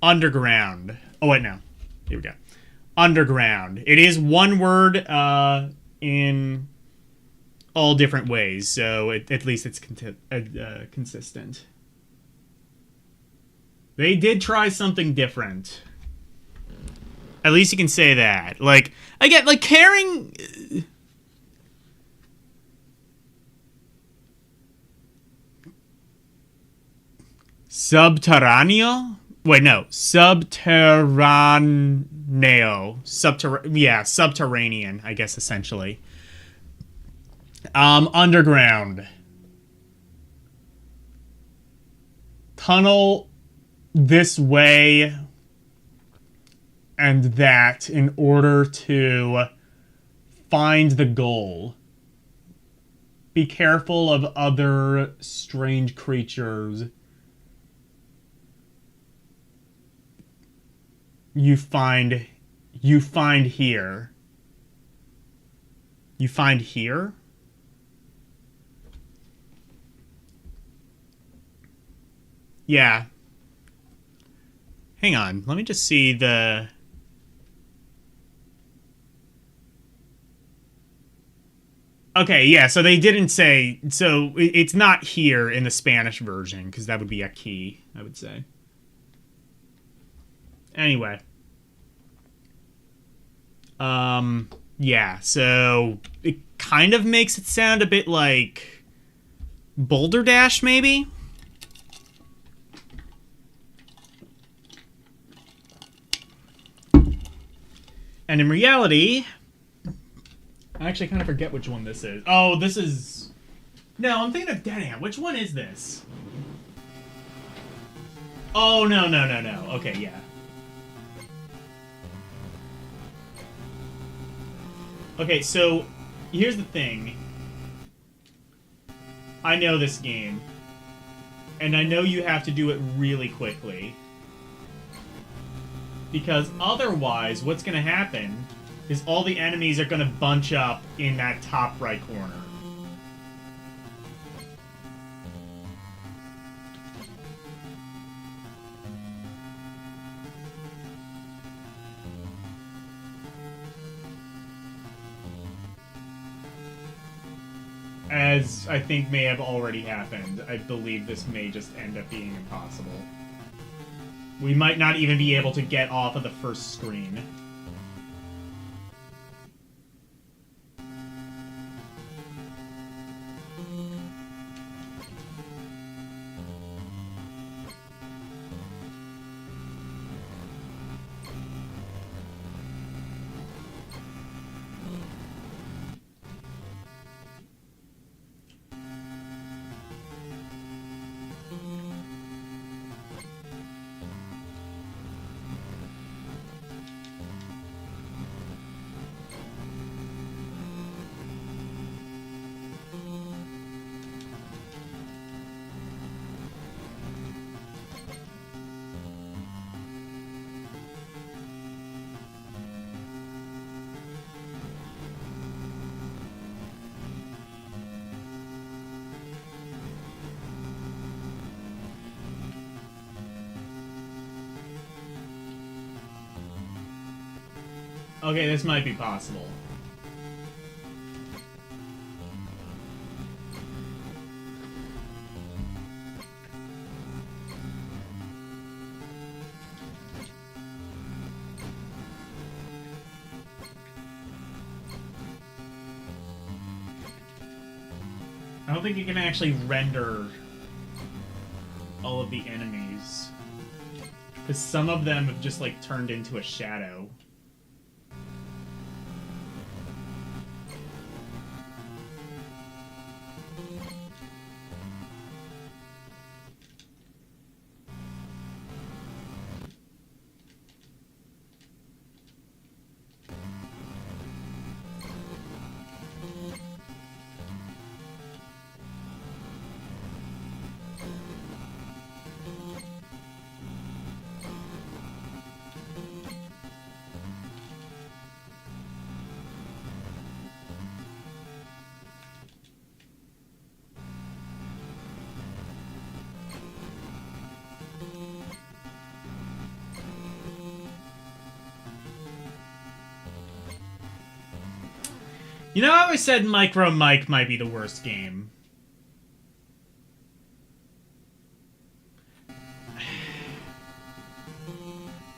Underground. Oh, wait, no. Here we go. Underground. It is one word in all different ways, so at least it's consistent. They did try something different. At least you can say that. Like, again, like, caring... Subterraneo? Wait, no. Subterranean, I guess, essentially. Underground. Tunnel this way and that in order to find the goal. Be careful of other strange creatures. You find here. You find here? Yeah. Hang on. Let me just see the... Okay, yeah, so they didn't say... So it's not here in the Spanish version, because that would be a key, I would say. Anyway. Yeah, so it kind of makes it sound a bit like Boulder Dash, maybe? And in reality, I actually kind of forget which one this is. Oh, this is... No, I'm thinking of Dead Ant. Which one is this? Oh, no. Okay, yeah. Okay, so here's the thing. I know this game. And I know you have to do it really quickly. Because otherwise, what's going to happen is all the enemies are going to bunch up in that top right corner. As I think may have already happened, I believe this may just end up being impossible. We might not even be able to get off of the first screen. Okay, this might be possible. I don't think you can actually render all of the enemies. Because some of them have just, like, turned into a shadow. You know, I always said Micro Mike might be the worst game.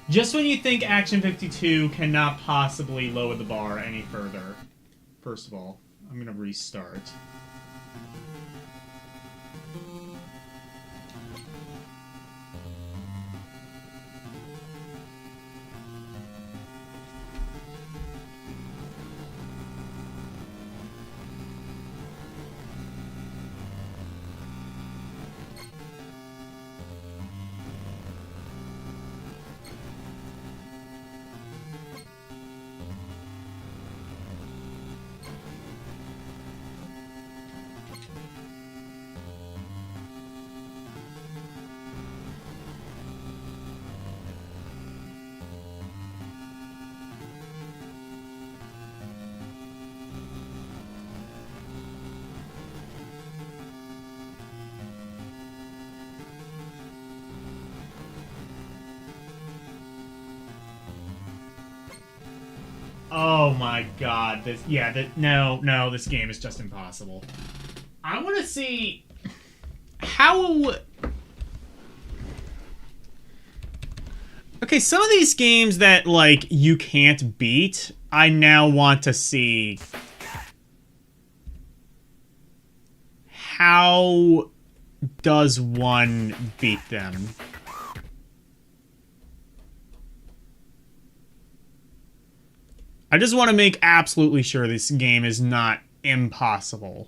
Just when you think Action 52 cannot possibly lower the bar any further. First of all, I'm gonna restart. Oh my god, this, no, this game is just impossible. I want to see how... Okay, some of these games that, like, you can't beat, I now want to see how does one beat them. I just want to make absolutely sure this game is not impossible.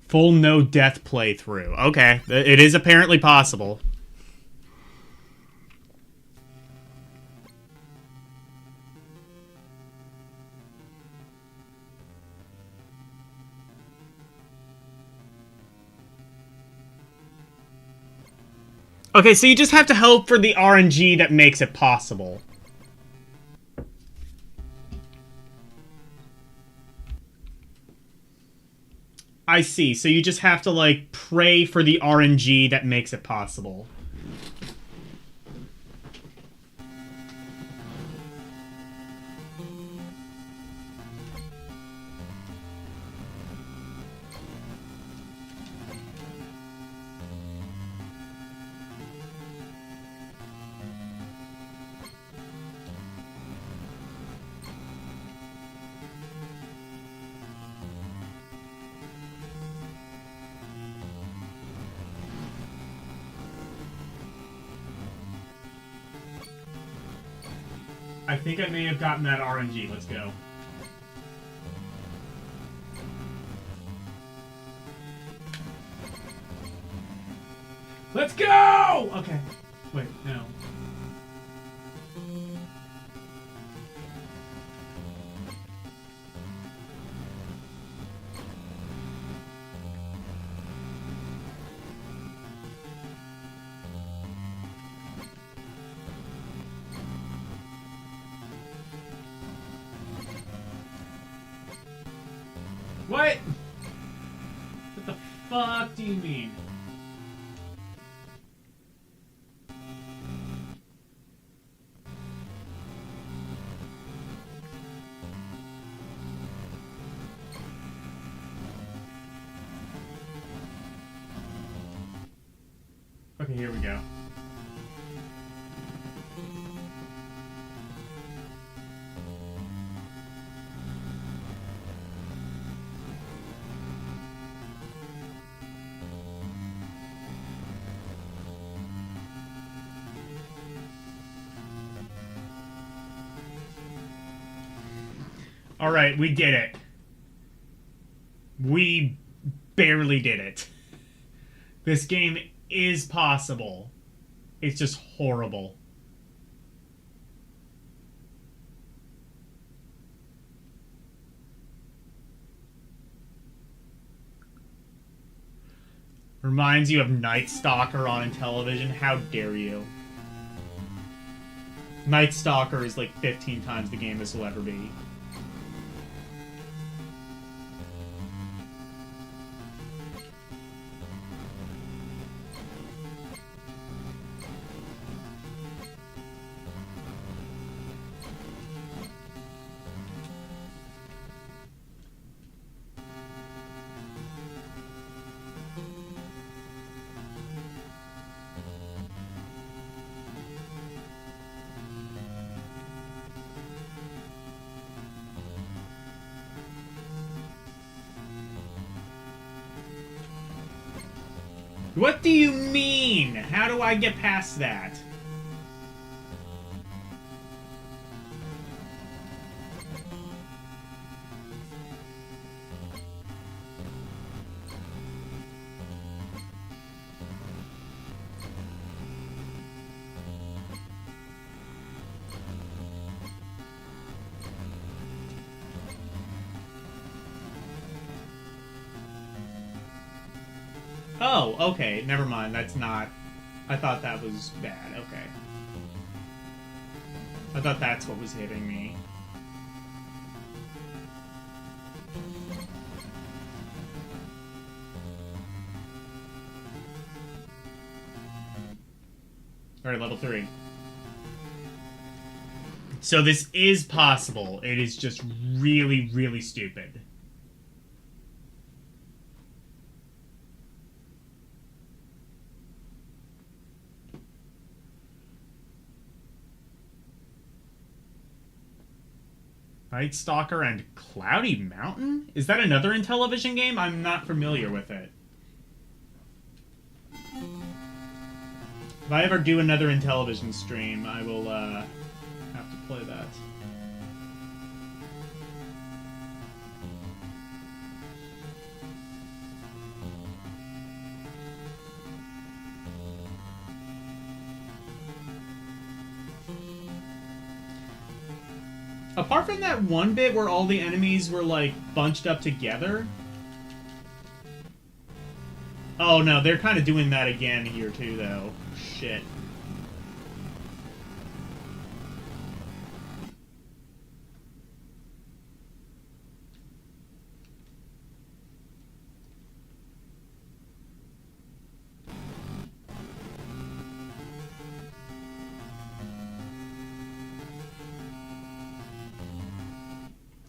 Full no-death playthrough. Okay, it is apparently possible. Okay, so you just have to hope for the RNG that makes it possible. I see, so you just have to, like, pray for the RNG that makes it possible. I think I may have gotten that RNG. Let's go. Let's go! Okay. Wait, no. What? What the fuck do you mean? Okay, here we go. All right, we did it. We barely did it. This game is possible. It's just horrible. Reminds you of Night Stalker on television? How dare you? Night Stalker is like 15 times the game this will ever be. What do you mean? How do I get past that? Oh, okay. Never mind. That's not... I thought that was bad. Okay. I thought that's what was hitting me. Alright, level 3. So this is possible. It is just really, really stupid. Night Stalker and Cloudy Mountain? Is that another Intellivision game? I'm not familiar with it. If I ever do another Intellivision stream, I will have to play that. Apart from that one bit where all the enemies were, like, bunched up together... Oh, no, they're kind of doing that again here, too, though. Shit.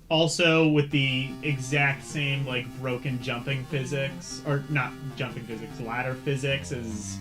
Also, with the exact same, like, broken jumping physics, or not jumping physics, ladder physics as...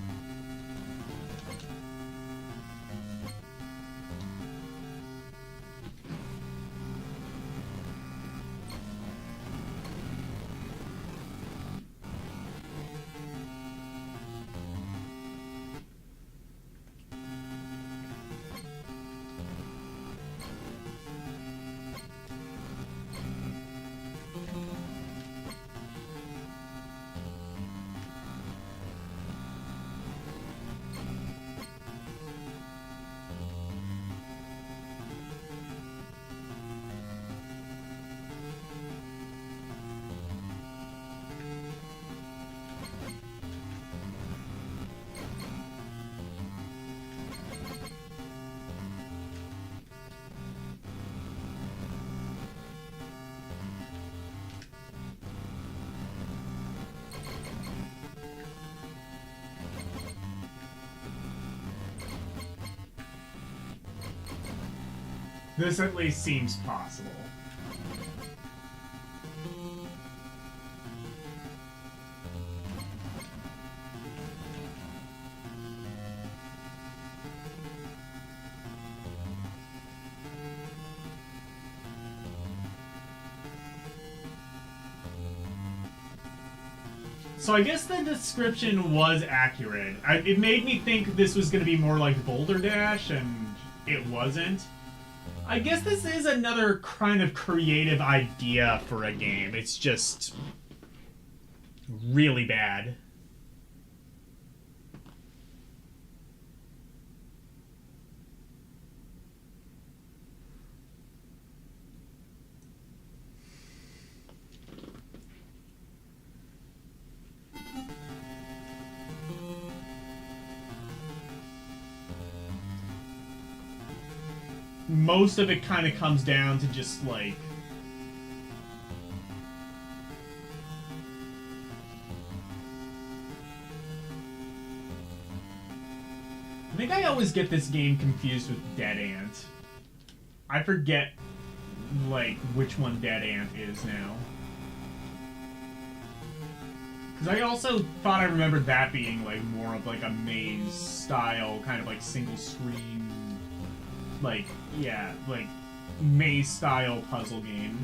This at least seems possible. So I guess the description was accurate. It made me think this was going to be more like Boulder Dash, and it wasn't. I guess this is another kind of creative idea for a game. It's just really bad. Most of it kind of comes down to just, like... I think I always get this game confused with Dead Ant. I forget, like, which one Dead Ant is now. Because I also thought I remembered that being, like, more of, like, a maze-style, kind of, like, single-screen... like, yeah, like, maze-style puzzle game.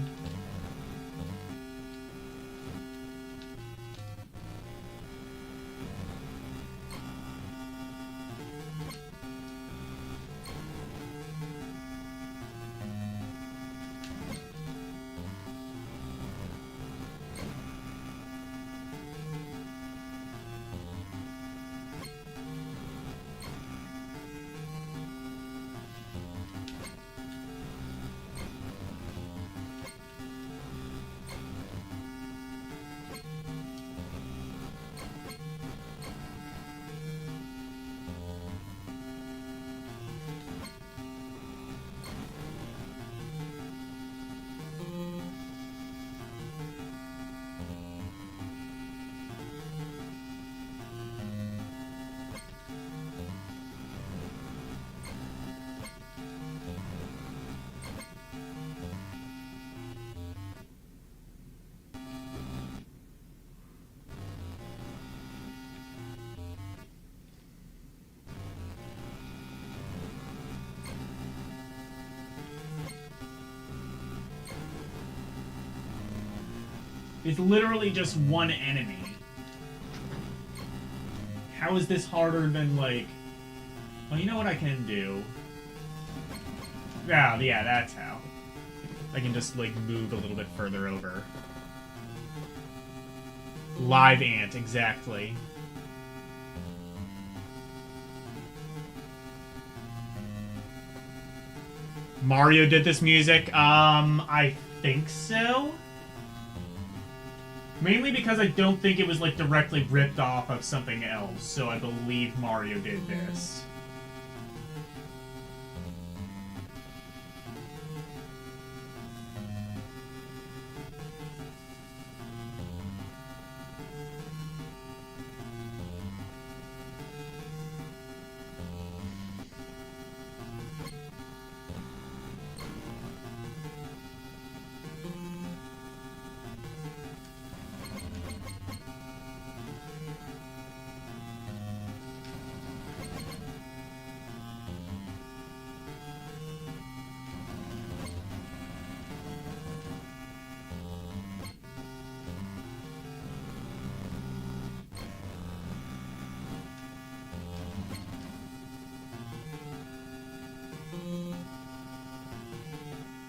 It's literally just one enemy. How is this harder than, like... Well, you know what I can do? Oh, yeah, that's how. I can just, like, move a little bit further over. Live ant, exactly. Mario did this music? I think so. Mainly because I don't think it was, like, directly ripped off of something else, so I believe Mario did this.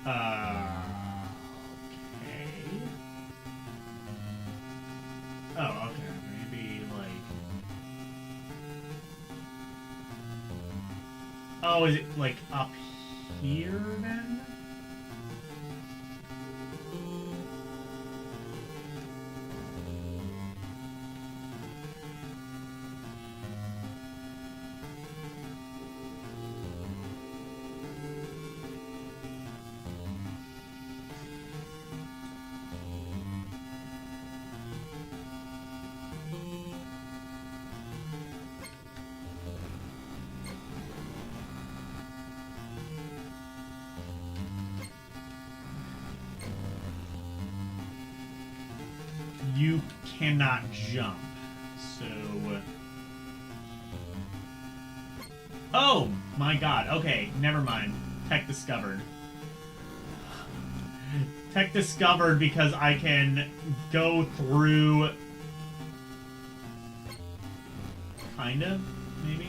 Okay. Oh, okay. Maybe, like... Oh, is it, like, up here, then? You cannot jump, so... Oh, my god. Okay, never mind. Tech discovered. Tech discovered because I can go through... Kind of, maybe?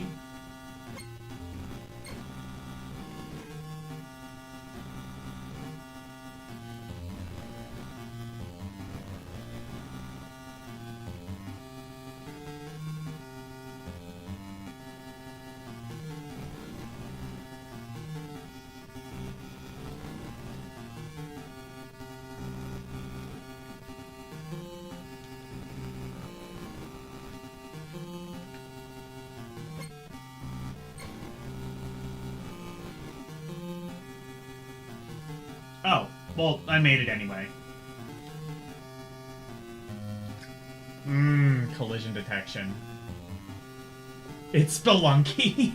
Oh, well, I made it anyway. Collision detection. It's spelunky.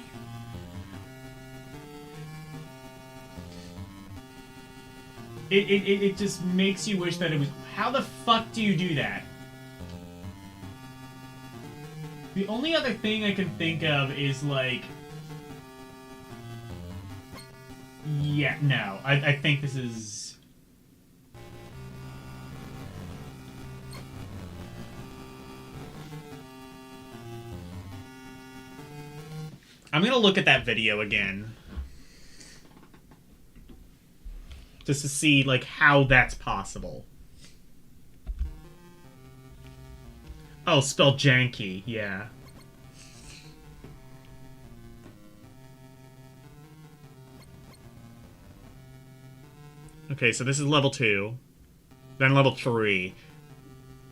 It just makes you wish that it was... How the fuck do you do that? The only other thing I can think of is, like... Yeah, no. I think this is... I'm gonna look at that video again. Just to see, like, how that's possible. Oh, spelled janky, yeah. Okay, so this is level 2. Then level 3.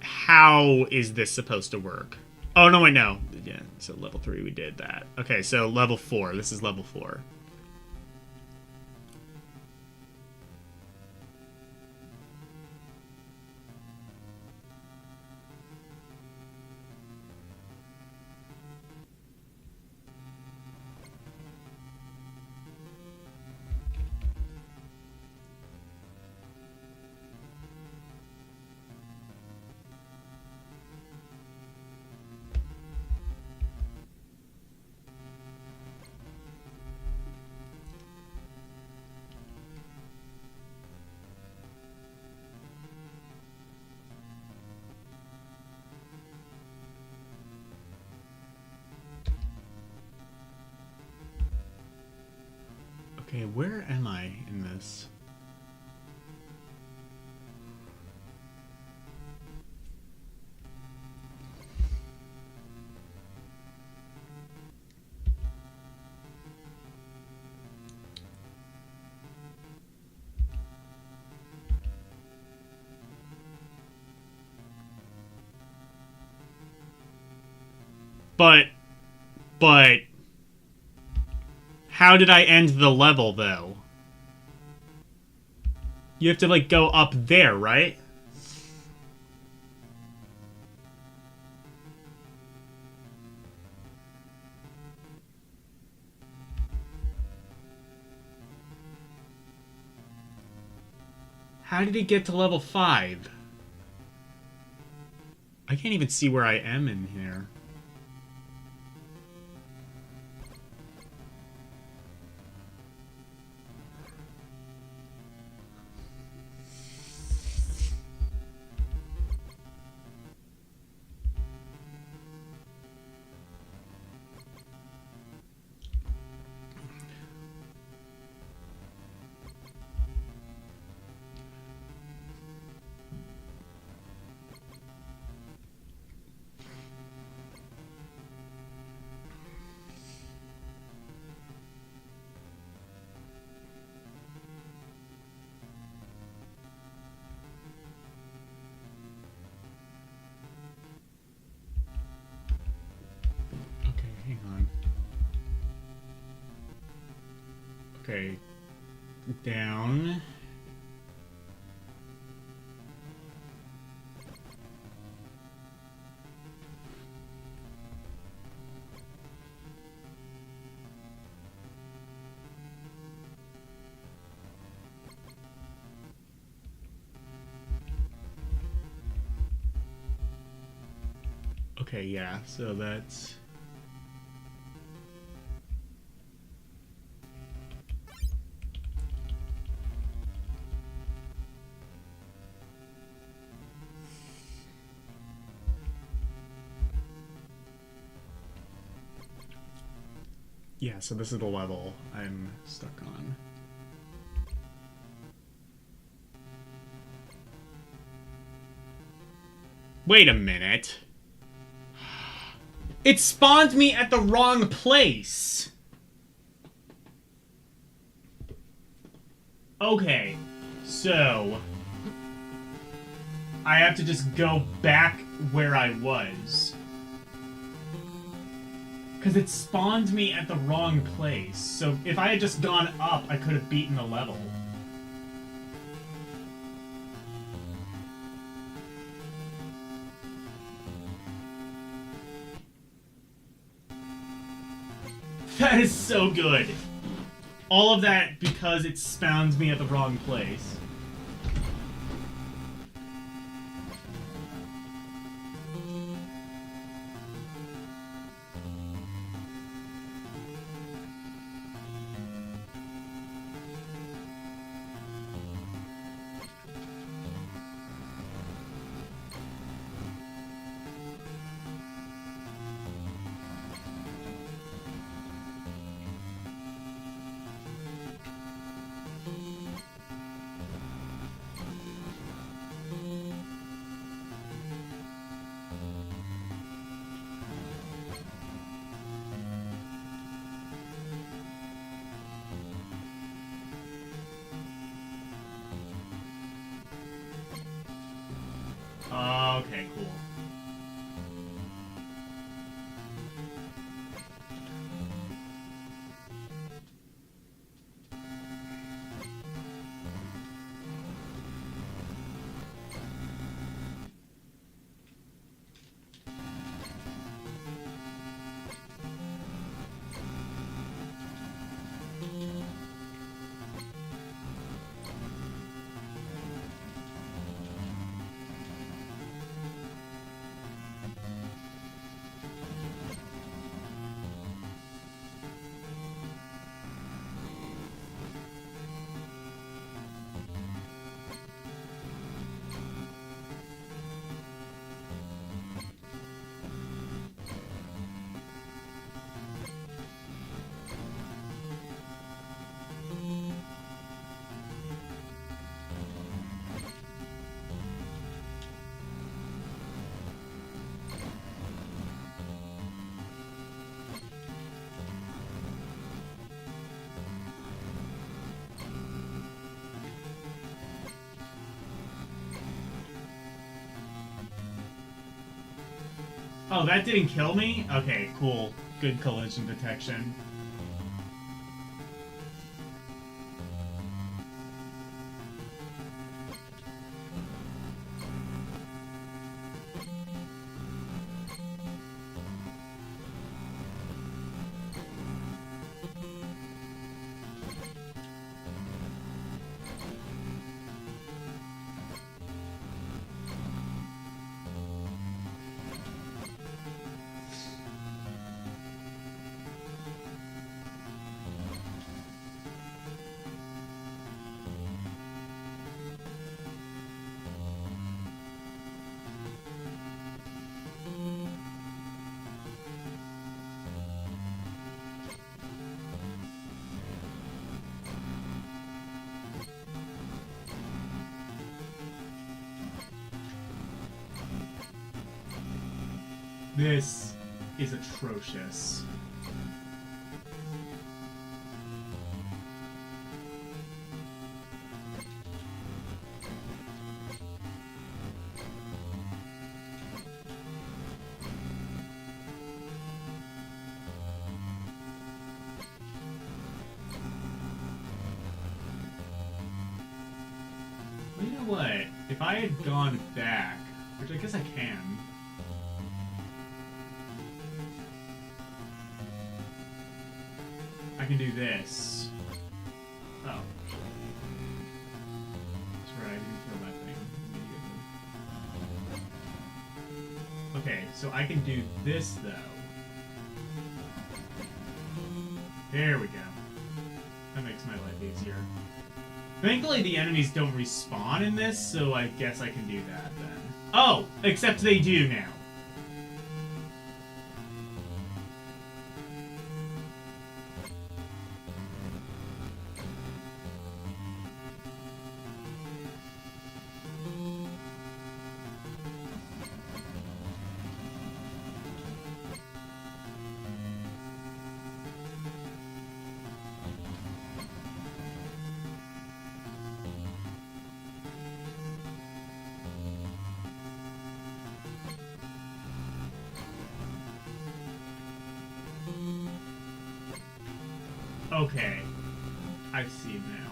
How is this supposed to work? Oh, no, wait, no. Yeah, so level 3, we did that. Okay, so level 4. This is level 4. Okay, where am I in this? But how did I end the level, though? You have to, like, go up there, right? How did he get to level 5? I can't even see where I am in here. Okay, hang on. Okay. Down. Okay, yeah, so that's... Yeah, so this is the level I'm stuck on. Wait a minute. It spawned me at the wrong place. Okay, so I have to just go back where I was. Because it spawned me at the wrong place. So if I had just gone up, I could have beaten the level. That is so good. All of that because it spawns me at the wrong place. Okay, cool. Oh, that didn't kill me? Okay, cool. Good collision detection. This is atrocious. Well, you know what? If I had gone back, which I guess I can. I can do this. Oh. That's right, I didn't kill that thing immediately. Okay, so I can do this, though. There we go. That makes my life easier. Thankfully, the enemies don't respawn in this, so I guess I can do that, then. Oh! Except they do now. Okay, I see now.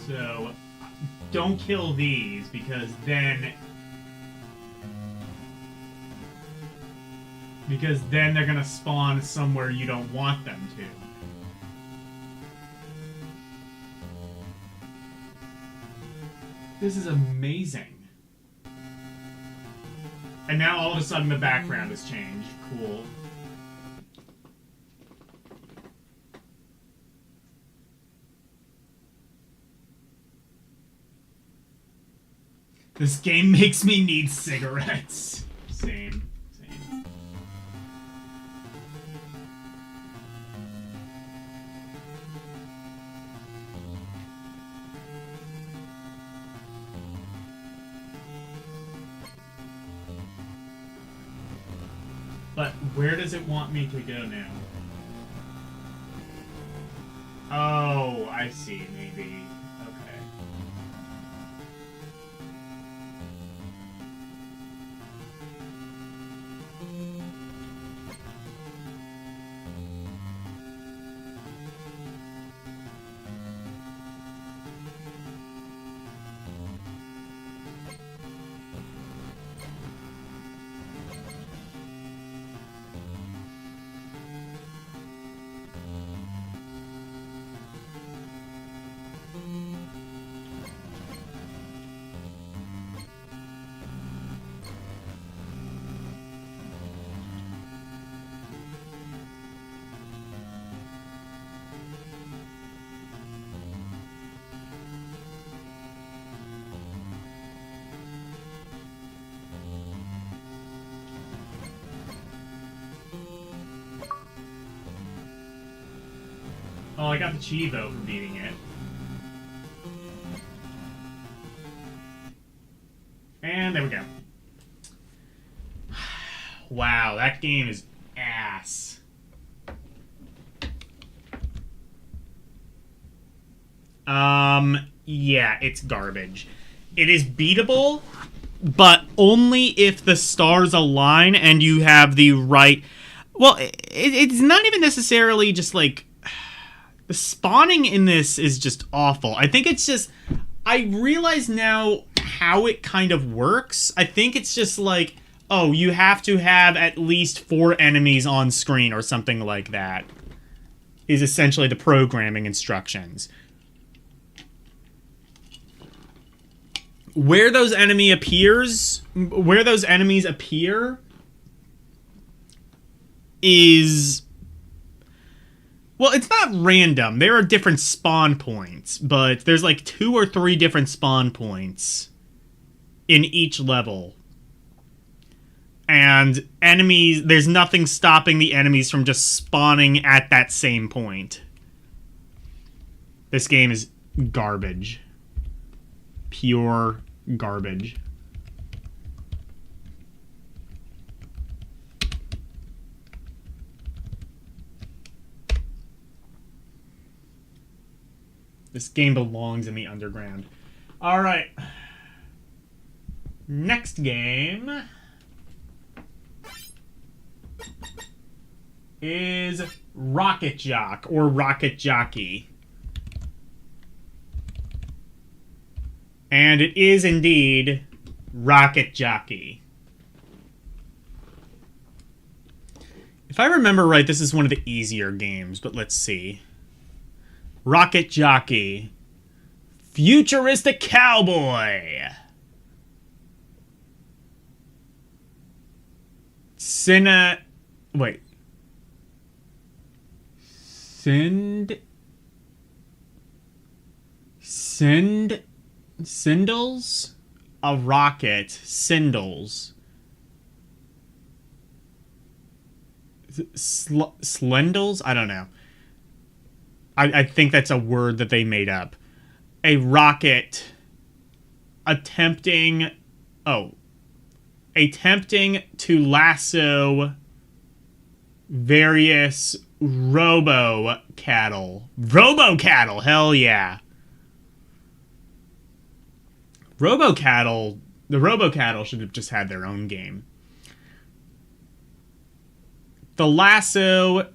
So, don't kill these, because then they're gonna spawn somewhere you don't want them to. This is amazing. And now all of a sudden the background has changed. Cool. This game makes me need cigarettes. Same. But where does it want me to go now? Oh, I see, maybe. Okay. Oh, I got the Chivo for beating it. And there we go. Wow, that game is ass. Yeah, it's garbage. It is beatable, but only if the stars align and you have the right... Well, it's not even necessarily just, like... The spawning in this is just awful. I think it's just... I realize now how it kind of works. I think it's just like, oh, you have to have at least 4 enemies on screen or something like that. Is essentially the programming instructions. Where those enemies appear is... Well, it's not random. There are different spawn points, but there's like 2 or 3 different spawn points in each level. And enemies, there's nothing stopping the enemies from just spawning at that same point. This game is garbage. Pure garbage. This game belongs in the underground. Alright. Next game is Rocket Jock or Rocket Jockey. And it is indeed Rocket Jockey. If I remember right, this is one of the easier games, but let's see. Rocket Jockey. Futuristic Cowboy. Wait. Sindles? A rocket. Sindles. Slendles? I don't know. I think that's a word that they made up. A rocket attempting to lasso various robo-cattle. Robo-cattle, hell yeah. The robo-cattle should have just had their own game. The lasso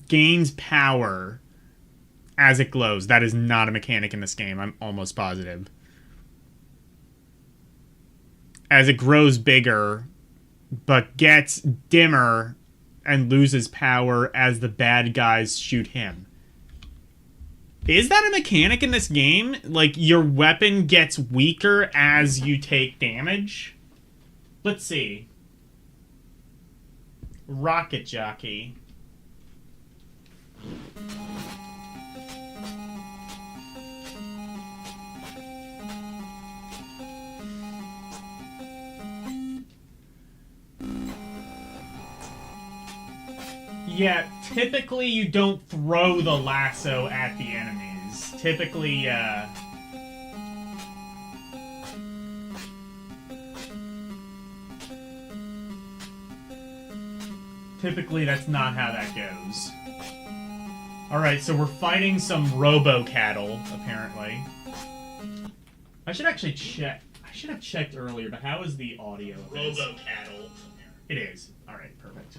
gains power as it glows. That is not a mechanic in this game, I'm almost positive. As it grows bigger, but gets dimmer and loses power as the bad guys shoot him. Is that a mechanic in this game? Like, your weapon gets weaker as you take damage? Let's see. Rocket Jockey. Yeah, typically you don't throw the lasso at the enemies. Typically, that's not how that goes. Alright, so we're fighting some robo-cattle, apparently. I should actually check. I should have checked earlier, but how is the audio of this? Robo-cattle. It is. Alright, perfect.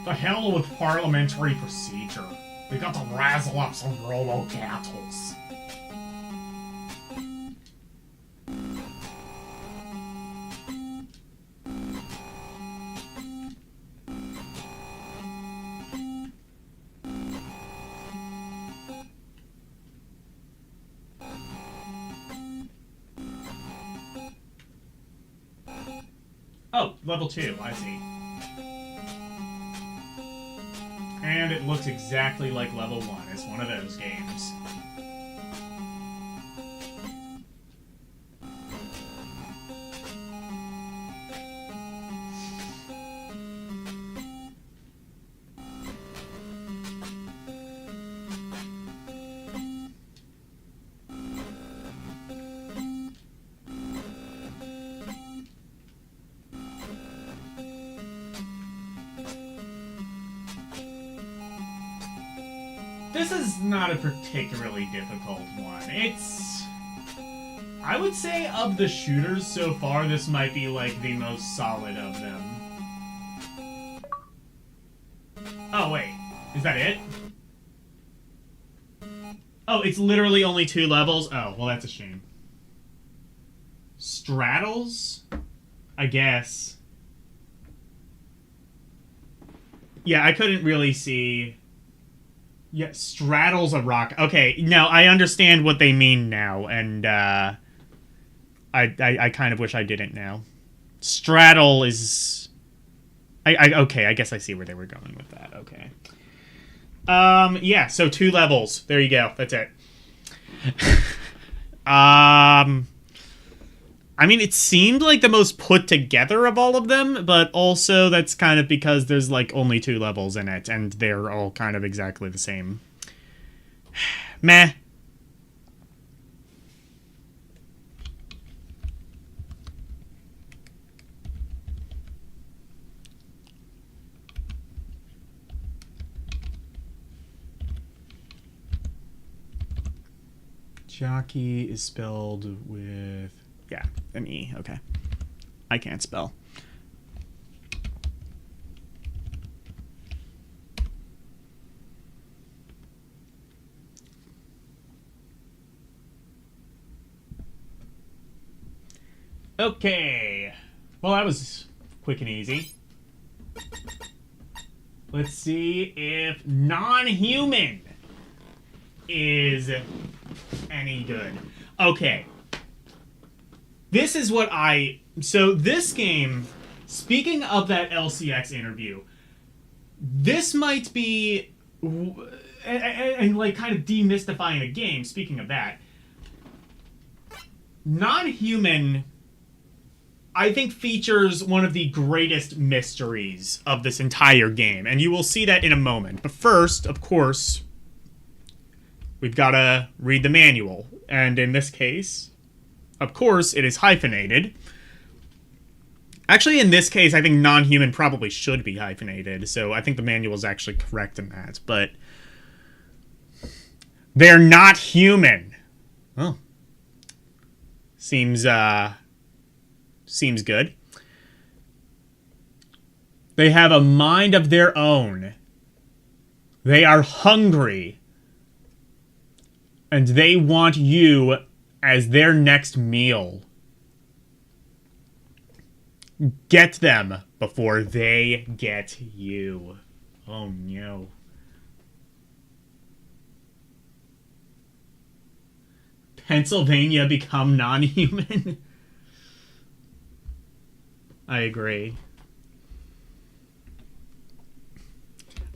The hell with parliamentary procedure. We got to razzle up some robo-cattles. Oh, level 2, I see. And it looks exactly like level 1. It's one of those games. this is not a particularly difficult one. It's... I would say of the shooters so far, this might be, like, the most solid of them. Oh, wait. Is that it? Oh, it's literally only 2 levels? Oh, well, that's a shame. Straddles? I guess. Yeah, I couldn't really see... Yeah, straddles a rock. Okay, now I understand what they mean now, and I kind of wish I didn't now. Straddle is... okay, I guess I see where they were going with that. Okay. Yeah, so 2 levels. There you go. That's it. I mean, it seemed like the most put together of all of them, but also that's kind of because there's, like, only 2 levels in it, and they're all kind of exactly the same. Meh. Jockey is spelled with... Yeah, an E. Okay. I can't spell. Okay. Well, that was quick and easy. Let's see if non-human is any good. Okay. This is what so this game, speaking of that Elle-C X interview, this might be, and like kind of demystifying a game, speaking of that, non-human, I think, features one of the greatest mysteries of this entire game, and you will see that in a moment. But first, of course, we've got to read the manual, and in this case... Of course, it is hyphenated. Actually, in this case, I think non-human probably should be hyphenated, so I think the manual is actually correct in that, but... They're not human! Oh. Seems good. They have a mind of their own. They are hungry. And they want you... as their next meal. Get them before they get you. Oh no. Pennsylvania become non-human? I agree.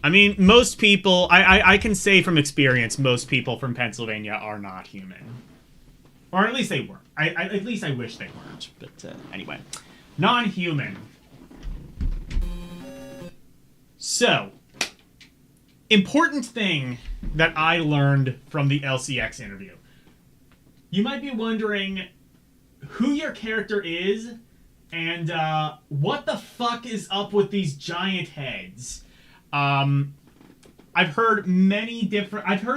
I mean, most people, I can say from experience, most people from Pennsylvania are not human. Or at least they weren't. At least I wish they weren't. But anyway. Non-human. So, important thing that I learned from the Elle-C X interview. You might be wondering who your character is and what the fuck is up with these giant heads. I've heard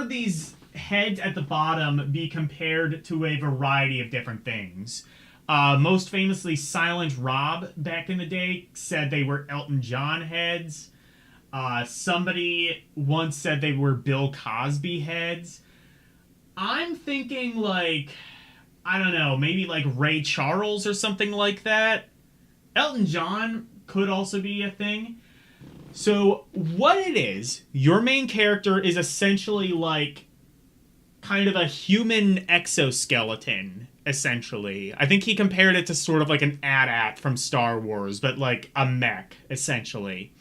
these heads at the bottom be compared to a variety of different things. Most famously, Silent Rob back in the day said they were Elton John heads. Somebody once said they were Bill Cosby heads. I'm thinking like, I don't know, maybe like Ray Charles or something like that. Elton John could also be a thing. So what it is, your main character is essentially like kind of a human exoskeleton, essentially. I think he compared it to sort of like an AT-AT from Star Wars, but like a mech, essentially.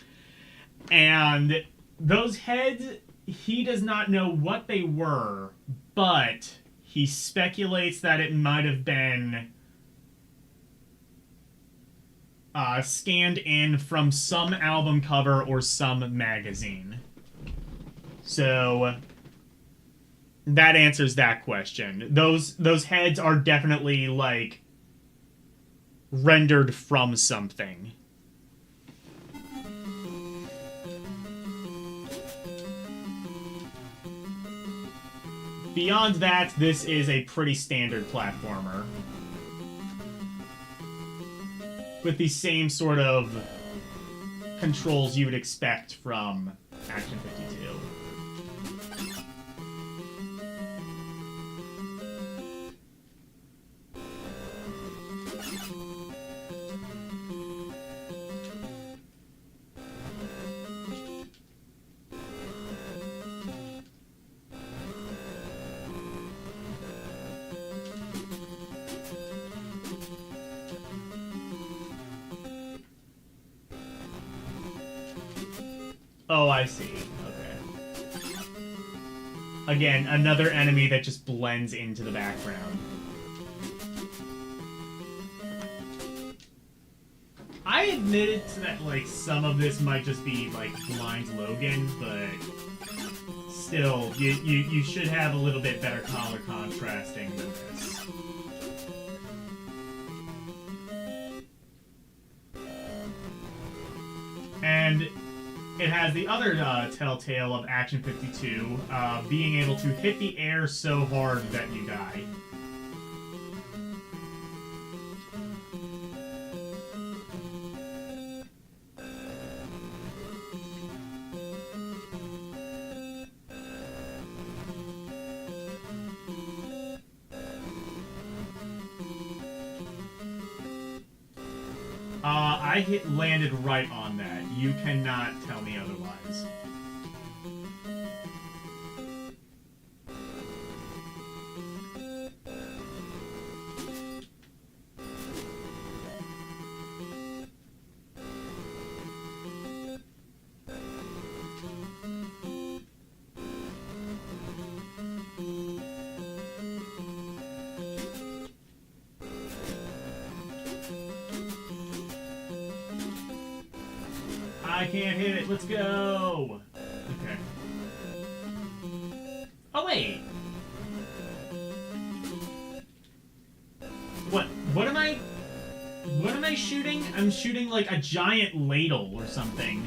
And those heads, he does not know what they were, but he speculates that it might have been scanned in from some album cover or some magazine. So that answers that question. Those heads are definitely like rendered from something. Beyond that, this is a pretty standard platformer. With the same sort of controls you would expect from Action 52. Oh, I see. Okay. Again, another enemy that just blends into the background. I admitted to that, like, some of this might just be, like, blind Logan, but still, you should have a little bit better color contrasting than this. And it has the other telltale of Action 52, being able to hit the air so hard that you die. Landed right on that. You cannot tell me otherwise. I can't hit it. Let's go. Okay. Oh wait. What am I shooting? I'm shooting like a giant ladle or something.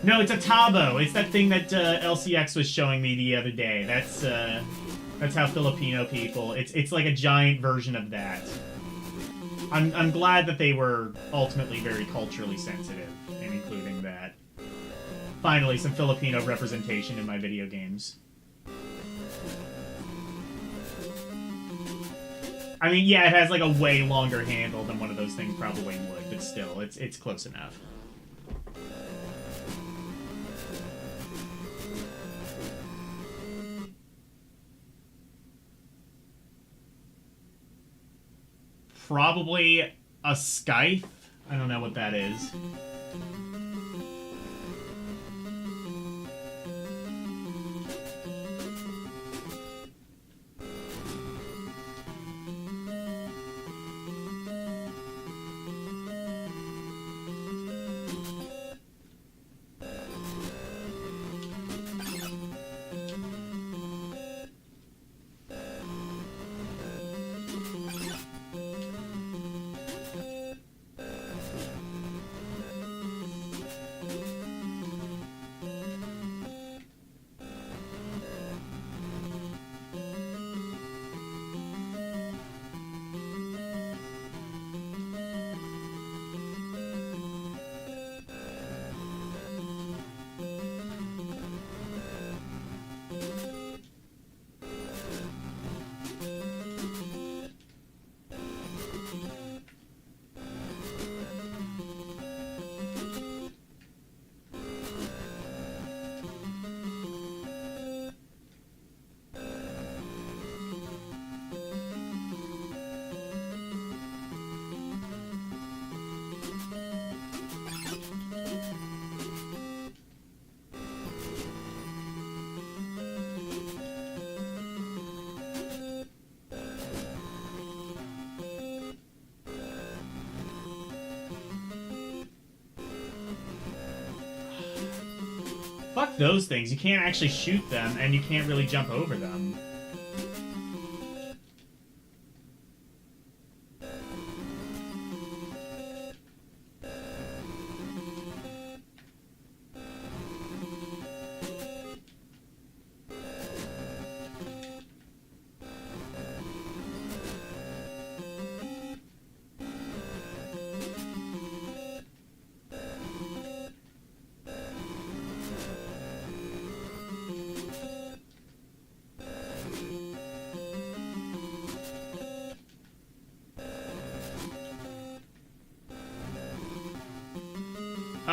No, it's a tabo. It's that thing that Elle-C X was showing me the other day. That's how Filipino people. It's like a giant version of that. I'm glad that they were ultimately very culturally sensitive in including that. Finally, some Filipino representation in my video games. I mean, yeah, it has like a way longer handle than one of those things probably would, but still, it's close enough. Probably a scythe. I don't know what that is. Fuck those things. You can't actually shoot them, and you can't really jump over them.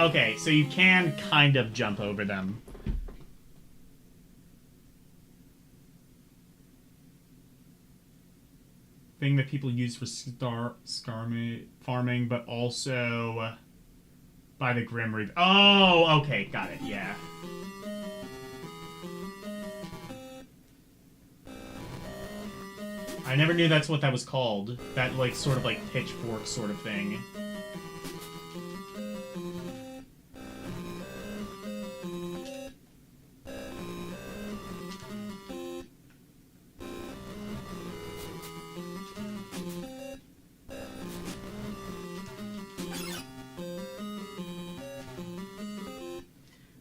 Okay, so you can kind of jump over them. Thing that people use for farming, but also by the Grim Reaper. Oh, okay, got it, yeah. I never knew that's what that was called. That, like, sort of, like, pitchfork sort of thing.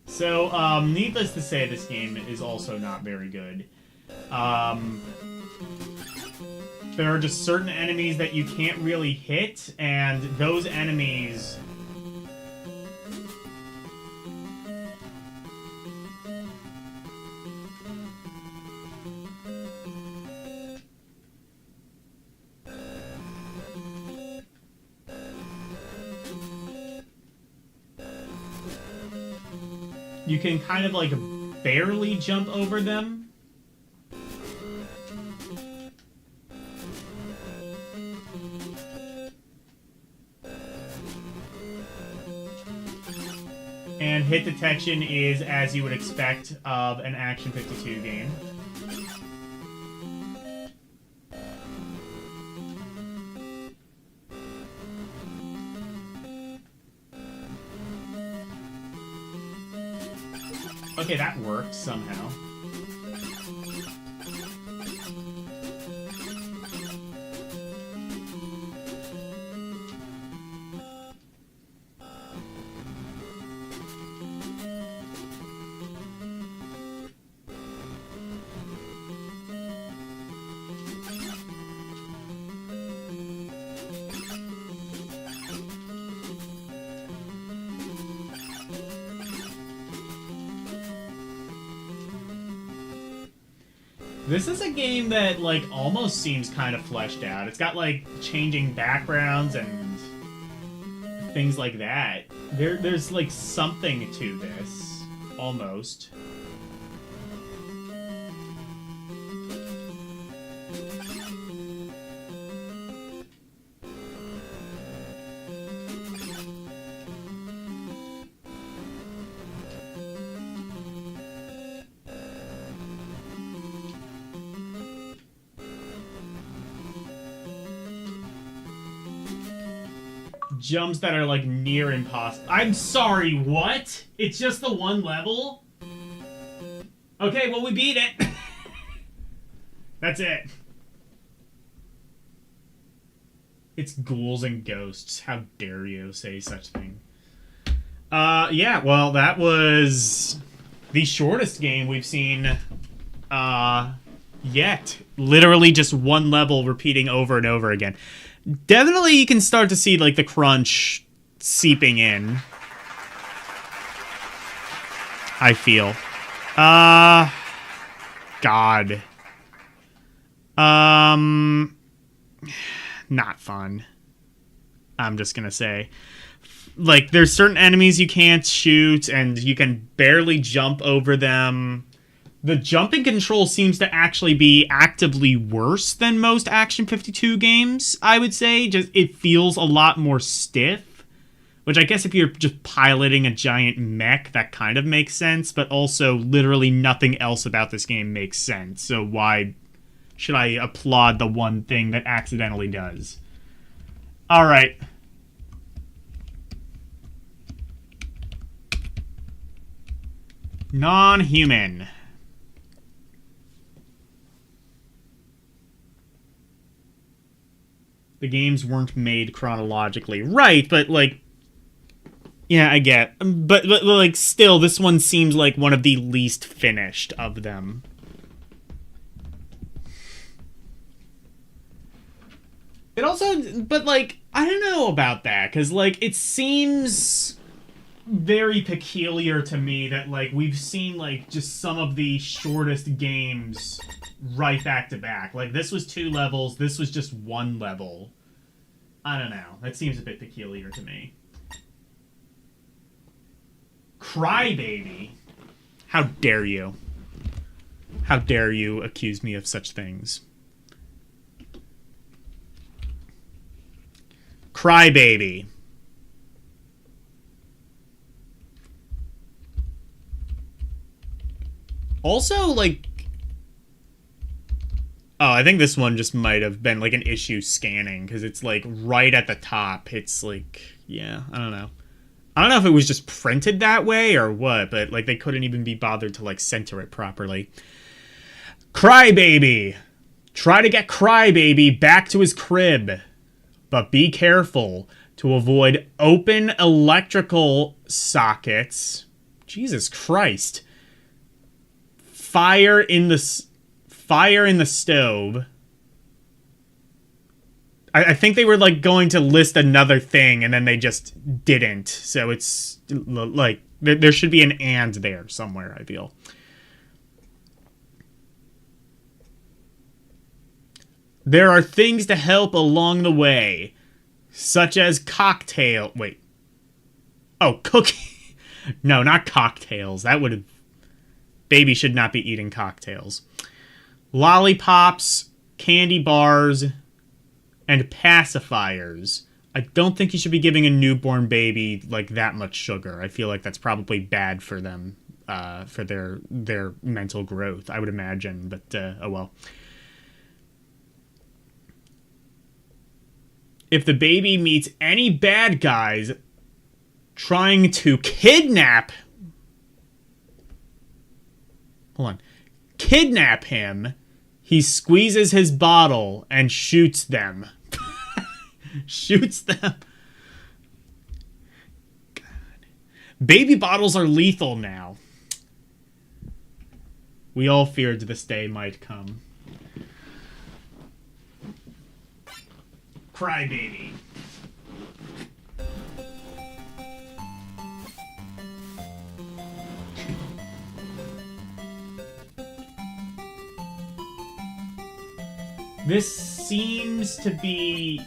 So, needless to say, this game is also not very good. There are just certain enemies that you can't really hit, and those enemies... You can kind of, like, barely jump over them. And hit detection is as you would expect of an Action 52 game. Okay, that worked somehow. This is a game that, like, almost seems kind of fleshed out. It's got, like, changing backgrounds and things like that. There's, like, something to this. Almost. Jumps that are, like, near impossible. I'm sorry, what? It's just the one level? Okay, well, we beat it. That's it. It's ghouls and ghosts. How dare you say such thing? Yeah, well, that was the shortest game we've seen, yet. Literally just one level repeating over and over again. Definitely you can start to see, like, the crunch seeping in. I feel. God. Not fun. I'm just gonna say. Like, there's certain enemies you can't shoot, and you can barely jump over them. The jumping control seems to actually be actively worse than most Action 52 games, I would say. Just it feels a lot more stiff, which I guess if you're just piloting a giant mech, that kind of makes sense, but also literally nothing else about this game makes sense, so why should I applaud the one thing that accidentally does? Alright. Non-human. The games weren't made chronologically. Right, but, like... Yeah, I get. But, like, still, this one seems like one of the least finished of them. It also... But, like, I don't know about that, because, like, it seems very peculiar to me that, like, we've seen, like, just some of the shortest games right back to back. Like, this was 2 levels, this was just 1 level. I don't know. That seems a bit peculiar to me. Crybaby. How dare you? How dare you accuse me of such things? Crybaby. Also, like... Oh, I think this one just might have been, like, an issue scanning, because it's, like, right at the top. It's, like... Yeah, I don't know. I don't know if it was just printed that way or what, but, like, they couldn't even be bothered to, like, center it properly. Crybaby. Try to get Crybaby back to his crib. But be careful to avoid open electrical sockets. Jesus Christ. Fire in the stove. I think they were, like, going to list another thing, and then they just didn't. So it's, like, there should be an and there somewhere, I feel. There are things to help along the way, such as cocktail... Wait. Oh, cookie... No, not cocktails. That would have... Baby should not be eating cocktails. Lollipops, candy bars, and pacifiers. I don't think you should be giving a newborn baby, like, that much sugar. I feel like that's probably bad for them, for their mental growth, I would imagine, but, oh well. If the baby meets any bad guys trying to kidnap... Hold on. Kidnap him, he squeezes his bottle and shoots them. Shoots them. God. Baby bottles are lethal now. We all feared this day might come. Crybaby. This seems to be...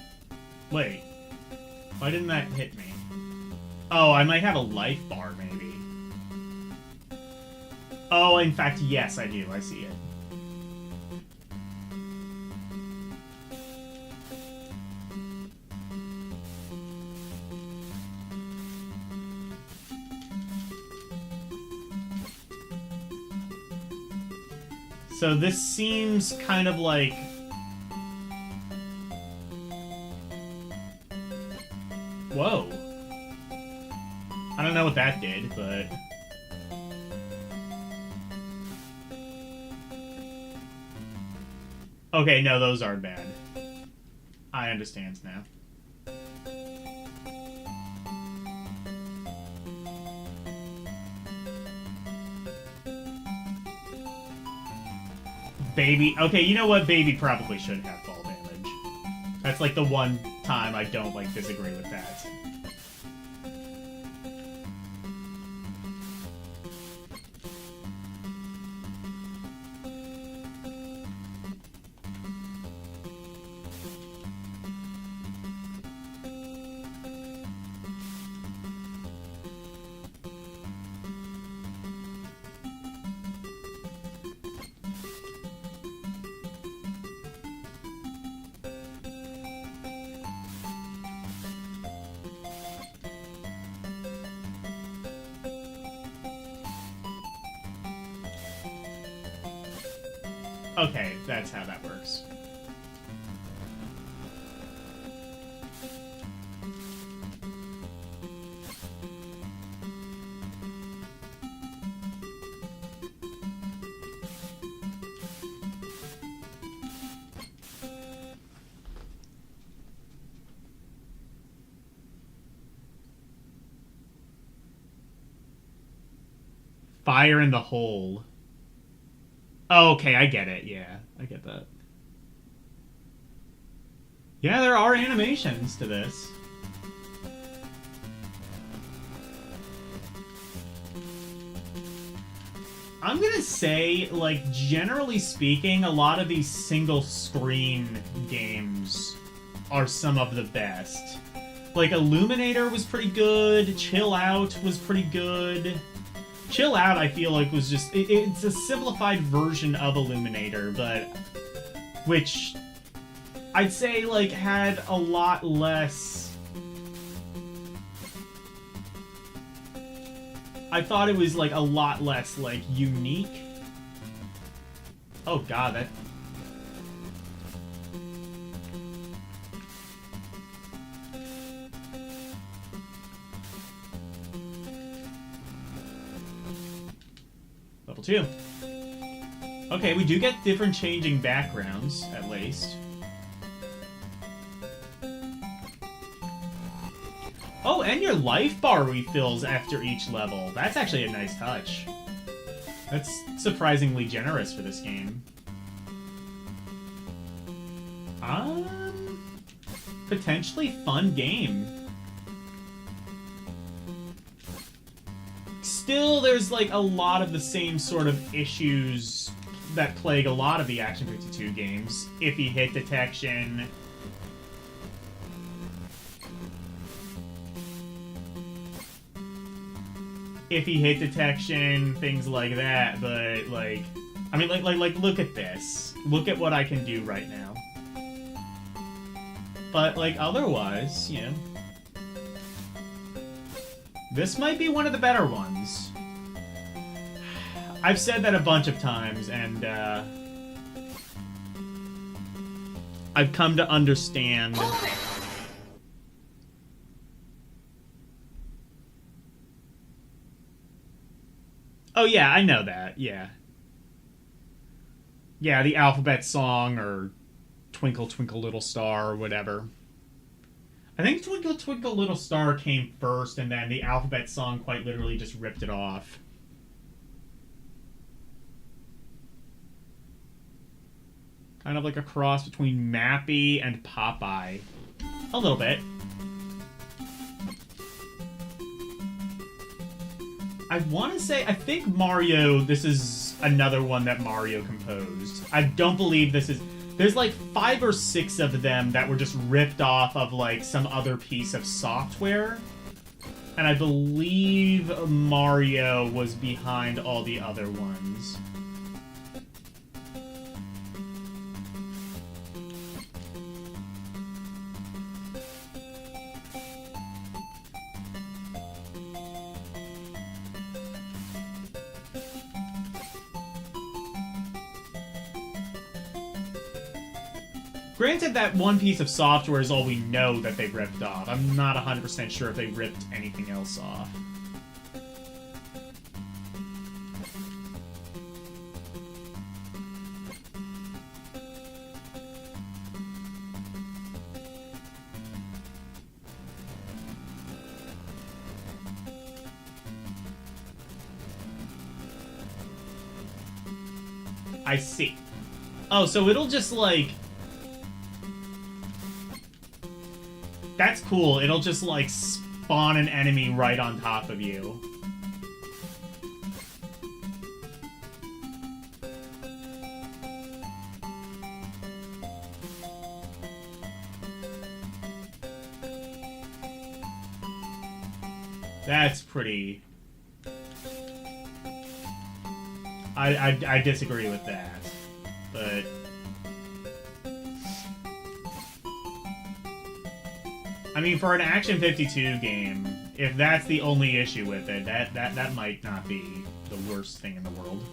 Wait. Why didn't that hit me? Oh, I might have a life bar, maybe. Oh, in fact, yes, I do. I see it. So this seems kind of like... Whoa. I don't know what that did, but... Okay, no, those are bad. I understand now. Baby... Okay, you know what? Baby probably should have fall damage. That's like the one time I don't, like, disagree with that. Okay, that's how that works. Fire in the hole. Oh, okay, I get it. Yeah, I get that. Yeah, there are animations to this. I'm gonna say, like, generally speaking, a lot of these single-screen games are some of the best. Like, Illuminator was pretty good. Chill Out was pretty good. Chill Out, I feel like, was just... it's a simplified version of Illuminator, but... which... I'd say, like, had a lot less... I thought it was, like, a lot less, like, unique. Oh, God, that... Level 2. Okay, we do get different changing backgrounds, at least. Oh, and your life bar refills after each level. That's actually a nice touch. That's surprisingly generous for this game. Potentially fun game. Still, there's like a lot of the same sort of issues that plague a lot of the Action 52 games. Iffy hit detection. Iffy hit detection, things like that, but like, I mean, like, look at this. Look at what I can do right now. But like, otherwise, you know, this might be one of the better ones. I've said that a bunch of times, and I've come to understand. Oh yeah, I know that, yeah. Yeah, the alphabet song, or Twinkle Twinkle Little Star, or whatever. I think Twinkle Twinkle Little Star came first, and then the alphabet song quite literally just ripped it off. Kind of like a cross between Mappy and Popeye. A little bit. I want to say, I think Mario, this is another one that Mario composed. I don't believe this is... There's like 5 or 6 of them that were just ripped off of like some other piece of software. And I believe Mario was behind all the other ones. Granted, that one piece of software is all we know that they ripped off. I'm not 100% sure if they ripped anything else off. I see. Oh, so it'll just, like... That's cool. It'll just, like, spawn an enemy right on top of you. That's pretty... I disagree with that, but... I mean, for an Action 52 game, if that's the only issue with it, that might not be the worst thing in the world.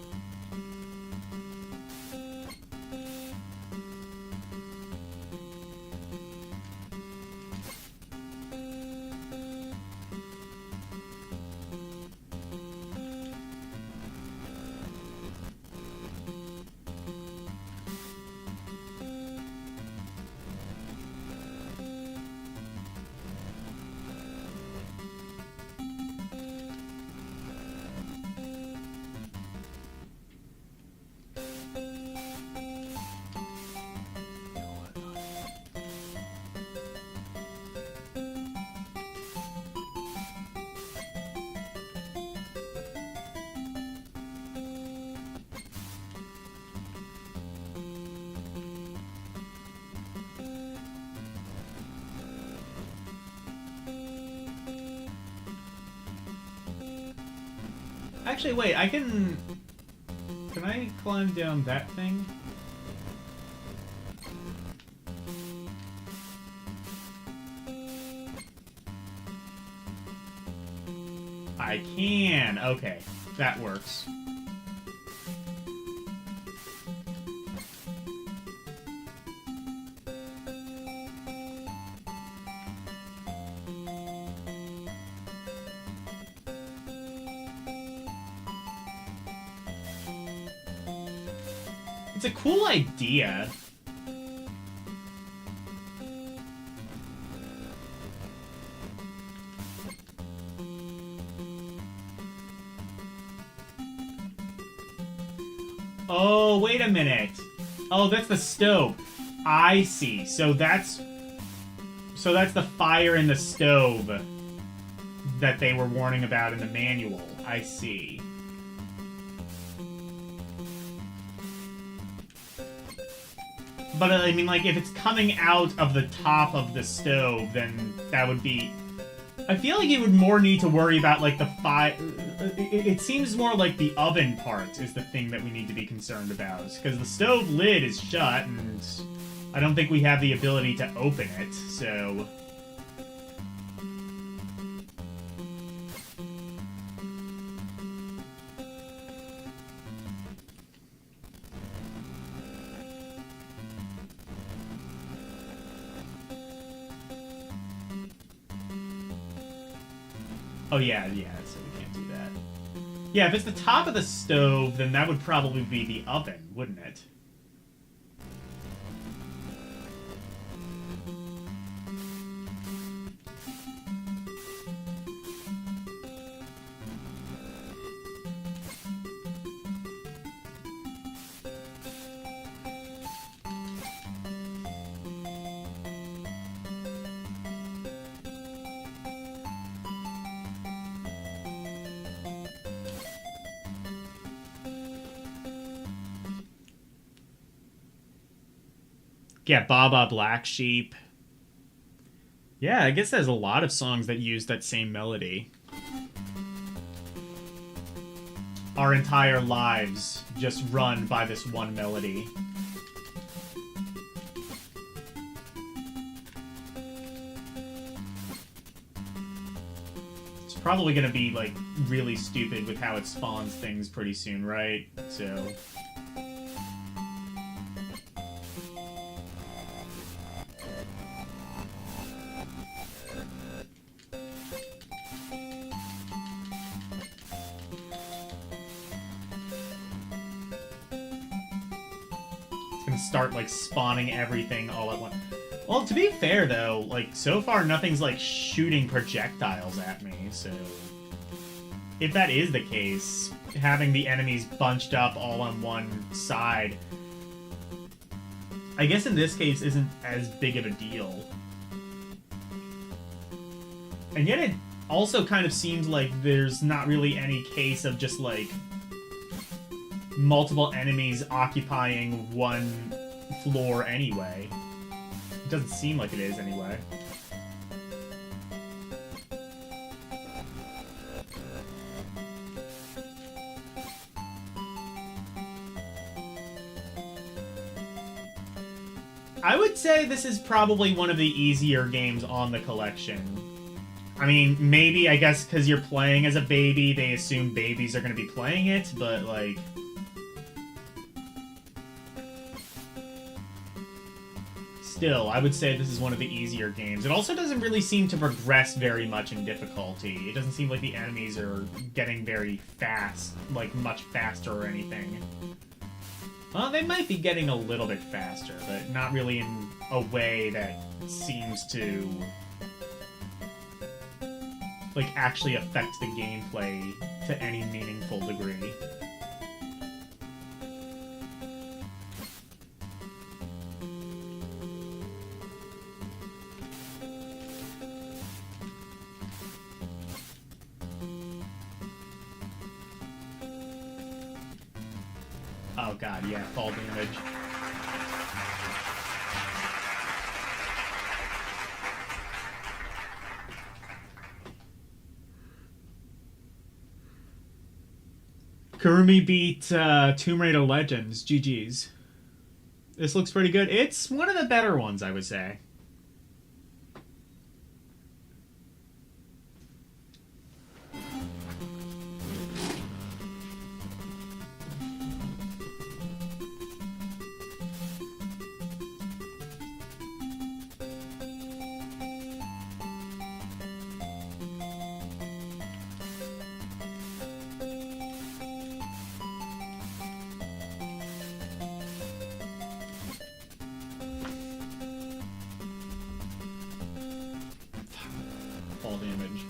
Actually, wait, I can... Can I climb down that thing? I can. Okay, that works. It's a cool idea. Oh, wait a minute. Oh, that's the stove. I see. So that's the fire in the stove that they were warning about in the manual. I see. But, I mean, like, if it's coming out of the top of the stove, then that would be... I feel like you would more need to worry about, like, the fire... It seems more like the oven part is the thing that we need to be concerned about. Because the stove lid is shut, and I don't think we have the ability to open it, so... Oh, yeah, so we can't do that. Yeah, if it's the top of the stove, then that would probably be the oven, wouldn't it? Yeah, Baba Black Sheep. Yeah, I guess there's a lot of songs that use that same melody. Our entire lives just run by this one melody. It's probably gonna be, like, really stupid with how it spawns things pretty soon, right? So... start, like, spawning everything all at once. Well, to be fair, though, like, so far nothing's, like, shooting projectiles at me, so... If that is the case, having the enemies bunched up all on one side, I guess in this case isn't as big of a deal. And yet it also kind of seems like there's not really any case of just, like, multiple enemies occupying one floor anyway. It doesn't seem like it is anyway. I would say this is probably one of the easier games on the collection. I mean, maybe, I guess, because you're playing as a baby, they assume babies are going to be playing it, but, like... Still, I would say this is one of the easier games. It also doesn't really seem to progress very much in difficulty. It doesn't seem like the enemies are getting very fast, like much faster or anything. Well, they might be getting a little bit faster, but not really in a way that seems to, like, actually affect the gameplay to any meaningful degree. Oh god, yeah, fall damage. Kurumi beat Tomb Raider Legends. GG's. This looks pretty good. It's one of the better ones, I would say. Fall damage.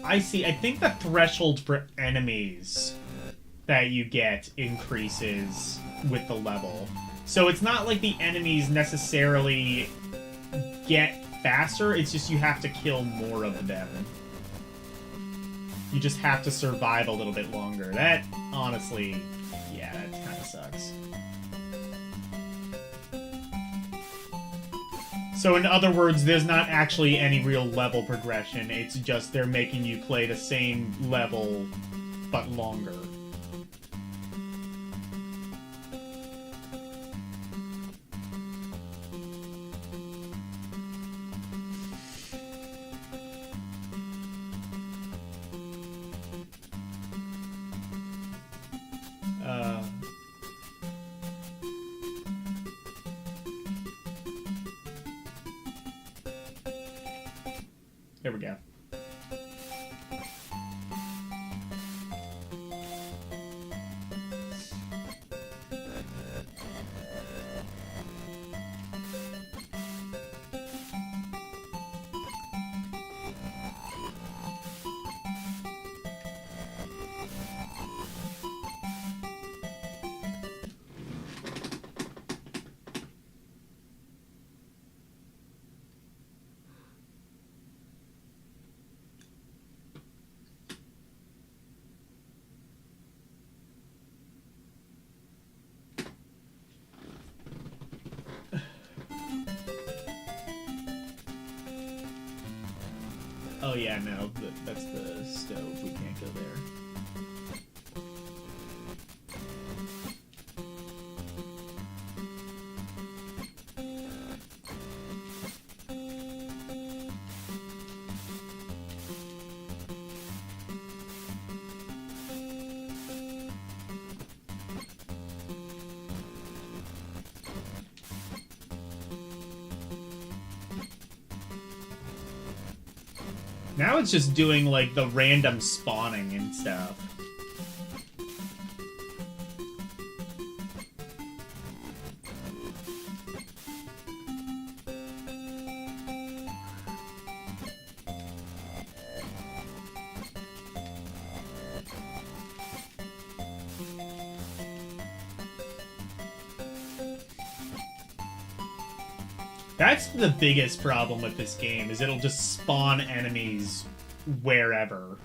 I see. I think the threshold for enemies that you get increases with the level. So it's not like the enemies necessarily get faster, it's just you have to kill more of them. You just have to survive a little bit longer. That, honestly, yeah, that kind of sucks. So in other words, there's not actually any real level progression. It's just they're making you play the same level, but longer. There we go. Oh yeah, no, that's the stove. We can't go there. Now it's just doing, like, the random spawning and stuff. That's the biggest problem with this game, is it'll just spawn enemies wherever.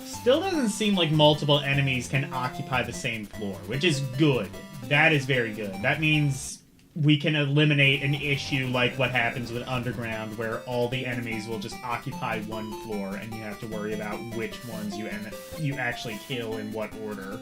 Still doesn't seem like multiple enemies can occupy the same floor, which is good. That is very good. That means we can eliminate an issue like what happens with Underground, where all the enemies will just occupy one floor, and you have to worry about which ones you actually kill in what order.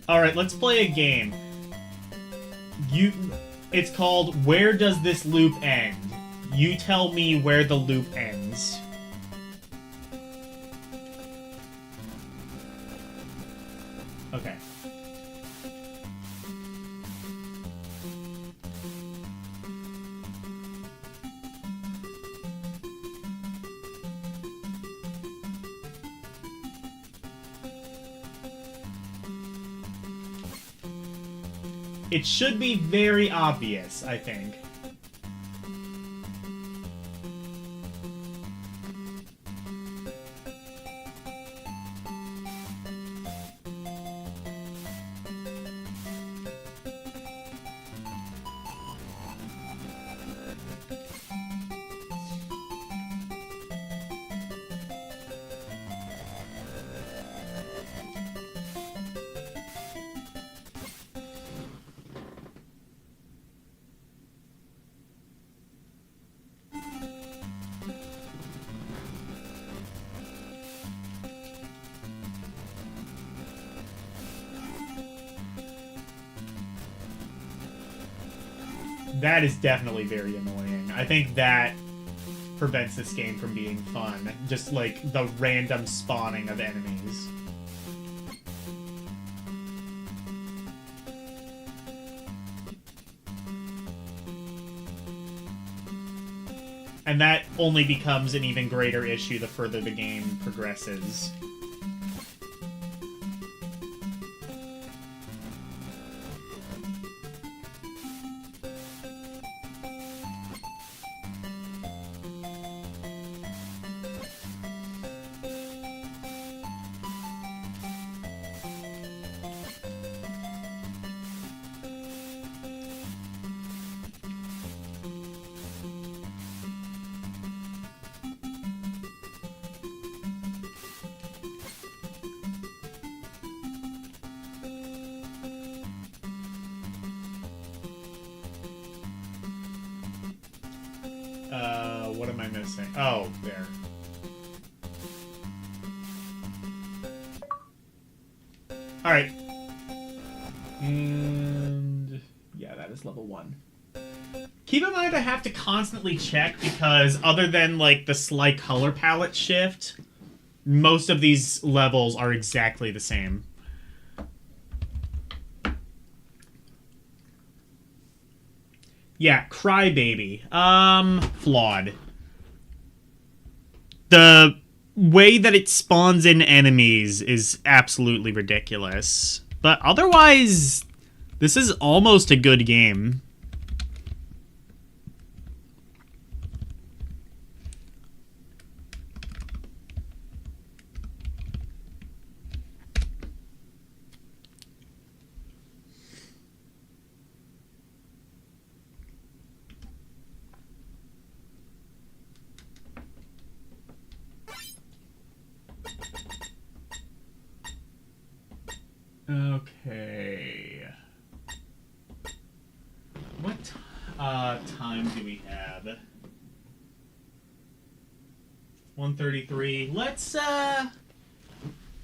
Alright, let's play a game. It's called Where Does This Loop End? You tell me where the loop ends. Okay. It should be very obvious, I think. That is definitely very annoying. I think that prevents this game from being fun. Just, like, the random spawning of enemies. And that only becomes an even greater issue the further the game progresses. What am I missing? Oh, there. Alright. And yeah, that is level 1. Keep in mind I have to constantly check because other than like the slight color palette shift, most of these levels are exactly the same. Yeah, Crybaby. Flawed. The way that it spawns in enemies is absolutely ridiculous. But otherwise, this is almost a good game. Okay. What time do we have? 1:33. Let's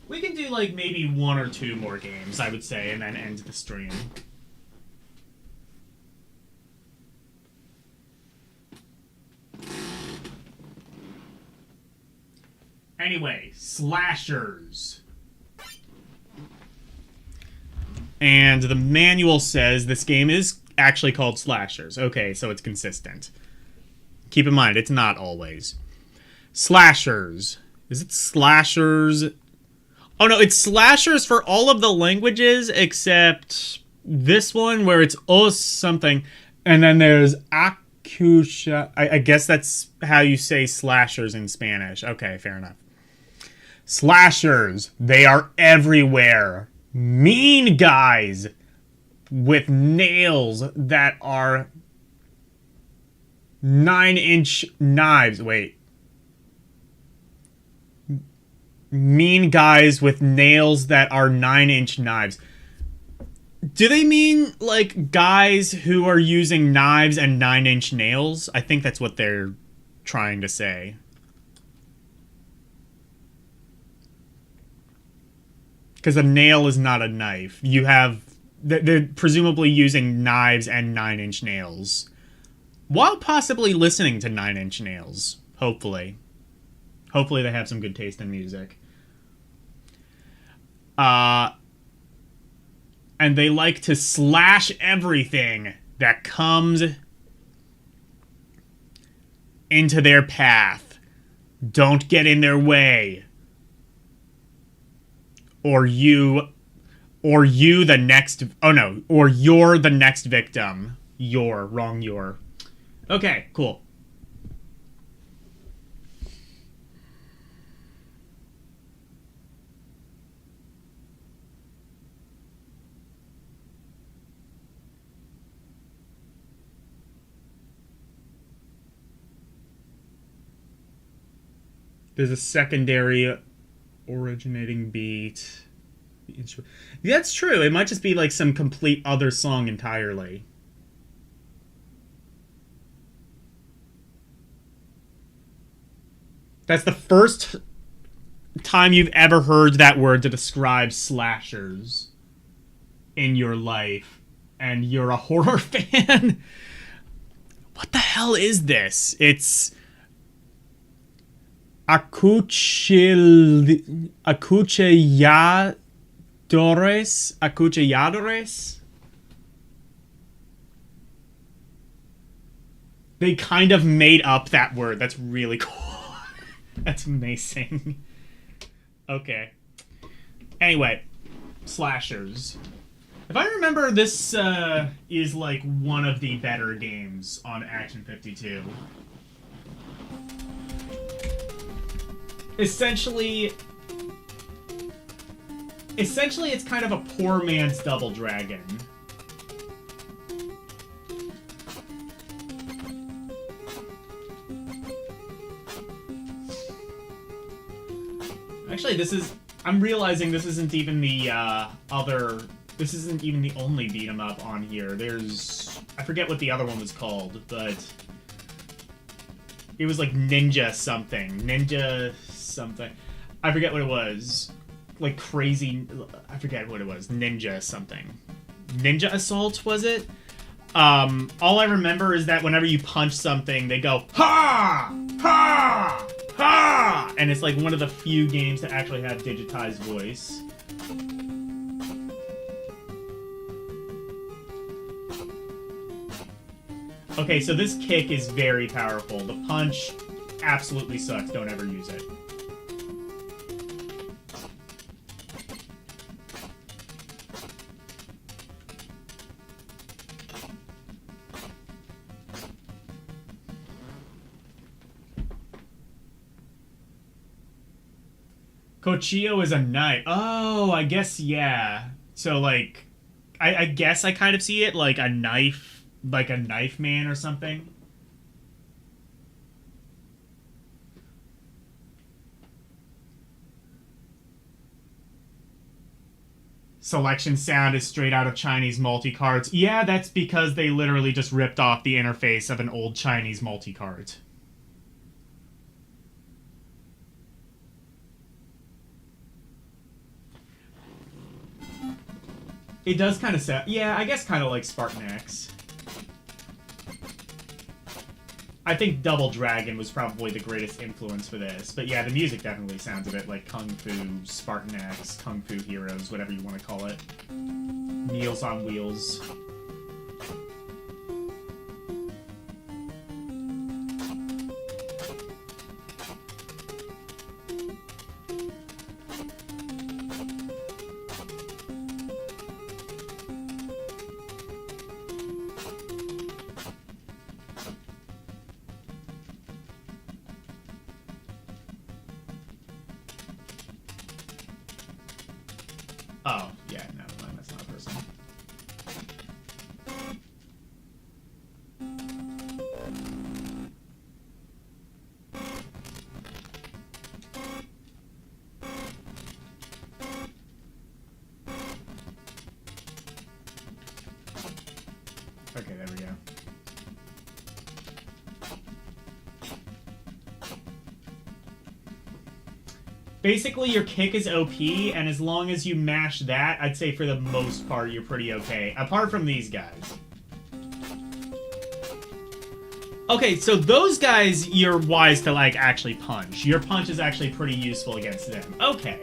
we can do like maybe 1 or 2 more games, I would say, and then end the stream. Anyway, slashers. And the manual says this game is actually called Slashers. Okay, so it's consistent. Keep in mind, it's not always. Slashers. Is it Slashers? Oh no, it's Slashers for all of the languages except this one where it's os something. And then there's I guess that's how you say slashers in Spanish. Okay, fair enough. Slashers. They are everywhere. Mean guys with nails that are 9-inch knives. Wait. Mean guys with nails that are 9-inch knives. Do they mean, like, guys who are using knives and 9-inch nails? I think that's what they're trying to say. Because a nail is not a knife. You have... They're presumably using knives and 9-inch nails. While possibly listening to 9-inch nails. Hopefully. Hopefully they have some good taste in music. And they like to slash everything that comes into their path. Don't get in their way. Or you the next... Oh, no. Or you're the next victim. You're. Okay, cool. There's a secondary originating beat. That's true. It might just be like some complete other song entirely. That's the first time you've ever heard that word to describe slashers in your life, and you're a horror fan. What the hell is this? It's Acuchilladores? They kind of made up that word. That's really cool. That's amazing. Okay. Anyway, slashers. If I remember, this is like one of the better games on Action 52. Essentially, it's kind of a poor man's Double Dragon. Actually, I'm realizing this isn't even the this isn't even the only beat 'em up on here. I forget what the other one was called, but it was like Ninja something. I forget what it was. Like crazy... I forget what it was. Ninja something. Ninja Assault, was it? All I remember is that whenever you punch something, they go, ha! Ha! Ha! And it's like one of the few games to actually have digitized voice. Okay, so this kick is very powerful. The punch absolutely sucks. Don't ever use it. Cochillo is a knife. Oh, I guess, yeah. So, like, I guess I kind of see it like a knife man or something. Selection sound is straight out of Chinese multi-cards. Yeah, that's because they literally just ripped off the interface of an old Chinese multi-card. It does kind of sound... Yeah, I guess kind of like Spartan X. I think Double Dragon was probably the greatest influence for this. But yeah, the music definitely sounds a bit like Kung Fu, Spartan X, Kung Fu Heroes, whatever you want to call it. Meals on Wheels. Basically, your kick is OP, and as long as you mash that, I'd say for the most part, you're pretty okay. Apart from these guys. Okay, so those guys, you're wise to, like, actually punch. Your punch is actually pretty useful against them. Okay.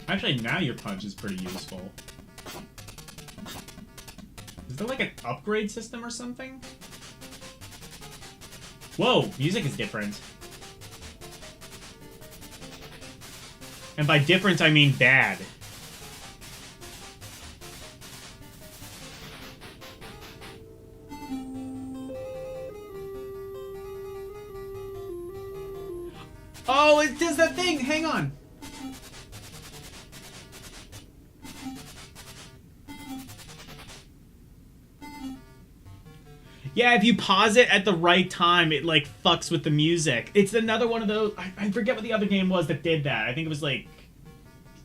Actually, now your punch is pretty useful. Is there, like, an upgrade system or something? Whoa, music is different. And by different, I mean bad. Oh, it does that thing! Hang on! Yeah, if you pause it at the right time, it, like, fucks with the music. It's another one of those... I forget what the other game was that did that. I think it was, like...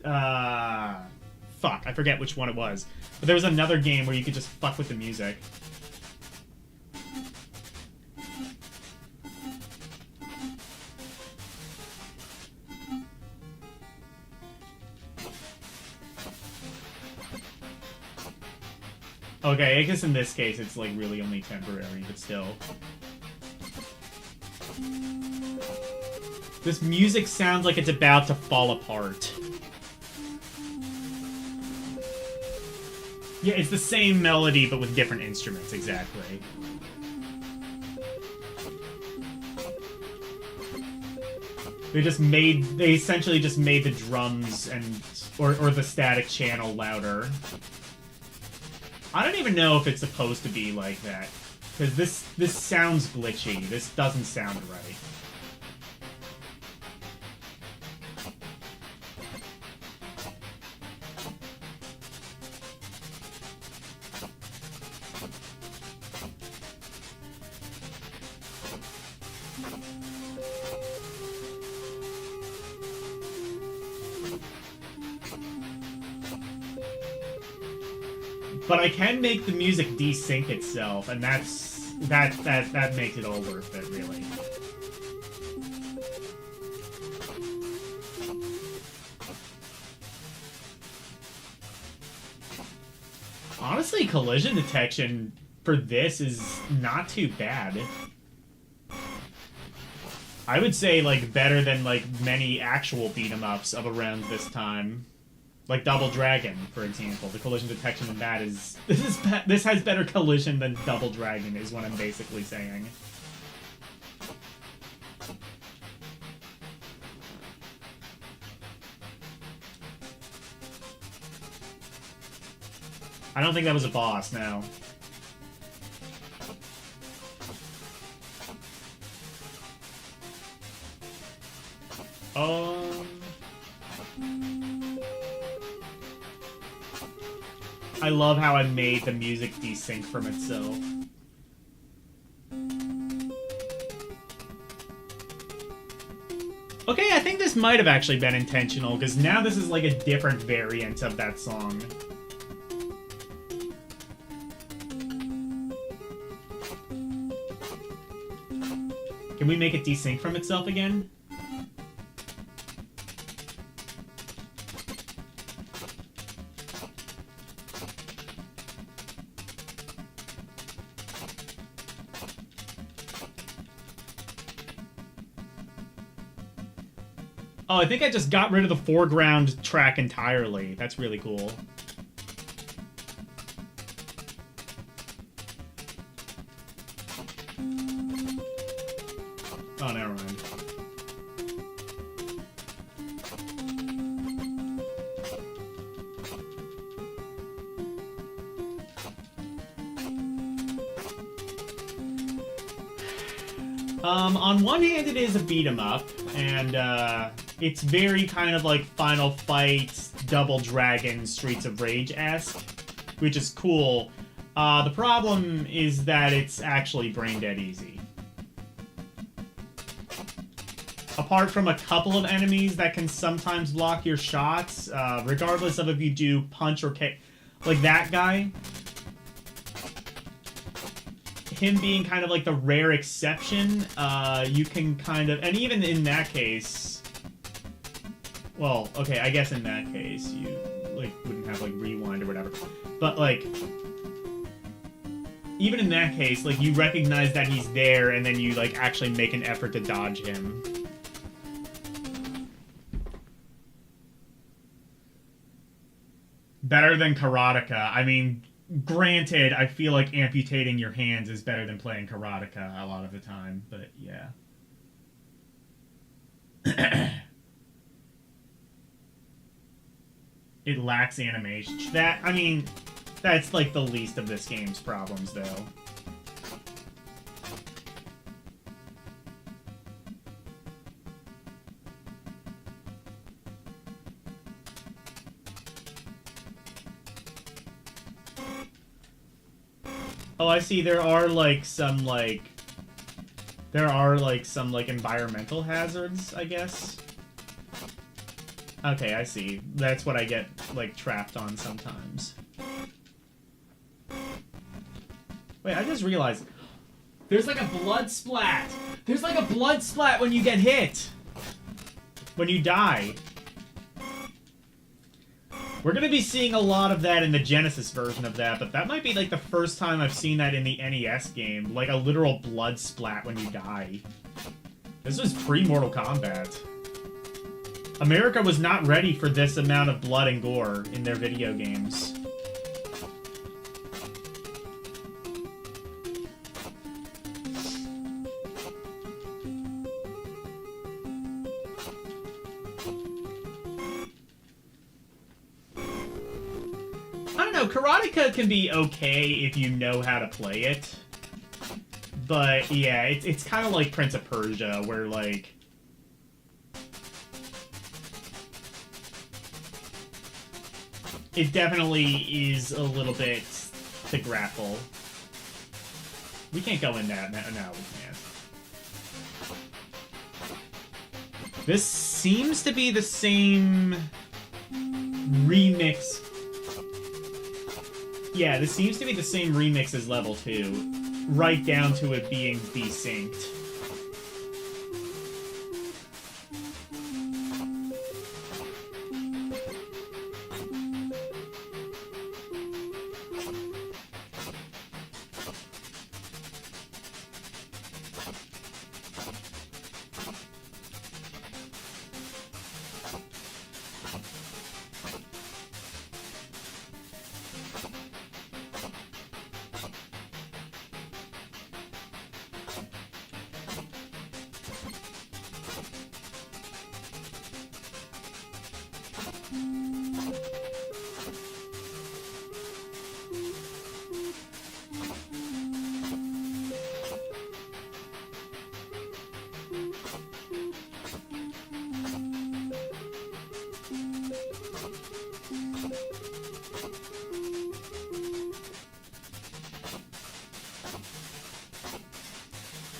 Fuck, I forget which one it was. But there was another game where you could just fuck with the music. Okay, I guess in this case it's like really only temporary, but still. This music sounds like it's about to fall apart. Yeah, it's the same melody, but with different instruments, exactly. They essentially just made the drums and, or the static channel louder. I don't even know if it's supposed to be like that. Because this sounds glitchy. This doesn't sound right. But I can make the music desync itself, and that makes it all worth it, really. Honestly, collision detection for this is not too bad. I would say, like, better than, like, many actual beat-em-ups of around this time. Like Double Dragon, for example. The collision detection in that is... This has better collision than Double Dragon, is what I'm basically saying. I don't think that was a boss, no. I love how I made the music desync from itself. Okay, I think this might have actually been intentional, because now this is like a different variant of that song. Can we make it desync from itself again? Oh, I think I just got rid of the foreground track entirely. That's really cool. Oh, never mind. On one hand, it is a beat-em-up, and, it's very kind of like Final Fight, Double Dragon, Streets of Rage-esque, which is cool. The problem is that it's actually brain dead easy. apart from a couple of enemies that can sometimes block your shots, regardless of if you do punch or kick. Like that guy. Him being kind of like the rare exception, you can kind of... And even in that case... Well, okay, I guess in that case, you, like, wouldn't have, like, rewind or whatever. But, like... Even in that case, like, you recognize that he's there, and then you, like, actually make an effort to dodge him. Better than Karateka. I mean, granted, I feel like amputating your hands is better than playing Karateka a lot of the time, but yeah. It lacks animation. That, I mean, that's like the least of this game's problems, though. Oh, I see. There are some environmental hazards, I guess. Okay, I see. That's what I get, like, trapped on sometimes. Wait, I just realized there's like a blood splat. There's like a blood splat when you get hit. When you die. We're going to be seeing a lot of that in the Genesis version of that, but that might be like the first time I've seen that in the NES game. Like a literal blood splat when you die. This was pre-Mortal Kombat. America was not ready for this amount of blood and gore in their video games. Karateka can be okay if you know how to play it. But, yeah, it's kind of like Prince of Persia, where, like... It definitely is a little bit to grapple. We can't go in that. No, we can't. This seems to be the same remix. Yeah, this seems to be the same remix as level 2, right down to it being desynced.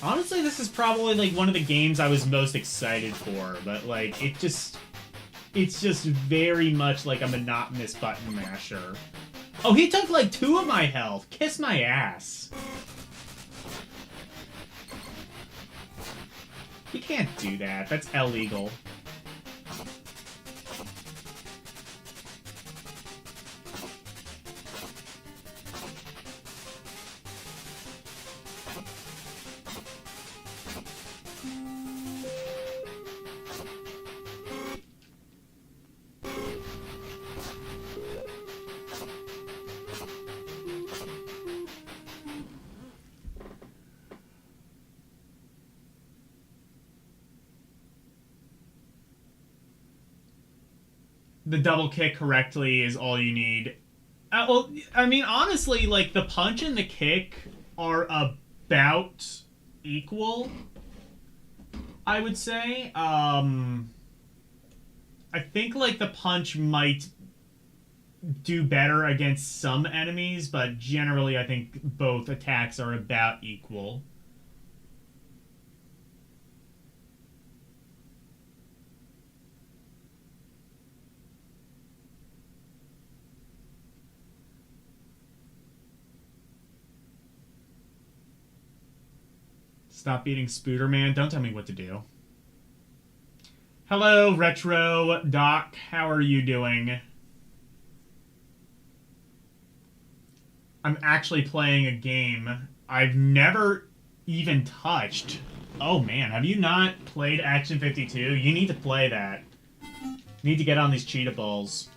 Honestly, this is probably, like, one of the games I was most excited for, but, like, it's just very much like a monotonous button masher. Oh, he took, like, 2 of my health! Kiss my ass! You can't do that. That's illegal. The double kick correctly is all you need. Well, I mean, honestly, like, the punch and the kick are about equal, I would say. I think, like, the punch might do better against some enemies, but generally I think both attacks are about equal. Stop beating Spooderman. Don't tell me what to do. Hello, Retro Doc. How are you doing? I'm actually playing a game I've never even touched. Oh man, have you not played Action 52? You need to play that. You need to get on these cheetah balls.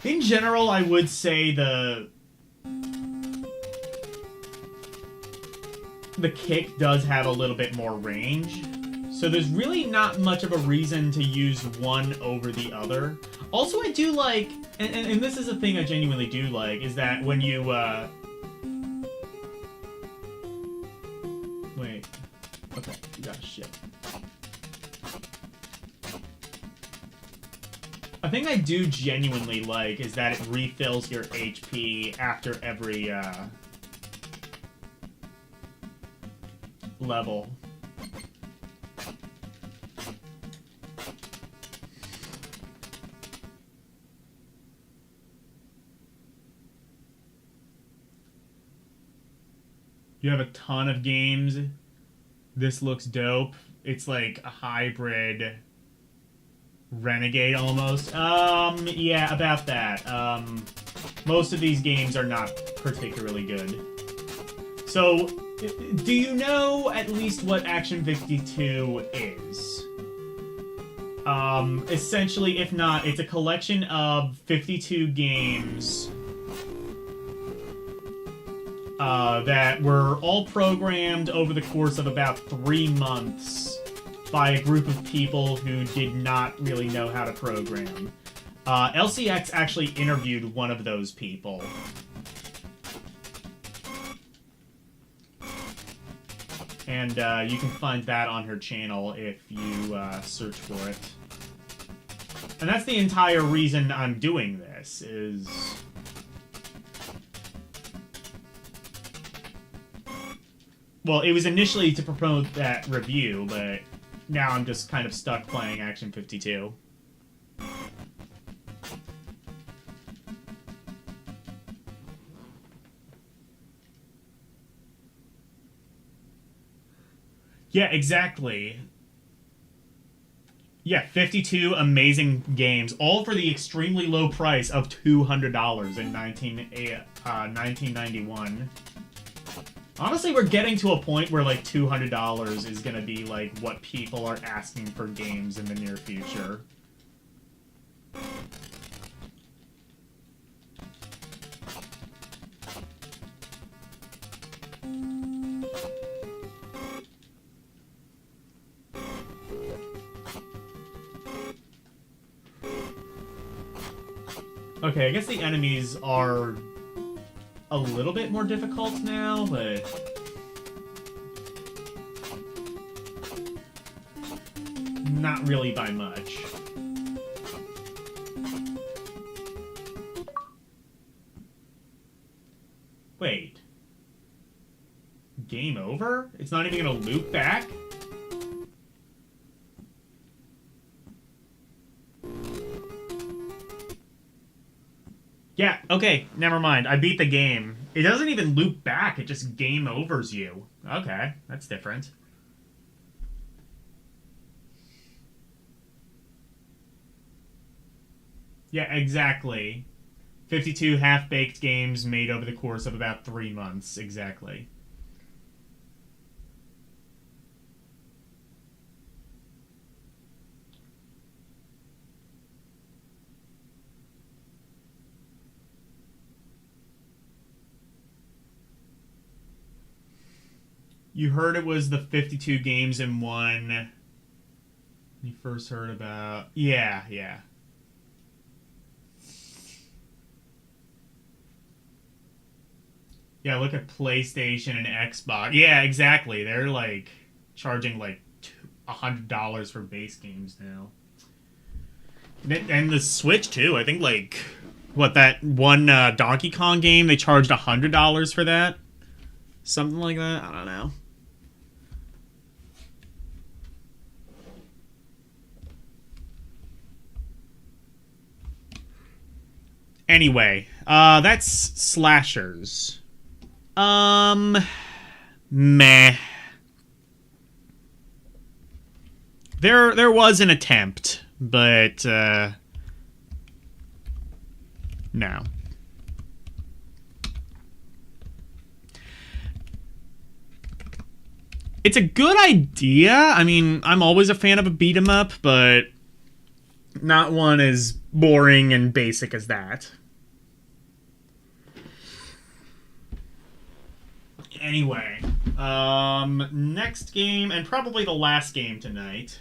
In general, I would say the kick does have a little bit more range. So there's really not much of a reason to use one over the other. Also, I do like, and this is a thing I genuinely do like, is that when you, wait. Okay, you got shit. A thing I do genuinely like is that it refills your HP after every, level. You have a ton of games. This looks dope. It's like a hybrid Renegade almost. Yeah, about that. Most of these games are not particularly good. So, do you know at least what Action 52 is? Essentially, if not, it's a collection of 52 games that were all programmed over the course of about 3 months by a group of people who did not really know how to program. Elle-C X actually interviewed one of those people. And you can find that on her channel if you search for it. And that's the entire reason I'm doing this, is... Well, it was initially to promote that review, but now I'm just kind of stuck playing Action 52. Yeah, exactly. Yeah, 52 amazing games, all for the extremely low price of $200 in 1991. Honestly, we're getting to a point where, like, $200 is gonna be, like, what people are asking for games in the near future. Okay, I guess the enemies are a little bit more difficult now, but... not really by much. Wait. Game over? It's not even gonna loop back? Yeah, okay, never mind. I beat the game. It doesn't even loop back, it just game overs you. Okay, that's different. Yeah, exactly. 52 half-baked games made over the course of about 3 months, exactly. You heard it was the 52 games in one. You first heard about... Yeah, yeah. Yeah, look at PlayStation and Xbox. Yeah, exactly. They're, like, charging, like, $100 for base games now. And the Switch, too. I think, like... What, that one Donkey Kong game, they charged $100 for that? Something like that? I don't know. Anyway, that's slashers. Meh. There was an attempt, but no. It's a good idea. I mean, I'm always a fan of a beat 'em up, but not one as boring and basic as that. Anyway, next game, and probably the last game tonight.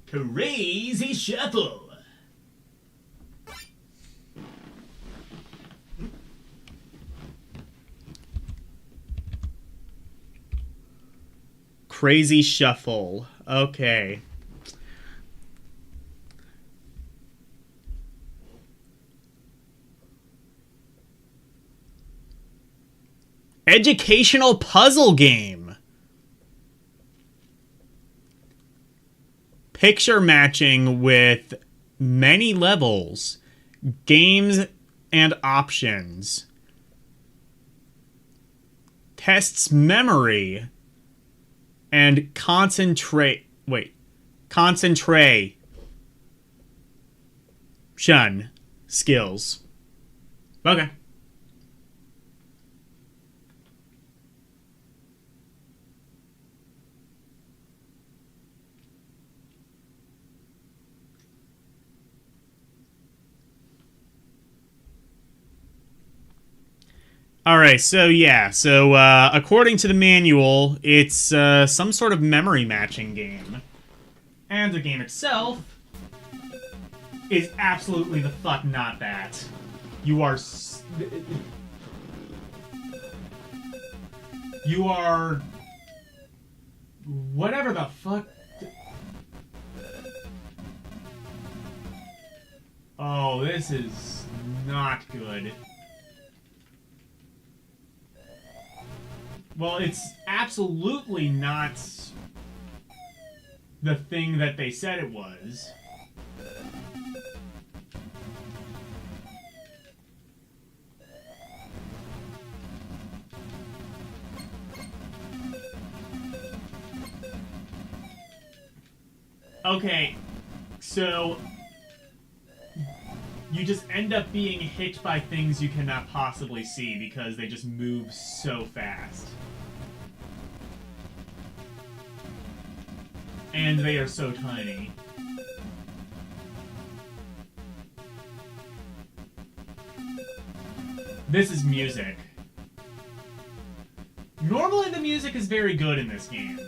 Crazy Shuffle. Crazy Shuffle. Okay. Educational puzzle game. Picture matching with many levels, games and options. Tests memory and concentration skills. Okay. Alright, so yeah. So, according to the manual, it's some sort of memory matching game. And the game itself is absolutely the fuck not that. You are... You are... Whatever the fuck... Oh, this is not good. Well, it's absolutely not the thing that they said it was. Okay, so you just end up being hit by things you cannot possibly see because they just move so fast. And they are so tiny. This is music. Normally the music is very good in this game.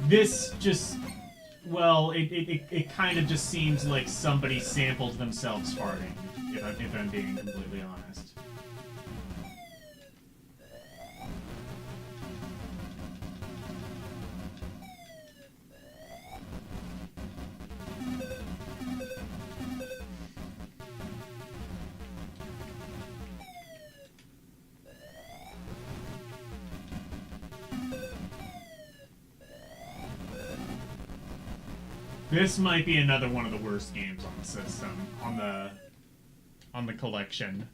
This just... Well, it kind of just seems like somebody sampled themselves farting, if I'm being completely honest. This might be another one of the worst games on the system, on the collection.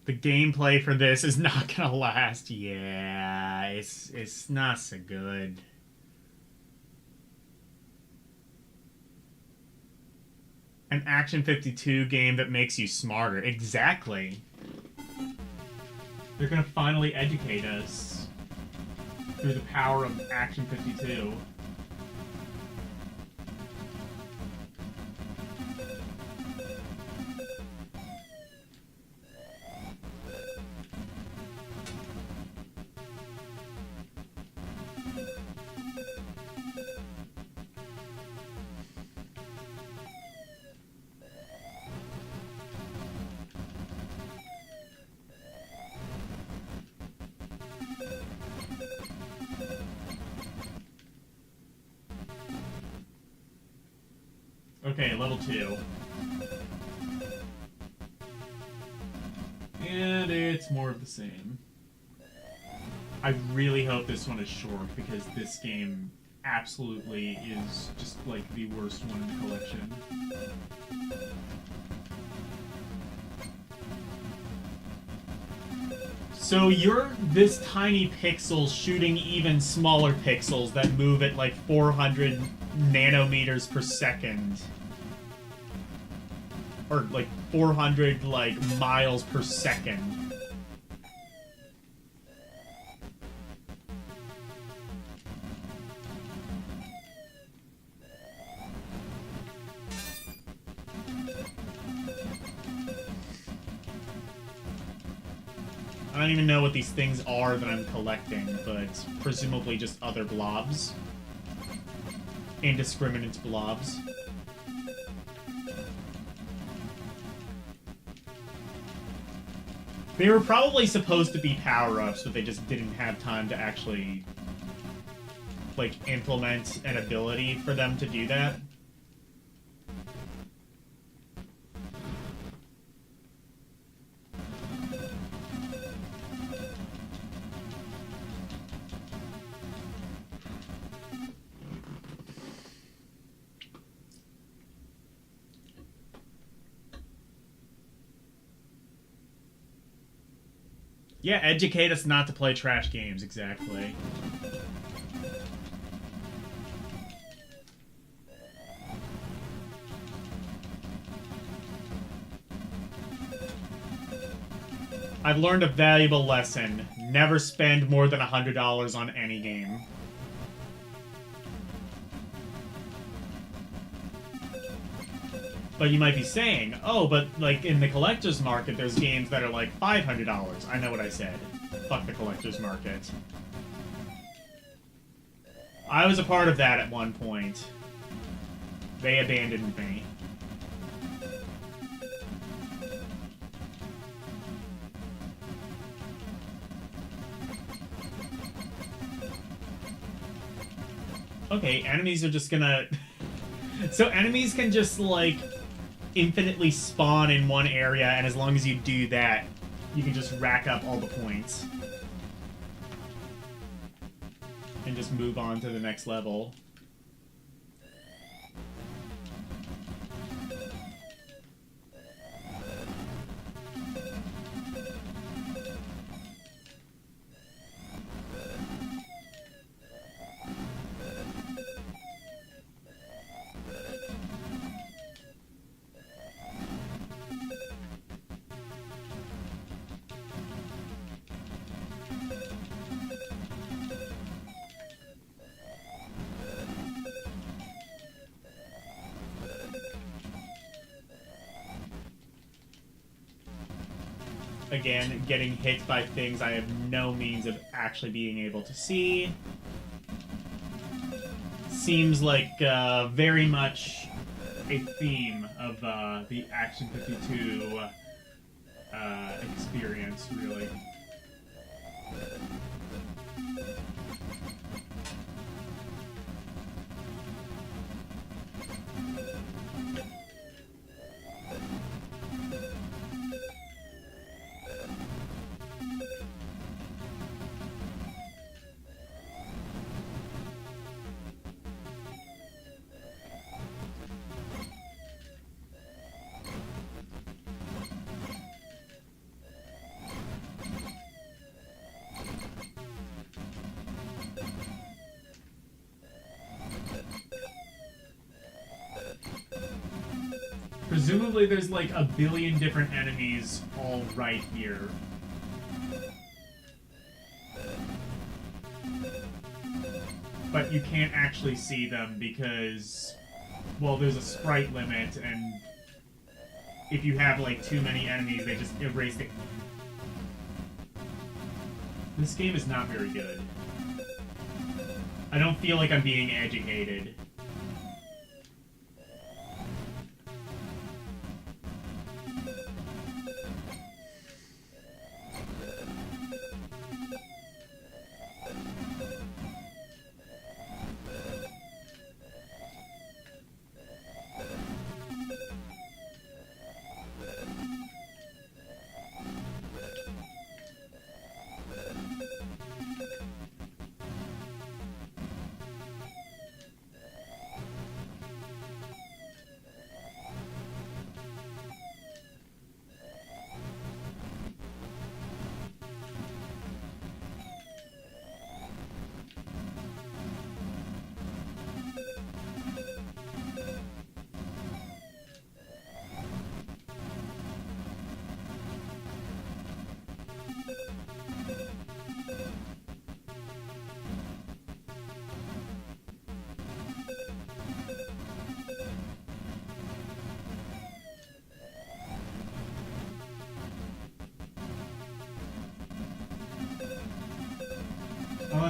The gameplay for this is not gonna last. Yeah, it's not so good. An Action 52 game that makes you smarter. Exactly. They're gonna finally educate us through the power of Action 52. Okay, level 2. And it's more of the same. I really hope this one is short, because this game absolutely is just, like, the worst one in the collection. So you're this tiny pixel shooting even smaller pixels that move at, like, 400 nanometers per second. Or, like, 400, like, miles per second. I don't even know what these things are that I'm collecting, but presumably just other blobs. Indiscriminate blobs. They were probably supposed to be power-ups, but they just didn't have time to actually, like, implement an ability for them to do that. Yeah, educate us not to play trash games, exactly. I've learned a valuable lesson. Never spend more than $100 on any game. But you might be saying, oh, but, like, in the collector's market, there's games that are, like, $500. I know what I said. Fuck the collector's market. I was a part of that at one point. They abandoned me. Okay, enemies are just gonna... So enemies can just, like, infinitely spawn in one area, and as long as you do that, you can just rack up all the points. And just move on to the next level. Again, getting hit by things I have no means of actually being able to see. Seems like very much a theme of the Action 52 experience, really. Presumably there's like a billion different enemies all right here. But you can't actually see them because, well, there's a sprite limit, and if you have like too many enemies, they just erase it. This game is not very good. I don't feel like I'm being educated.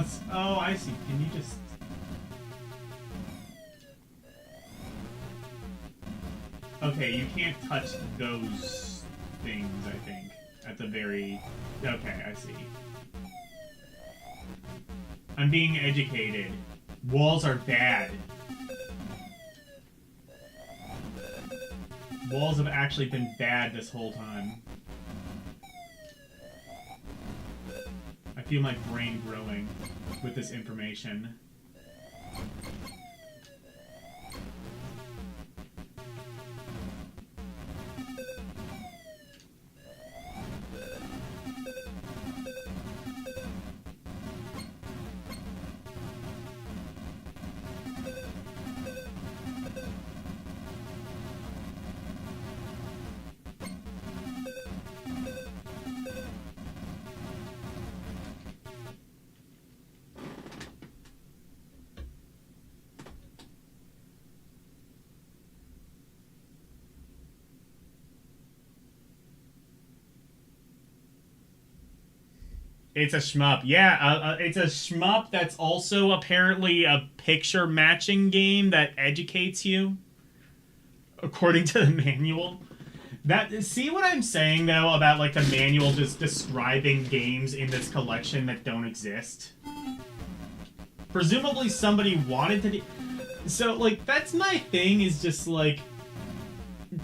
unless... Oh, I see. Can you just... Okay, you can't touch those things, I think. At the very... Okay, I see. I'm being educated. Walls are bad. Walls have actually been bad this whole time. I feel my brain growing with this information. It's a shmup. Yeah, it's a shmup that's also apparently a picture matching game that educates you, according to the manual. See what I'm saying, though, about, like, the manual just describing games in this collection that don't exist? Presumably somebody wanted to... So, like, that's my thing, is just, like...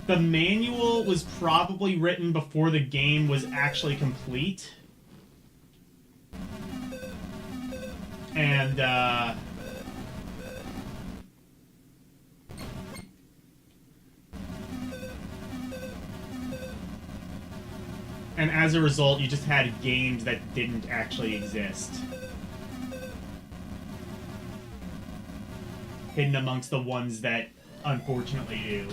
The manual was probably written before the game was actually complete. And, and as a result, you just had games that didn't actually exist. Hidden amongst the ones that unfortunately do.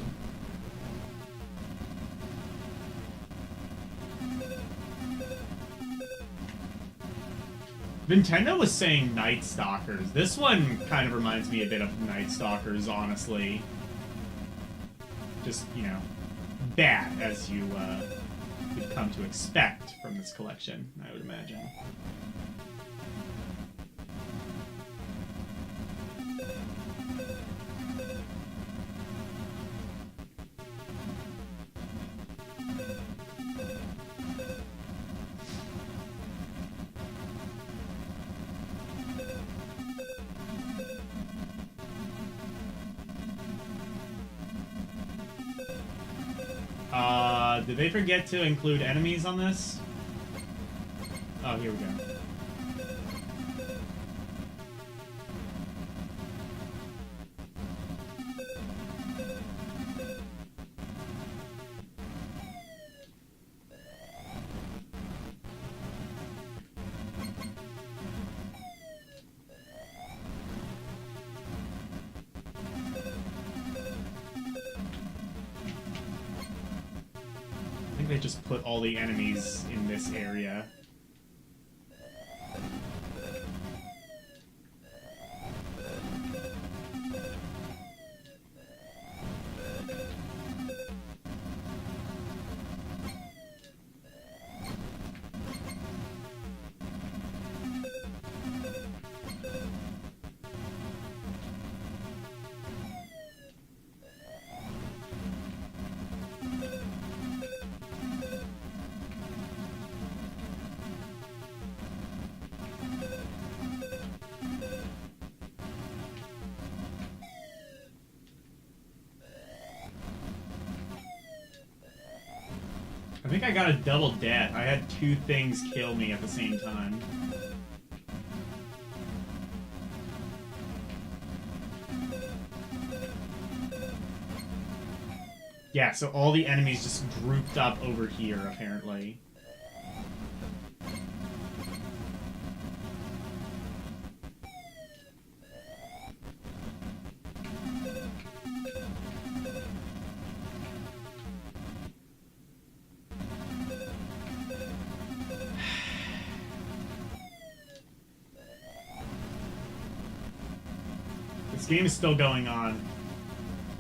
Nintendo was saying Night Stalkers. This one kind of reminds me a bit of Night Stalkers, honestly. Just, you know, bad, as you would come to expect from this collection, I would imagine. Did they forget to include enemies on this? Oh, here we go. They just put all the enemies in this area. I think I got a double death. I had two things kill me at the same time. Yeah, so all the enemies just grouped up over here, apparently. This game is still going on.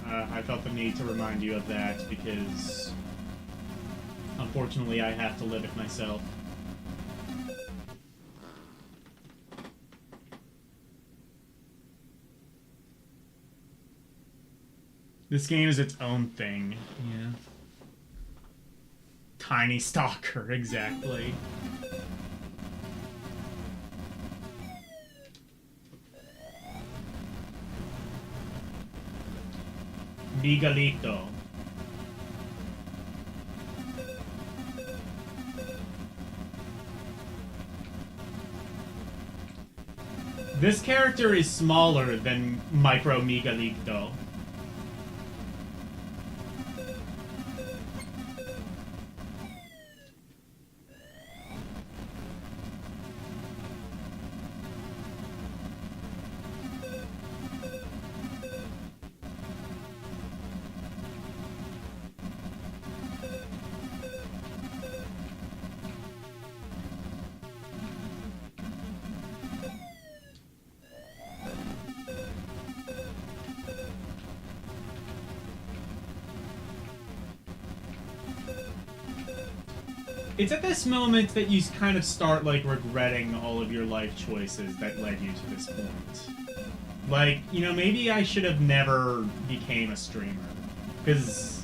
I felt the need to remind you of that because, unfortunately, I have to live it myself. This game is its own thing. Yeah. Tiny stalker, exactly. Miguelito. This character is smaller than Micro Miguelito. It's at this moment that you kind of start, like, regretting all of your life choices that led you to this point. Like, you know, maybe I should have never became a streamer. Because...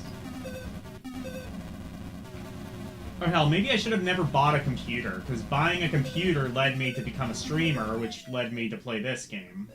Or hell, maybe I should have never bought a computer, because buying a computer led me to become a streamer, which led me to play this game.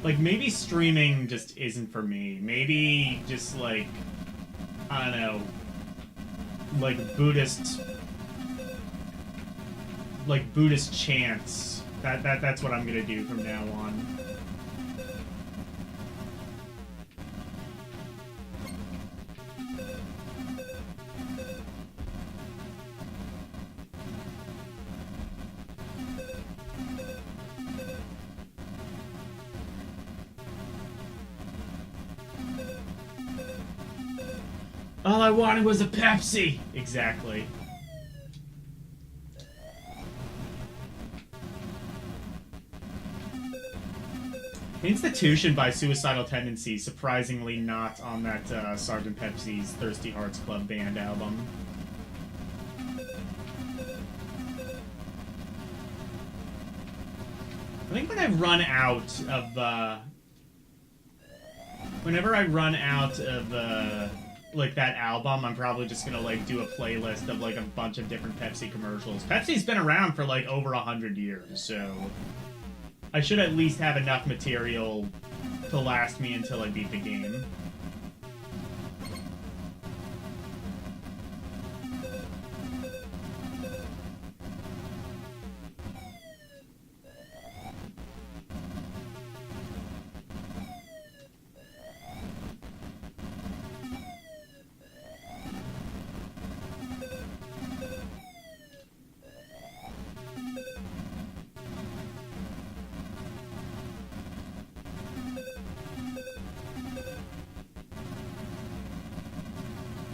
Like, maybe streaming just isn't for me. Maybe just, like, I don't know, like Buddhist chants. That's what I'm gonna do from now on. All I wanted was a Pepsi! Exactly. Institution by Suicidal Tendencies, surprisingly not on that Sgt. Pepsi's Thirsty Hearts Club Band album. I think when I run out of, whenever I run out of, like, that album, I'm probably just gonna, like, do a playlist of, like, a bunch of different Pepsi commercials. Pepsi's been around for, like, over 100 years, so I should at least have enough material to last me until I beat the game.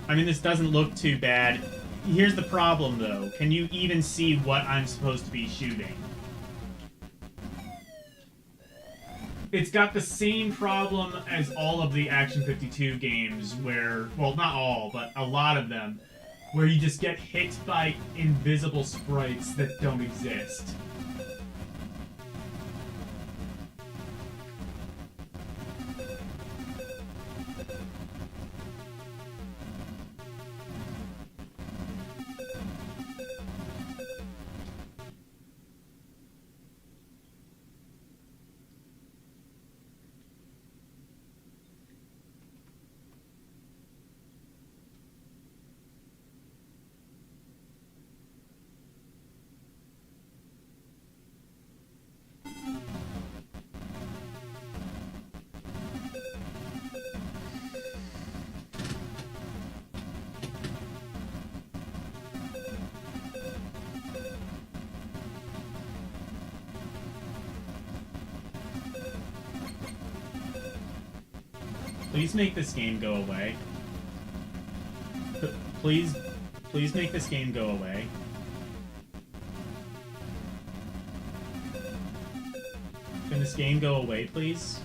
I mean, this doesn't look too bad. Here's the problem, though. Can you even see what I'm supposed to be shooting? It's got the same problem as all of the Action 52 games where, well, not all, but a lot of them, where you just get hit by invisible sprites that don't exist. Please make this game go away. Please make this game go away. Can this game go away, please?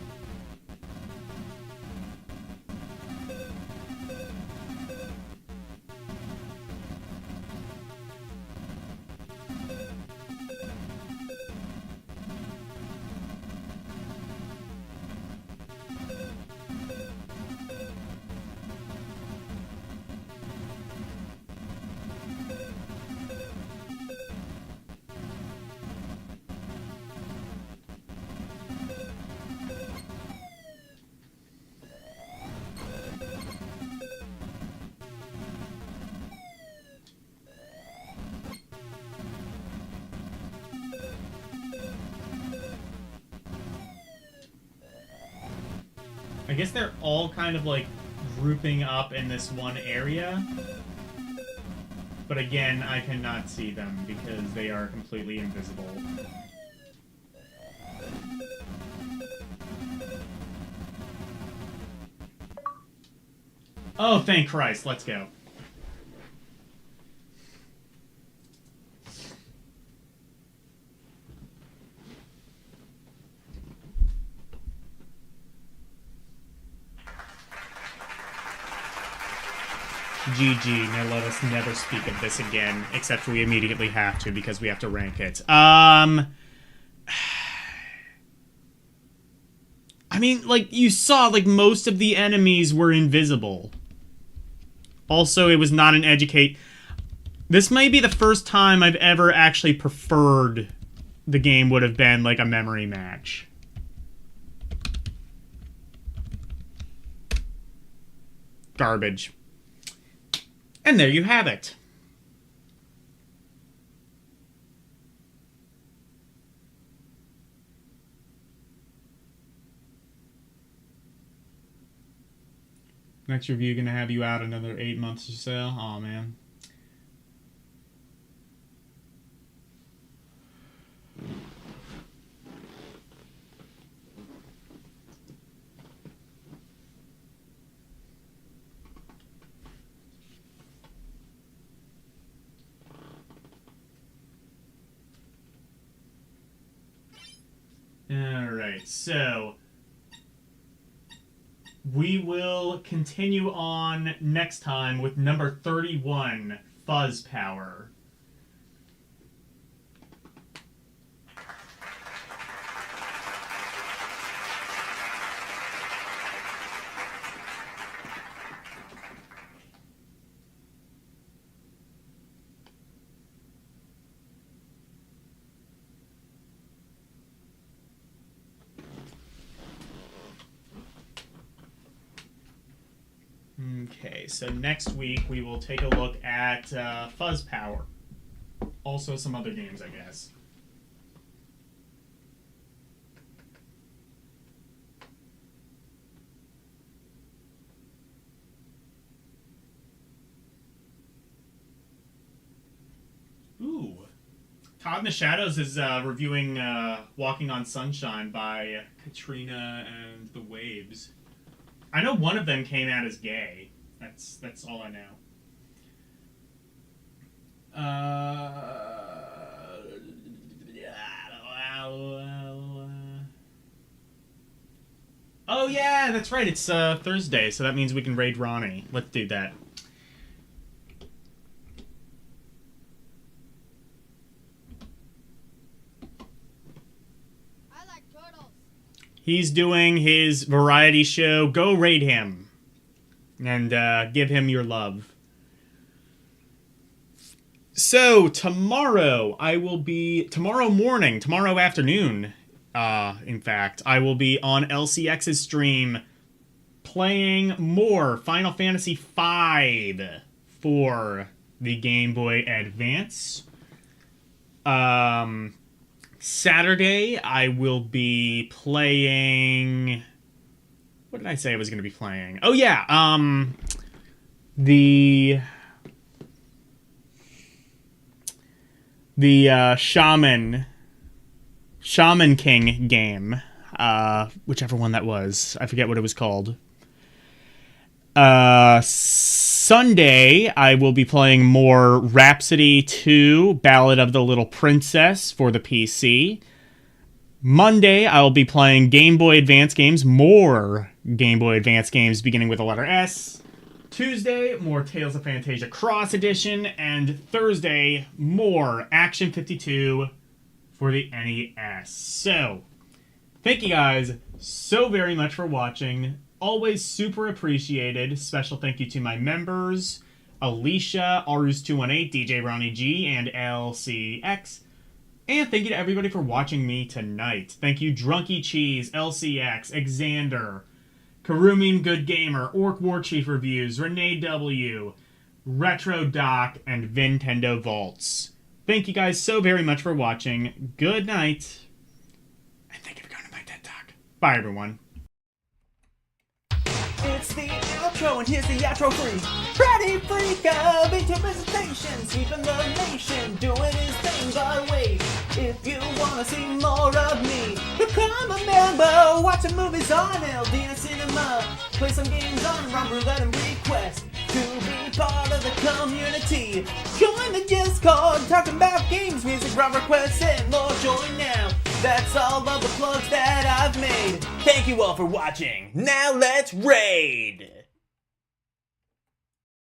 I guess they're all kind of like grouping up in this one area. But again, I cannot see them because they are completely invisible. Oh, thank Christ. Let's go. GG, now let us never speak of this again, except we immediately have to because we have to rank it. I mean, like, you saw, like, most of the enemies were invisible. Also, it was not an educate... This may be the first time I've ever actually preferred the game would have been, like, a memory match. Garbage. And there you have it. Next review gonna have you out another 8 months or so. Aw, man. Alright, so we will continue on next time with number 31, Fuzz Power. Okay, so next week we will take a look at Fuzz Power. Also some other games, I guess. Ooh. Todd in the Shadows is reviewing Walking on Sunshine by Katrina and the Waves. I know one of them came out as gay. That's all I know. Oh yeah, that's right. It's Thursday, so that means we can raid Ronnie. Let's do that. I like turtles. He's doing his variety show. Go raid him. And give him your love. So, tomorrow, tomorrow morning, tomorrow afternoon, in fact, I will be on Elle-C X's stream playing more Final Fantasy V for the Game Boy Advance. Saturday, I will be playing... What did I say I was going to be playing? Oh, yeah, the Shaman King game, whichever one that was. I forget what it was called. Sunday, I will be playing more Rhapsody 2, Ballad of the Little Princess for the PC. Monday, I will be playing Game Boy Advance games, more Game Boy Advance games beginning with the letter S. Tuesday, more Tales of Phantasia Cross Edition. And Thursday, more Action 52 for the NES. So, thank you guys so very much for watching. Always super appreciated. Special thank you to my members, Alicia, Arus218, DJ Ronnie G, and Elle-C X. And thank you to everybody for watching me tonight. Thank you, Drunky Cheese, Elle-C X, Xander, Karumin Good Gamer, Orc War Chief Reviews, Renee W, Retro Doc, and Nintendo Vaults. Thank you guys so very much for watching. Good night. And thank you for going to my TED Talk. Bye, everyone. It's the outro, and here's the outro free. Freddy Freak of into presentation, sweeping the nation, doing his thing by way. If you wanna see more of me, become a member, watch some movies on LD Cinema, play some games on Rum Roulette and Request. To be part of the community, join the Discord, talking about games, music, rock requests, and more. Join now. That's all of the plugs that I've made. Thank you all for watching. Now let's raid!